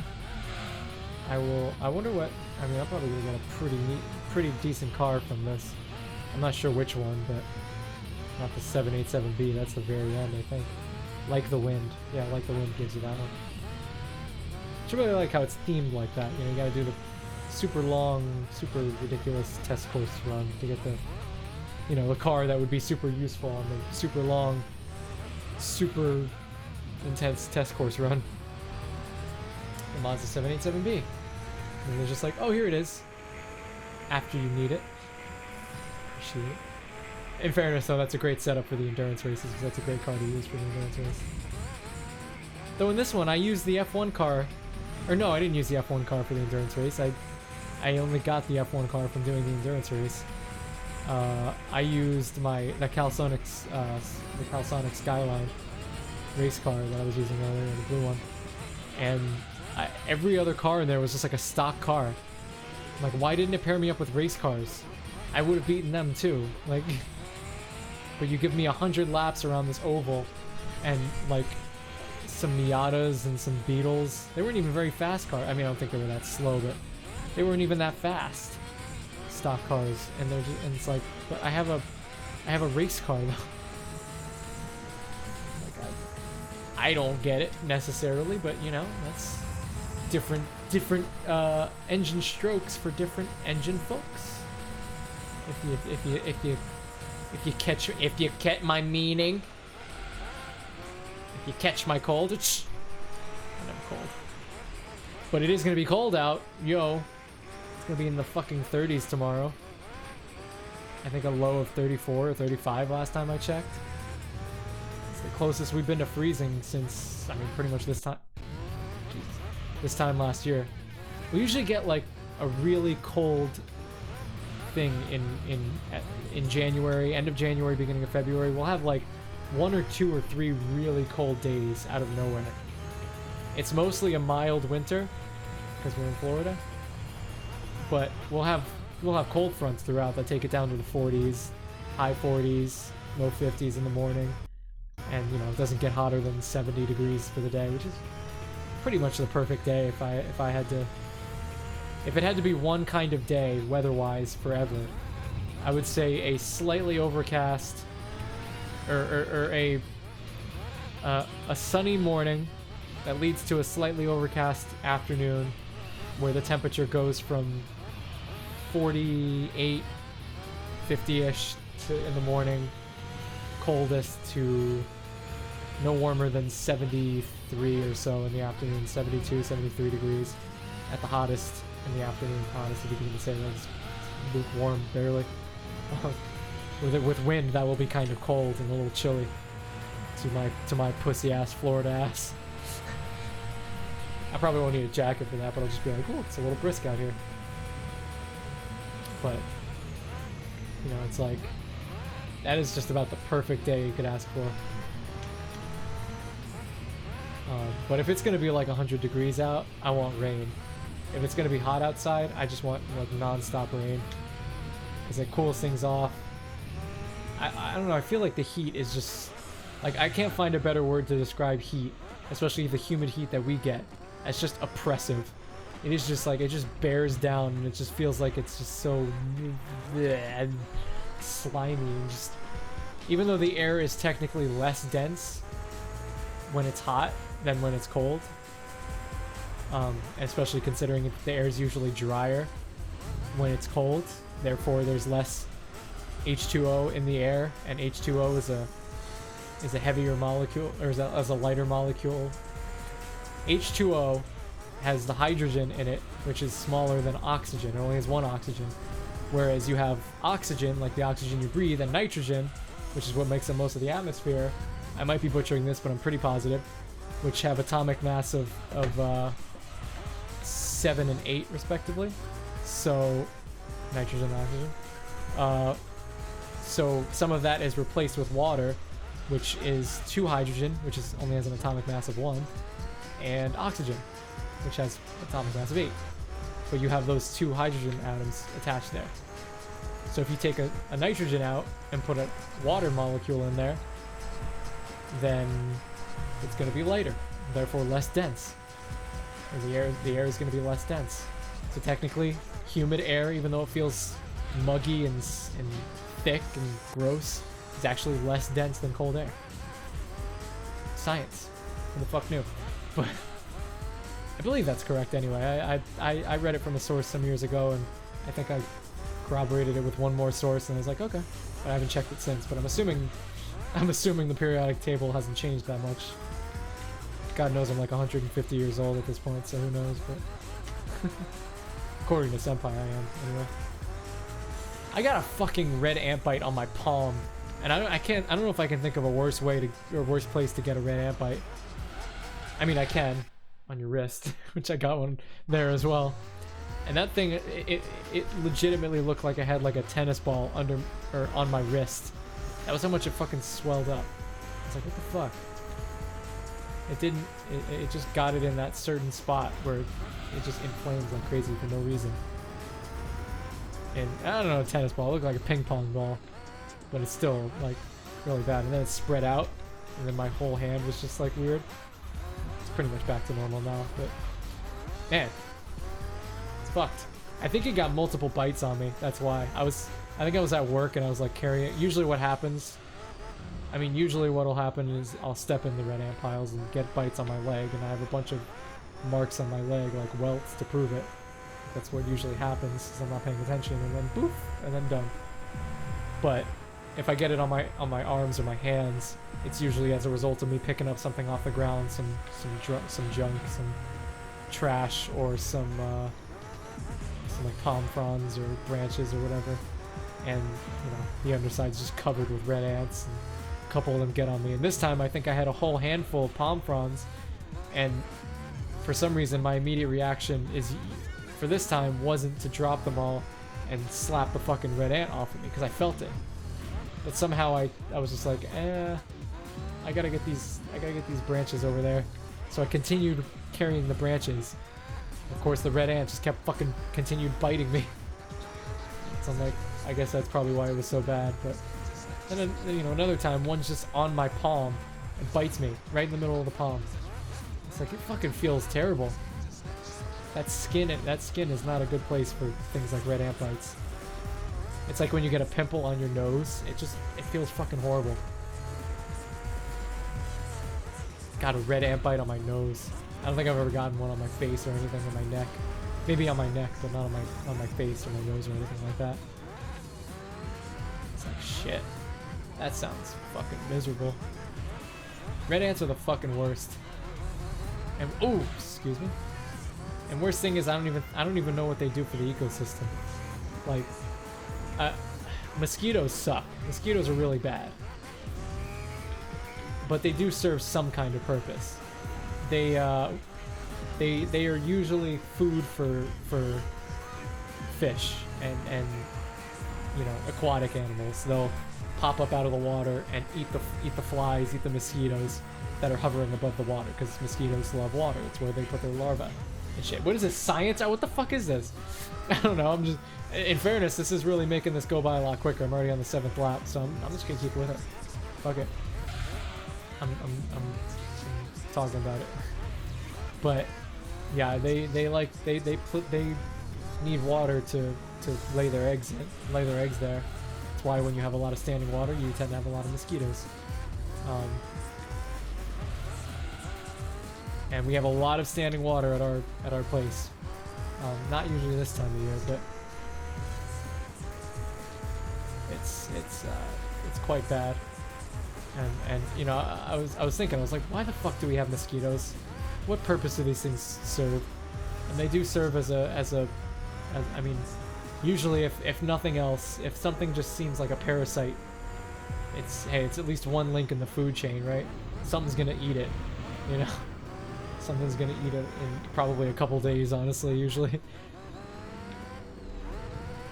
I wonder what, I mean, I'm probably gonna get a pretty decent car from this. I'm not sure which one, but not the 787B, that's the very end, I think. Like the Wind. Yeah, Like the Wind gives you that one. I really like how it's themed like that. You know, you gotta do the super long, super ridiculous test course run to get the, you know, the car that would be super useful on the super long, super intense test course run. The Mazda 787B. And they're just like, oh, here it is. After you need it. Shoot. In fairness, though, that's a great setup for the endurance races, because that's a great car to use for the endurance race. Though in this one, I used the F1 car. Or no, I didn't use the F1 car for the endurance race. I only got the F1 car from doing the endurance race. I used the Calsonic Skyline race car that I was using earlier, the blue one. And every other car in there was just like a stock car. I'm like, why didn't it pair me up with race cars? I would have beaten them too. Like, but you give me 100 laps around this oval, and like some Miatas and some Beetles. They weren't even very fast cars. I mean, I don't think they were that slow, but they weren't even that fast. Stock cars, and they're just, and it's like, but I have a race car though. Like, I don't get it necessarily, but you know, that's different engine strokes for different engine folks. If you catch my meaning. You catch my cold. I'm cold. But it is gonna be cold out. Yo. It's gonna be in the fucking 30s tomorrow. I think a low of 34 or 35 last time I checked. It's the closest we've been to freezing since, I mean, pretty much this time. Jeez. This time last year. We usually get like a really cold thing in January, end of January, beginning of February. We'll have like 1 or 2 or 3 really cold days out of nowhere. It's mostly a mild winter because we're in Florida, but we'll have cold fronts throughout that take it down to the 40s, high 40s, low 50s in the morning, and you know, it doesn't get hotter than 70 degrees for the day, which is pretty much the perfect day if it had to be one kind of day weather-wise forever. I would say a slightly overcast or a sunny morning that leads to a slightly overcast afternoon where the temperature goes from 48, 50-ish in the morning, coldest, to no warmer than 73 or so in the afternoon, 72, 73 degrees at the hottest in the afternoon. Hottest, if you can even say that, is lukewarm, barely. With wind, that will be kind of cold and a little chilly to my pussy ass Florida ass. I probably won't need a jacket for that, but I'll just be like, oh, it's a little brisk out here. But, you know, it's like, that is just about the perfect day you could ask for. But if it's going to be like 100 degrees out, I want rain. If it's going to be hot outside, I just want like non-stop rain. Because it cools things off. I don't know, I feel like the heat is just... Like, I can't find a better word to describe heat. Especially the humid heat that we get. It's just oppressive. It is just like, it just bears down and it just feels like it's just so... and slimy and just... Even though the air is technically less dense when it's hot than when it's cold. Especially considering the air is usually drier when it's cold. Therefore, there's less H2O in the air, and H2O is a heavier molecule, or is a lighter molecule. H2O has the hydrogen in it, which is smaller than oxygen. It only has one oxygen. Whereas you have oxygen, like the oxygen you breathe, and nitrogen, which is what makes up most of the atmosphere. I might be butchering this, but I'm pretty positive. Which have atomic mass of 7 and 8 respectively. So, nitrogen and oxygen. So some of that is replaced with water, which is 2 hydrogen, which is only has an atomic mass of 1, and oxygen, which has atomic mass of 8. But you have those 2 hydrogen atoms attached there. So if you take a nitrogen out and put a water molecule in there, then it's going to be lighter, therefore less dense. Or the air is going to be less dense. So technically, humid air, even though it feels muggy and thick and gross, is actually less dense than cold air. Science. Who the fuck knew? But I believe that's correct anyway. I read it from a source some years ago, and I think I corroborated it with one more source, and I was like, okay. But I haven't checked it since. But I'm assuming the periodic table hasn't changed that much. God knows I'm like 150 years old at this point, so who knows? But according to Senpai, I am anyway. I got a fucking red ant bite on my palm, and I don't know if I can think of a worse place to get a red ant bite. I mean, I can on your wrist, which I got one there as well. And that thing, it legitimately looked like I had like a tennis ball on my wrist. That was how much it fucking swelled up. I was like, what the fuck? It just got it in that certain spot where it just inflames like crazy for no reason. And I don't know, a tennis ball, it looked like a ping pong ball, but it's still like really bad. And then it spread out, and then my whole hand was just like weird. It's pretty much back to normal now, but man, it's fucked. I think it got multiple bites on me. That's why I think I was at work and I was like carrying it. Usually what'll happen is I'll step in the red ant piles and get bites on my leg, and I have a bunch of marks on my leg, like welts, to prove it. That's what usually happens, because I'm not paying attention, and then poof, and then done. But if I get it on my arms or my hands, it's usually as a result of me picking up something off the ground, some junk, some trash, or some like palm fronds or branches or whatever. And you know, the underside's just covered with red ants, and a couple of them get on me. And this time I think I had a whole handful of palm fronds, and for some reason my immediate reaction for this time wasn't to drop them all and slap the fucking red ant off of me, because I felt it. But somehow I was just like, I gotta get these branches over there. So I continued carrying the branches. Of course, the red ant just kept fucking continued biting me. So I'm like, I guess that's probably why it was so bad. But then, you know, another time, one's just on my palm and bites me right in the middle of the palm. It's like, it fucking feels terrible. That skin is not a good place for things like red ant bites. It's like when you get a pimple on your nose. It feels fucking horrible. Got a red ant bite on my nose. I don't think I've ever gotten one on my face or anything, on my neck. Maybe on my neck, but not on my face or my nose or anything like that. It's like, shit. That sounds fucking miserable. Red ants are the fucking worst. And oh, excuse me. And worst thing is I don't even know what they do for the ecosystem. Like, mosquitoes suck. Mosquitoes are really bad. But they do serve some kind of purpose. They they are usually food for fish and you know, aquatic animals. They'll pop up out of the water and eat the flies, eat the mosquitoes that are hovering above the water, because mosquitoes love water. It's where they put their larvae and shit. What is this, science? Oh, what the fuck is this? I don't know. I'm just, in fairness, this is really making this go by a lot quicker. I'm already on the 7th lap, so I'm just gonna keep with it. Fuck it. I'm talking about it. But yeah, they need water to lay their eggs there. That's why when you have a lot of standing water, you tend to have a lot of mosquitoes. And we have a lot of standing water at our place. Not usually this time of year, but it's quite bad. And you know, I was thinking, I was like, why the fuck do we have mosquitoes? What purpose do these things serve? And they do serve as I mean, usually if nothing else, if something just seems like a parasite, it's at least one link in the food chain, right? Something's gonna eat it, you know? Something's gonna eat it in probably a couple days, honestly, usually.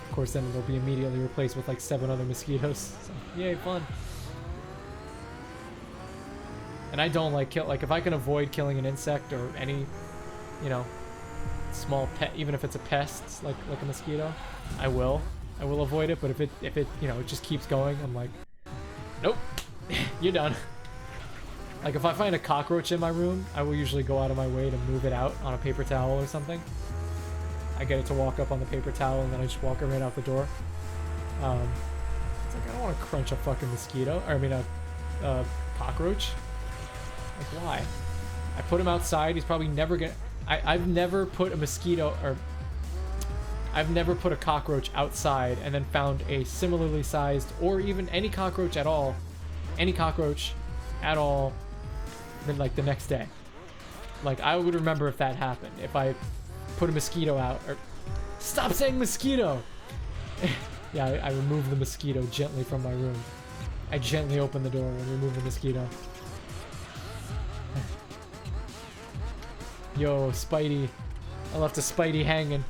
Of course, then it'll be immediately replaced with like 7 other mosquitoes. So, yay, fun. And I don't like if I can avoid killing an insect or any, you know, small pet, even if it's a pest like a mosquito, I will avoid it. But if it you know, it just keeps going, I'm like, nope, you're done. Like if I find a cockroach in my room, I will usually go out of my way to move it out on a paper towel or something. I get it to walk up on the paper towel and then I just walk it right out the door. It's like, I don't want to crunch a fucking mosquito, or I mean a cockroach. Like, why? I put him outside, he's probably never gonna... I've never put a mosquito, or... I've never put a cockroach outside and then found a similarly sized, or even any cockroach at all, then like the next day. Like, I would remember if that happened, if I put a mosquito out, or... Stop saying mosquito! Yeah, I remove the mosquito gently from my room. I gently open the door and remove the mosquito. Yo, Spidey. I left a Spidey hanging.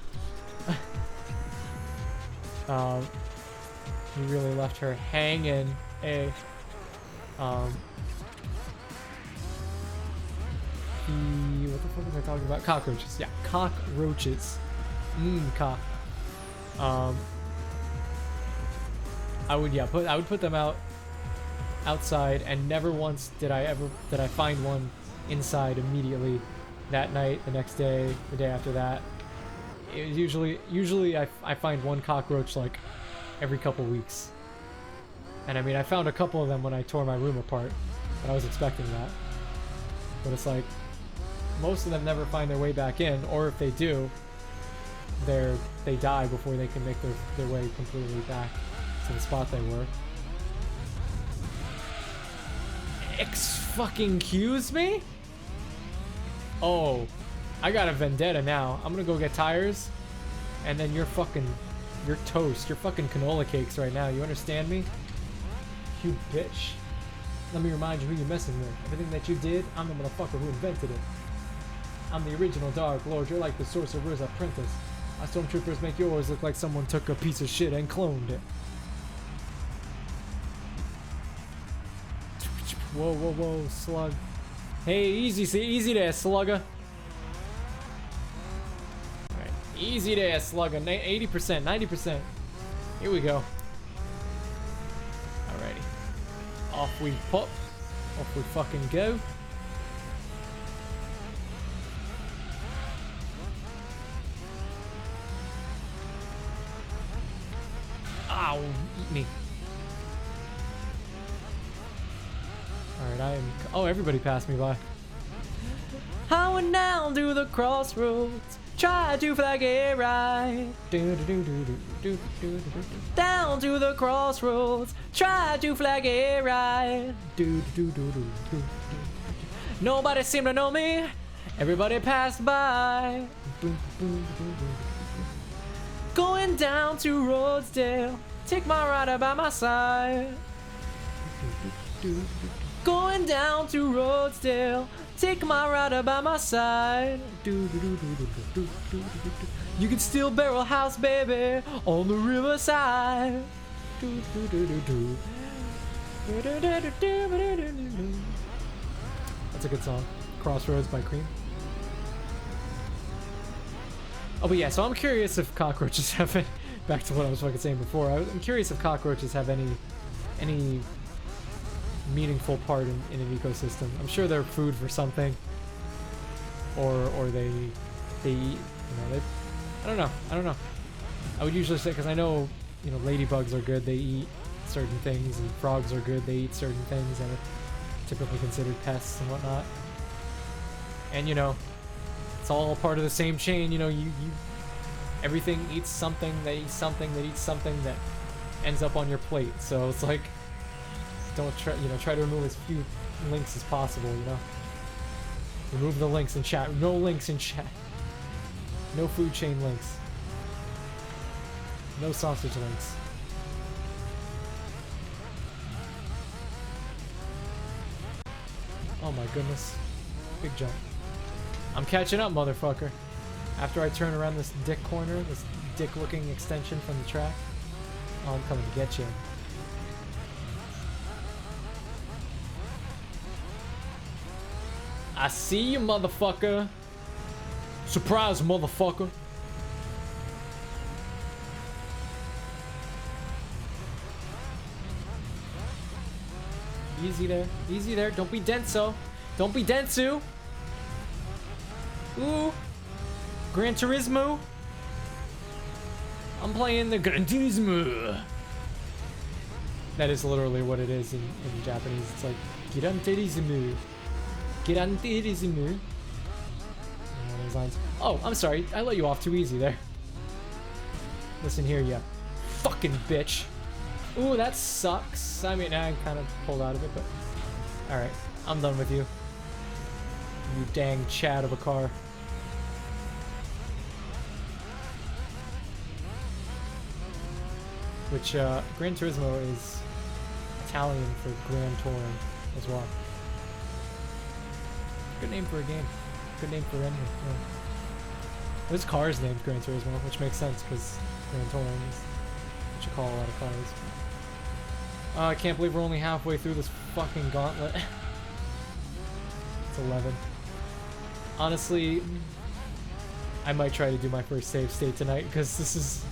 He really left her hanging. Hey. What the fuck was I talking about? Cockroaches. Yeah, cockroaches. Cock. I would put them outside, and never once did I find one inside immediately. That night, the next day, the day after that. It was usually I find one cockroach like every couple weeks. And I mean, I found a couple of them when I tore my room apart, but I was expecting that. But it's like, most of them never find their way back in, or if they do, they die before they can make their way completely back to the spot they were. Excuse me? Oh, I got a vendetta now. I'm gonna go get tires, and then you're toast. You're fucking canola cakes right now. You understand me? You bitch. Let me remind you who you're messing with. Everything that you did, I'm the motherfucker who invented it. I'm the original Dark Lord. You're like the Sorcerer's Apprentice. My stormtroopers make yours look like someone took a piece of shit and cloned it. Whoa, whoa, whoa, slug. Hey, easy there, slugger. Alright, easy there, slugger. 80%, 90%. Here we go. Alrighty. Off we pop. Off we fucking go. Ow, eat me. Alright, oh, everybody passed me by. I went down to the crossroads, tried to flag it right. Down to the crossroads, tried to flag it right. Nobody seemed to know me, everybody passed by. Going down to Rhodesdale, take my rider by my side. Going down to Rhodesdale, Take my rider by my side. You can still barrel house, baby, on the riverside. That's a good song. Crossroads by Cream. Oh, but yeah, so I'm curious if cockroaches have it. Back to what I was fucking saying before. I'm curious if cockroaches have any meaningful part in an ecosystem. I'm sure they're food for something, or they eat. I don't know. I would usually say, because I know ladybugs are good. They eat certain things, and frogs are good. They eat certain things that are typically considered pests and whatnot. And it's all part of the same chain. Everything eats something that eats something that eats something that ends up on your plate. So it's like, don't try to remove as few links as possible. Remove the links in chat. No links in chat. No food chain links. No sausage links. Oh my goodness. Big jump. I'm catching up, motherfucker. After I turn around this dick corner, this dick-looking extension from the track, oh, I'm coming to get you. I see you, motherfucker. Surprise, motherfucker. Easy there. Easy there. Don't be denso. Don't be densu. Ooh. Gran Turismo. I'm playing the Gran Turismo. That is literally what it is in Japanese. It's like Gran Turismo. Gran Turismo. Oh, I'm sorry. I let you off too easy there. Listen here, you fucking bitch. Ooh, that sucks. I mean, I kind of pulled out of it, but... Alright, I'm done with you. You dang Chad of a car. Which, Gran Turismo is Italian for Grand Touring as well. Good name for a game. Good name for an engine, yeah. This car is named Gran Turismo, which makes sense, because Grand Touring is what you call a lot of cars. I can't believe we're only halfway through this fucking gauntlet. It's 11. Honestly, I might try to do my first save state tonight, because this is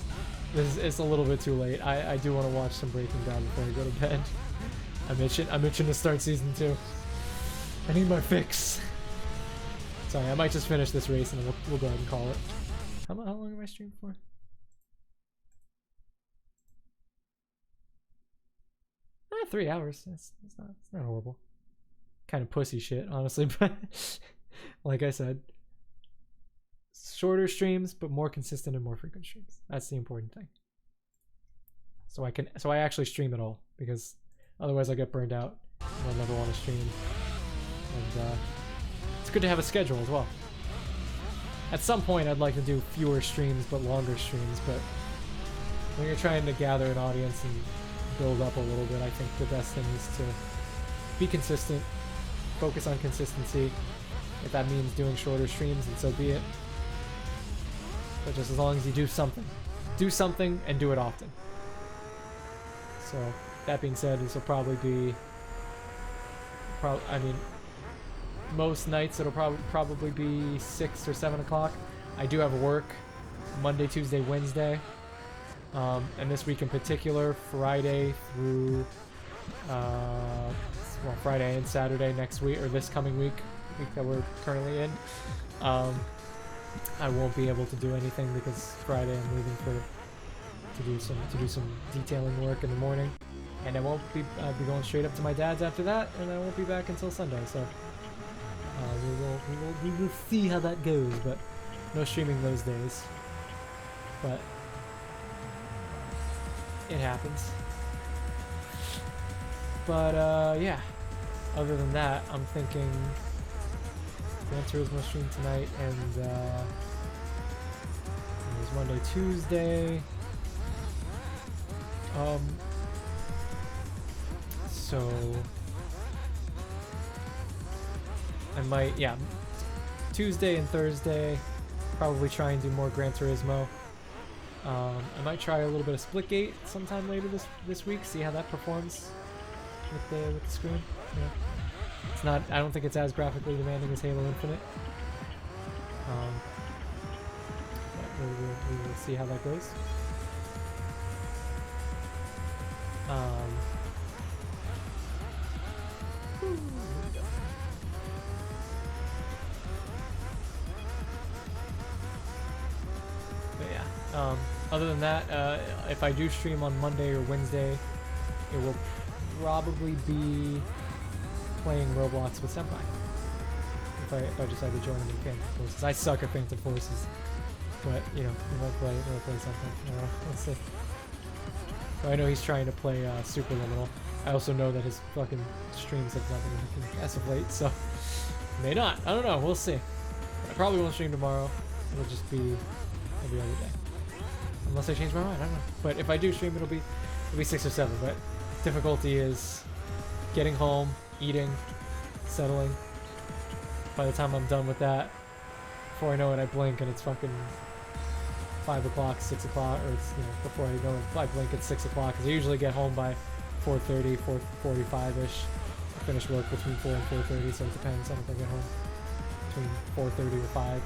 it's a little bit too late. I do want to watch some Breaking Bad before I go to bed. I'm itching to start season 2. I need my fix. Sorry, I might just finish this race and then we'll go ahead and call it. How long am I streaming for? 3 hours. It's not horrible. Kind of pussy shit, honestly, but like I said, shorter streams, but more consistent and more frequent streams. That's the important thing. So I actually stream it all, because otherwise I get burned out and I'll never want to stream. And it's good to have a schedule as well. At some point I'd like to do fewer streams but longer streams, but when you're trying to gather an audience and build up a little bit, I think the best thing is to be consistent, focus on consistency. If that means doing shorter streams, then so be it. But just as long as you do something and do it often. So that being said, this will probably be I mean, most nights it'll probably be 6 or 7 o'clock. I do have work Monday, Tuesday, Wednesday, and this week in particular, Friday through well, Friday and Saturday next week, or this coming week that we're currently in. I won't be able to do anything because Friday I'm leaving to do some detailing work in the morning, and I won't be going straight up to my dad's after that, and I won't be back until Sunday. So we will see how that goes, but no streaming those days. But it happens. But yeah. Other than that, I'm thinking Gran Turismo stream tonight, and there's Monday, Tuesday. So I might, yeah, Tuesday and Thursday, probably try and do more Gran Turismo. I might try a little bit of Splitgate sometime later this week, see how that performs with the screen. Yeah. It's not, I don't think it's as graphically demanding as Halo Infinite. But we will see how that goes. But yeah, other than that, if I do stream on Monday or Wednesday, it will probably be playing Roblox with Senpai. If I decide to join the Phantom Forces. I suck at Phantom Forces, but you know, we'll play something. I don't know, we'll see. So I know he's trying to play Superliminal. I also know that his fucking streams have not been working as of late, so may not. I don't know. We'll see. I probably won't stream tomorrow. It'll just be every other day, unless I change my mind. I don't know. But if I do stream, it'll be 6 or 7. But difficulty is getting home, eating, settling. By the time I'm done with that, before I know it, I blink and it's fucking 5 o'clock, 6 o'clock, or it's, you know, before I know it, I blink at 6 o'clock, because I usually get home by 4:30, 4:45-ish. I finish work between 4 and 4:30, so it depends on if I get home between 4:30 or 5.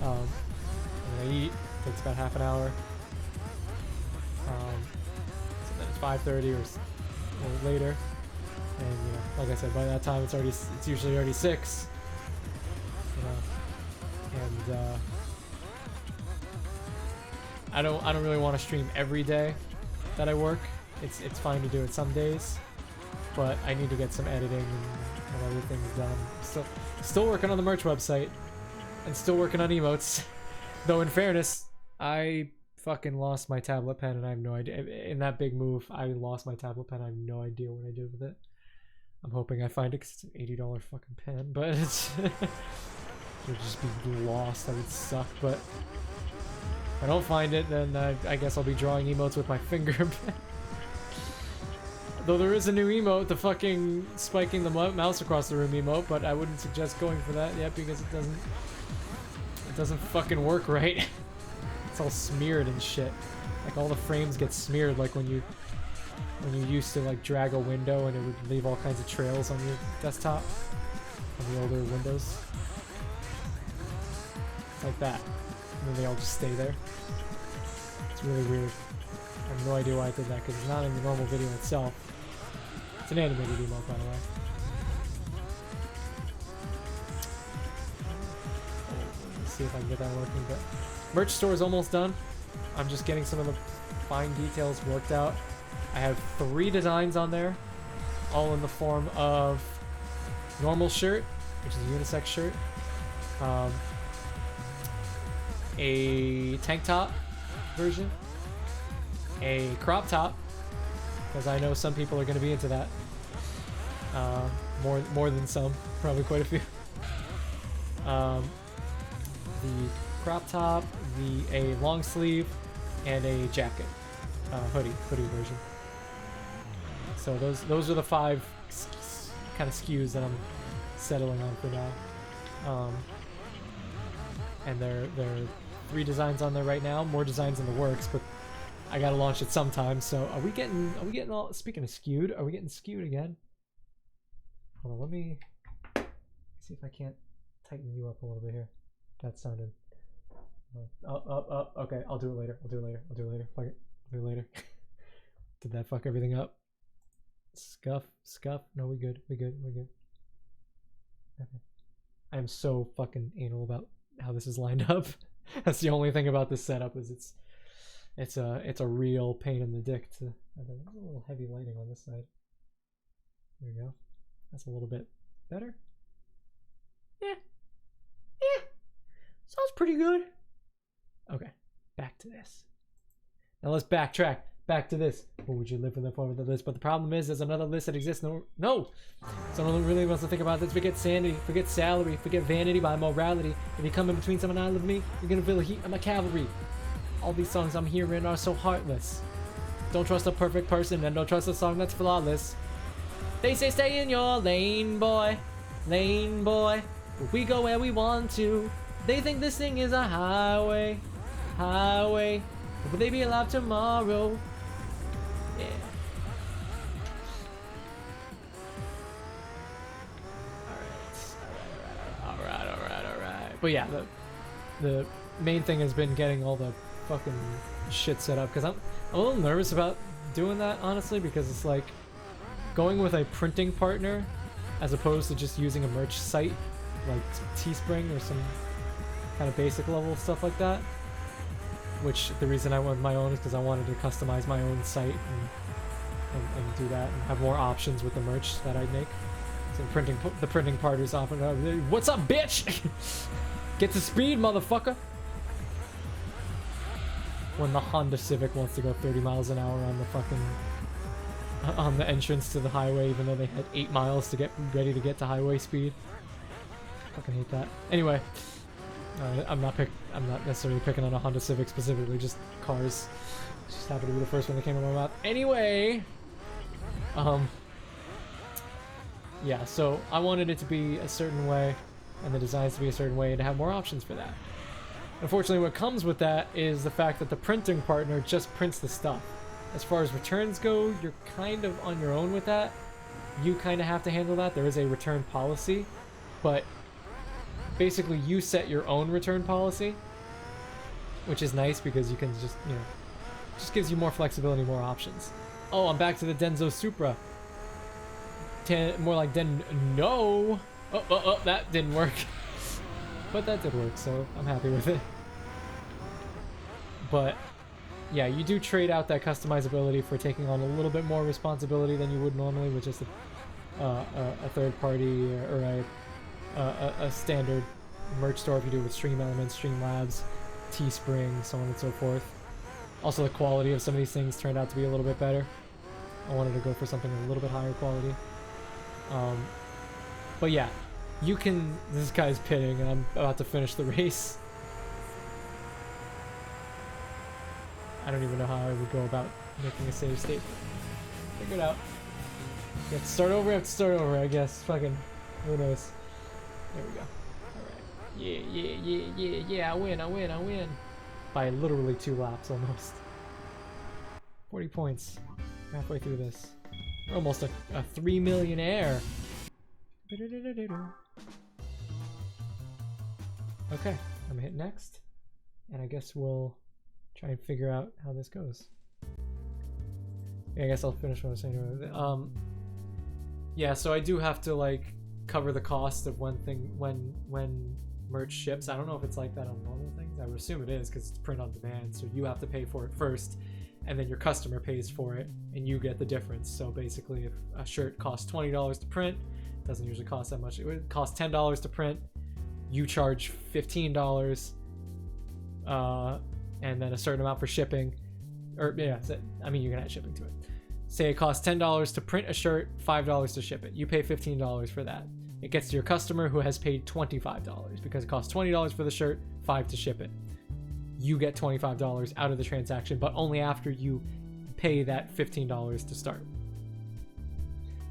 And then I eat, takes about half an hour. So then it's 5:30 or later. And you know, like I said, by that time it's usually already 6. You know, and I don't really want to stream every day that I work. It's fine to do it some days, but I need to get some editing and other things done. Still working on the merch website and still working on emotes. Though in fairness, I fucking lost my tablet pen and I have no idea. In that big move, I lost my tablet pen. I have no idea what I did with it. I'm hoping I find it because it's an $80 fucking pen, but it's it would just be lost. That would suck, but if I don't find it, then I guess I'll be drawing emotes with my finger. Though there is a new emote, the fucking spiking the mouse across the room emote, but I wouldn't suggest going for that yet because it doesn't fucking work right. It's all smeared and shit. Like all the frames get smeared, like when you used to like drag a window and it would leave all kinds of trails on your desktop on the older Windows. Like that. And then they all just stay there. It's really weird. I have no idea why I did that because it's not in the normal video itself. It's an animated emote, by the way. Let's see if I can get that working. But merch store is almost done. I'm just getting some of the fine details worked out. I have 3 designs on there, all in the form of normal shirt, which is a unisex shirt, a tank top version, a crop top, because I know some people are going to be into that, more than some, probably quite a few. The crop top, a long sleeve, and a jacket, hoodie version. So those are the 5 kind of SKUs that I'm settling on for now. And there are 3 designs on there right now. More designs in the works, but I gotta launch it sometime. So are we getting all? Speaking of skewed, are we getting skewed again? Hold on, let me see if I can't tighten you up a little bit here. That sounded. Okay, I'll do it later. Fuck it. I'll do it later. Did that fuck everything up? Scuff. No, we good. Okay. I am so fucking anal about how this is lined up. That's the only thing about this setup is it's a real pain in the dick to. There's a little heavy lighting on this side. There we go. That's a little bit better. Yeah. Sounds pretty good. Okay, back to this. Now let's backtrack. Back to this. What would you live in the form of the list? But the problem is, there's another list that exists. No! Someone really wants to think about this. Forget sanity, forget salary, forget vanity by morality. If you come in between someone and I love me, you're gonna feel the heat of my cavalry. All these songs I'm hearing are so heartless. Don't trust a perfect person and don't trust a song that's flawless. They say stay in your lane, boy. lane, boy. We go where we want to. They think this thing is a highway. Highway. Will they be alive tomorrow? Yeah. Alright. But yeah, the main thing has been getting all the fucking shit set up, because I'm a little nervous about doing that, honestly, because it's like going with a printing partner as opposed to just using a merch site like Teespring or some kind of basic level stuff like that. Which the reason I went with my own is because I wanted to customize my own site and do that and have more options with the merch that I make. So the printing partners often, what's up, bitch? Get to speed, motherfucker! When the Honda Civic wants to go 30 miles an hour on the fucking on the entrance to the highway, even though they had 8 miles to get ready to get to highway speed. Fucking hate that. Anyway, I'm not necessarily picking on a Honda Civic specifically, just cars. Just happened to be the first one that came to my mouth. Anyway, yeah. So I wanted it to be a certain way, and the designs to be a certain way, and to have more options for that. Unfortunately, what comes with that is the fact that the printing partner just prints the stuff. As far as returns go, you're kind of on your own with that. You kind of have to handle that. There is a return policy, but basically you set your own return policy, which is nice because you can just, you know, just gives you more flexibility, more options. Oh, I'm back to the Denso Supra. More like no. Oh, that didn't work. But that did work, so I'm happy with it. But yeah, you do trade out that customizability for taking on a little bit more responsibility than you would normally with just a third party or a standard merch store if you do it with Stream Elements, Streamlabs, Teespring, so on and so forth. Also, the quality of some of these things turned out to be a little bit better. I wanted to go for something a little bit higher quality. But yeah, you can... This guy's pitting and I'm about to finish the race. I don't even know how I would go about making a save state. Figure it out. You have to start over, I guess. Fucking... Who knows? There we go. Alright. Yeah, I win. By literally 2 laps, almost. 40 points. Halfway through this. We're almost a 3 millionaire. Okay, I'm gonna hit next. And I guess we'll try and figure out how this goes. Yeah, I guess I'll finish what I was saying. Yeah, so I do have to like cover the cost of when merch ships. I don't know if it's like that on normal things. I would assume it is because it's print on demand, so you have to pay for it first, and then your customer pays for it, and you get the difference. So basically, if a shirt costs $20 to print, it doesn't usually cost that much. It would cost $10 to print. You charge $15, and then a certain amount for shipping. Or yeah, I mean you can add shipping to it. Say it costs $10 to print a shirt, $5 to ship it. You pay $15 for that. It gets to your customer who has paid $25 because it costs $20 for the shirt, $5 to ship it. You get $25 out of the transaction, but only after you pay that $15 to start.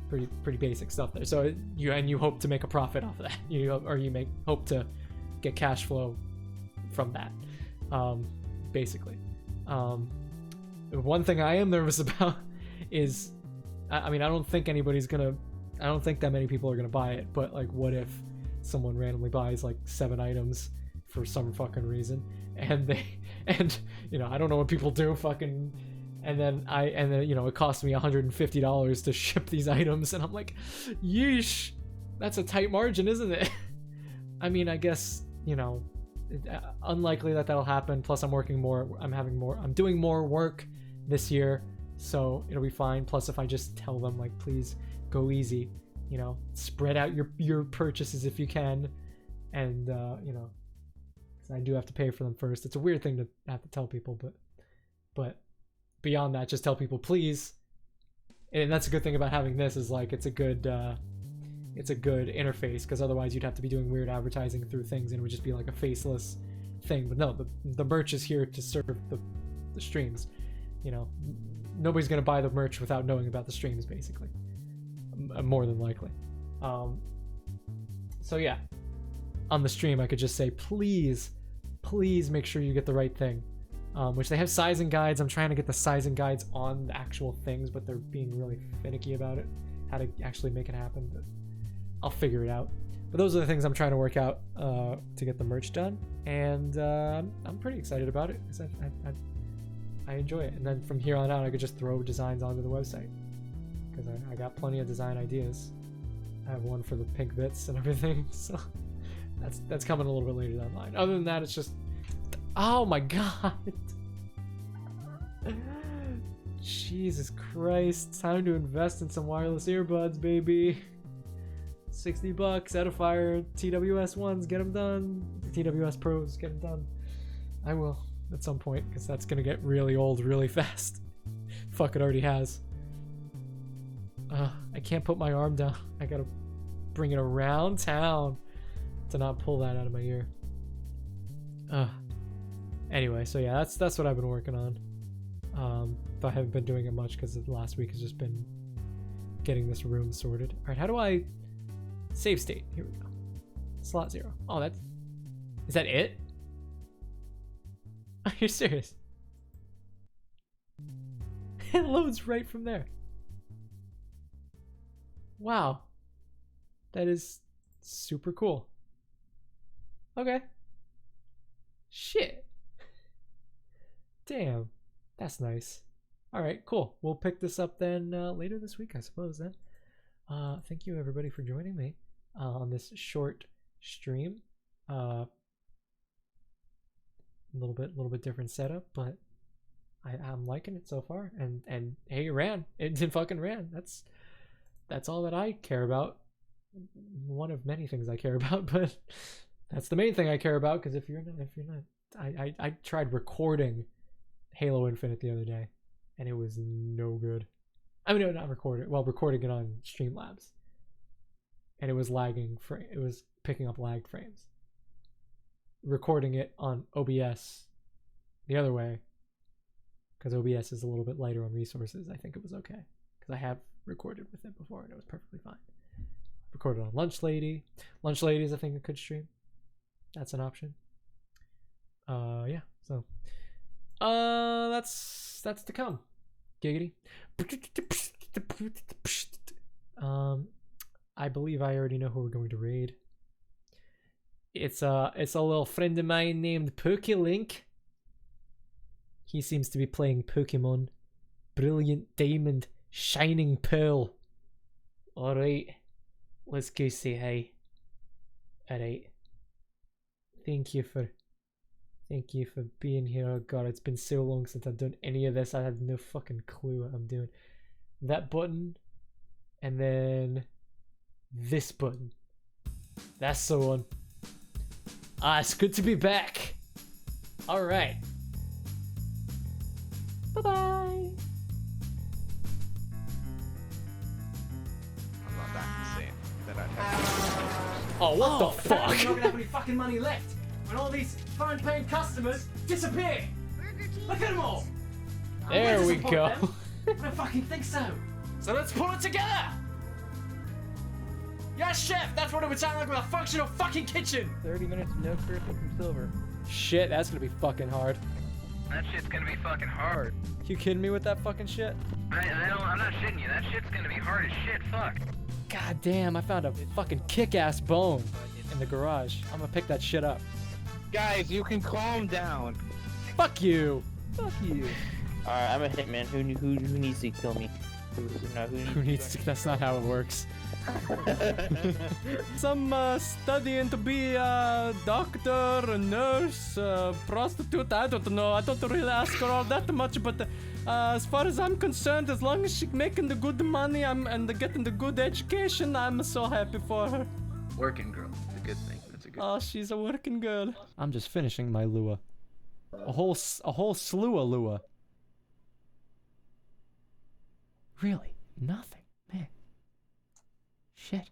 Pretty basic stuff there. So you hope to make a profit off of that. You hope to get cash flow from that. Basically. One thing I am nervous about is, I mean, I don't think that many people are gonna buy it, but like, what if someone randomly buys like 7 items for some fucking reason, and you know, I don't know what people do, fucking, and then you know, it costs me $150 to ship these items, and I'm like, yeesh, that's a tight margin, isn't it? I mean, I guess, you know, unlikely that that'll happen. Plus, I'm doing more work this year, so it'll be fine. Plus, if I just tell them like, please go easy, you know, spread out your purchases if you can, and you know, 'cause I do have to pay for them first. It's a weird thing to have to tell people, but beyond that, just tell people please. And that's a good thing about having this, is like, it's a good interface, because otherwise you'd have to be doing weird advertising through things and it would just be like a faceless thing. But no, the merch is here to serve the streams. You know, nobody's gonna buy the merch without knowing about the streams, basically, more than likely. So yeah, on the stream I could just say, please make sure you get the right thing. Which they have sizing guides. I'm trying to get the sizing guides on the actual things, but they're being really finicky about it, how to actually make it happen. But I'll figure it out. But those are the things I'm trying to work out to get the merch done, and I'm pretty excited about it because I enjoy it. And then from here on out, I could just throw designs onto the website because I got plenty of design ideas. I have one for the pink bits and everything, so that's coming a little bit later down the line. Other than that, it's just, oh my god. Jesus Christ, time to invest in some wireless earbuds, baby. $60, Edifier, TWS ones, get them done. TWS Pros, get them done. I will at some point, because that's gonna get really old really fast. Fuck, it already has. I can't put my arm down. I gotta bring it around town to not pull that out of my ear. Anyway, so yeah, that's what I've been working on. But I haven't been doing it much because the last week has just been getting this room sorted. All right, how do I save state? Here we go. Slot 0. Oh, is that it? Are you serious? It loads right from there. Wow. That is super cool. Okay. Shit. Damn. That's nice. Alright, cool. We'll pick this up then later this week, I suppose, then. Thank you, everybody, for joining me on this short stream. A little bit different setup, but I'm liking it so far. And hey, it ran. It fucking ran. That's all that I care about. One of many things I care about, but that's the main thing I care about. Because if you're not, I tried recording Halo Infinite the other day, and it was no good. I mean, no, not recording. Well, recording it on Streamlabs, and it was lagging. It was picking up lagged frames. Recording it on OBS the other way, because OBS is a little bit lighter on resources. I think it was okay because I have recorded with it before, and it was perfectly fine. Recorded on Lunch Lady. Lunch Lady is, I think, a good stream. That's an option. Yeah. So, that's to come. Giggity. I believe I already know who we're going to raid. It's a little friend of mine named PokeLink. He seems to be playing Pokemon. Brilliant Diamond, Shining Pearl. Alright. Let's go say hi. Alright. Thank you for being here. Oh god, it's been so long since I've done any of this. I have no fucking clue what I'm doing. That button, and then this button. That's the one. It's good to be back. Alright. Bye-bye. I'm not that insane that I'd have. Oh, what the fuck? We're not gonna have any fucking money left when all these fine-paying customers disappear. Look at them all. There we go. I don't fucking think so. So let's pull it together. Yes, chef. That's what it would sound like with a functional fucking kitchen. 30 minutes no crystal from silver. Shit, that's gonna be fucking hard. That shit's gonna be fucking hard. You kidding me with that fucking shit? I'm not shitting you. That shit's gonna be hard as shit. Fuck. God damn, I found a fucking kick-ass bone in the garage. I'm gonna pick that shit up. Guys, you can calm down. Fuck you. Fuck you. Alright, I'm a hitman. Who needs to kill me? Who needs to? That's not how it works. Some studying to be a doctor, a nurse, a prostitute. I don't know. I don't really ask her all that much, but as far as I'm concerned, as long as she's making the good money and getting the good education, I'm so happy for her. Working girl. It's a good thing. That's a good. Oh, she's a working girl. I'm just finishing my lure. A whole slew of lure. Really? Nothing. Man. Shit.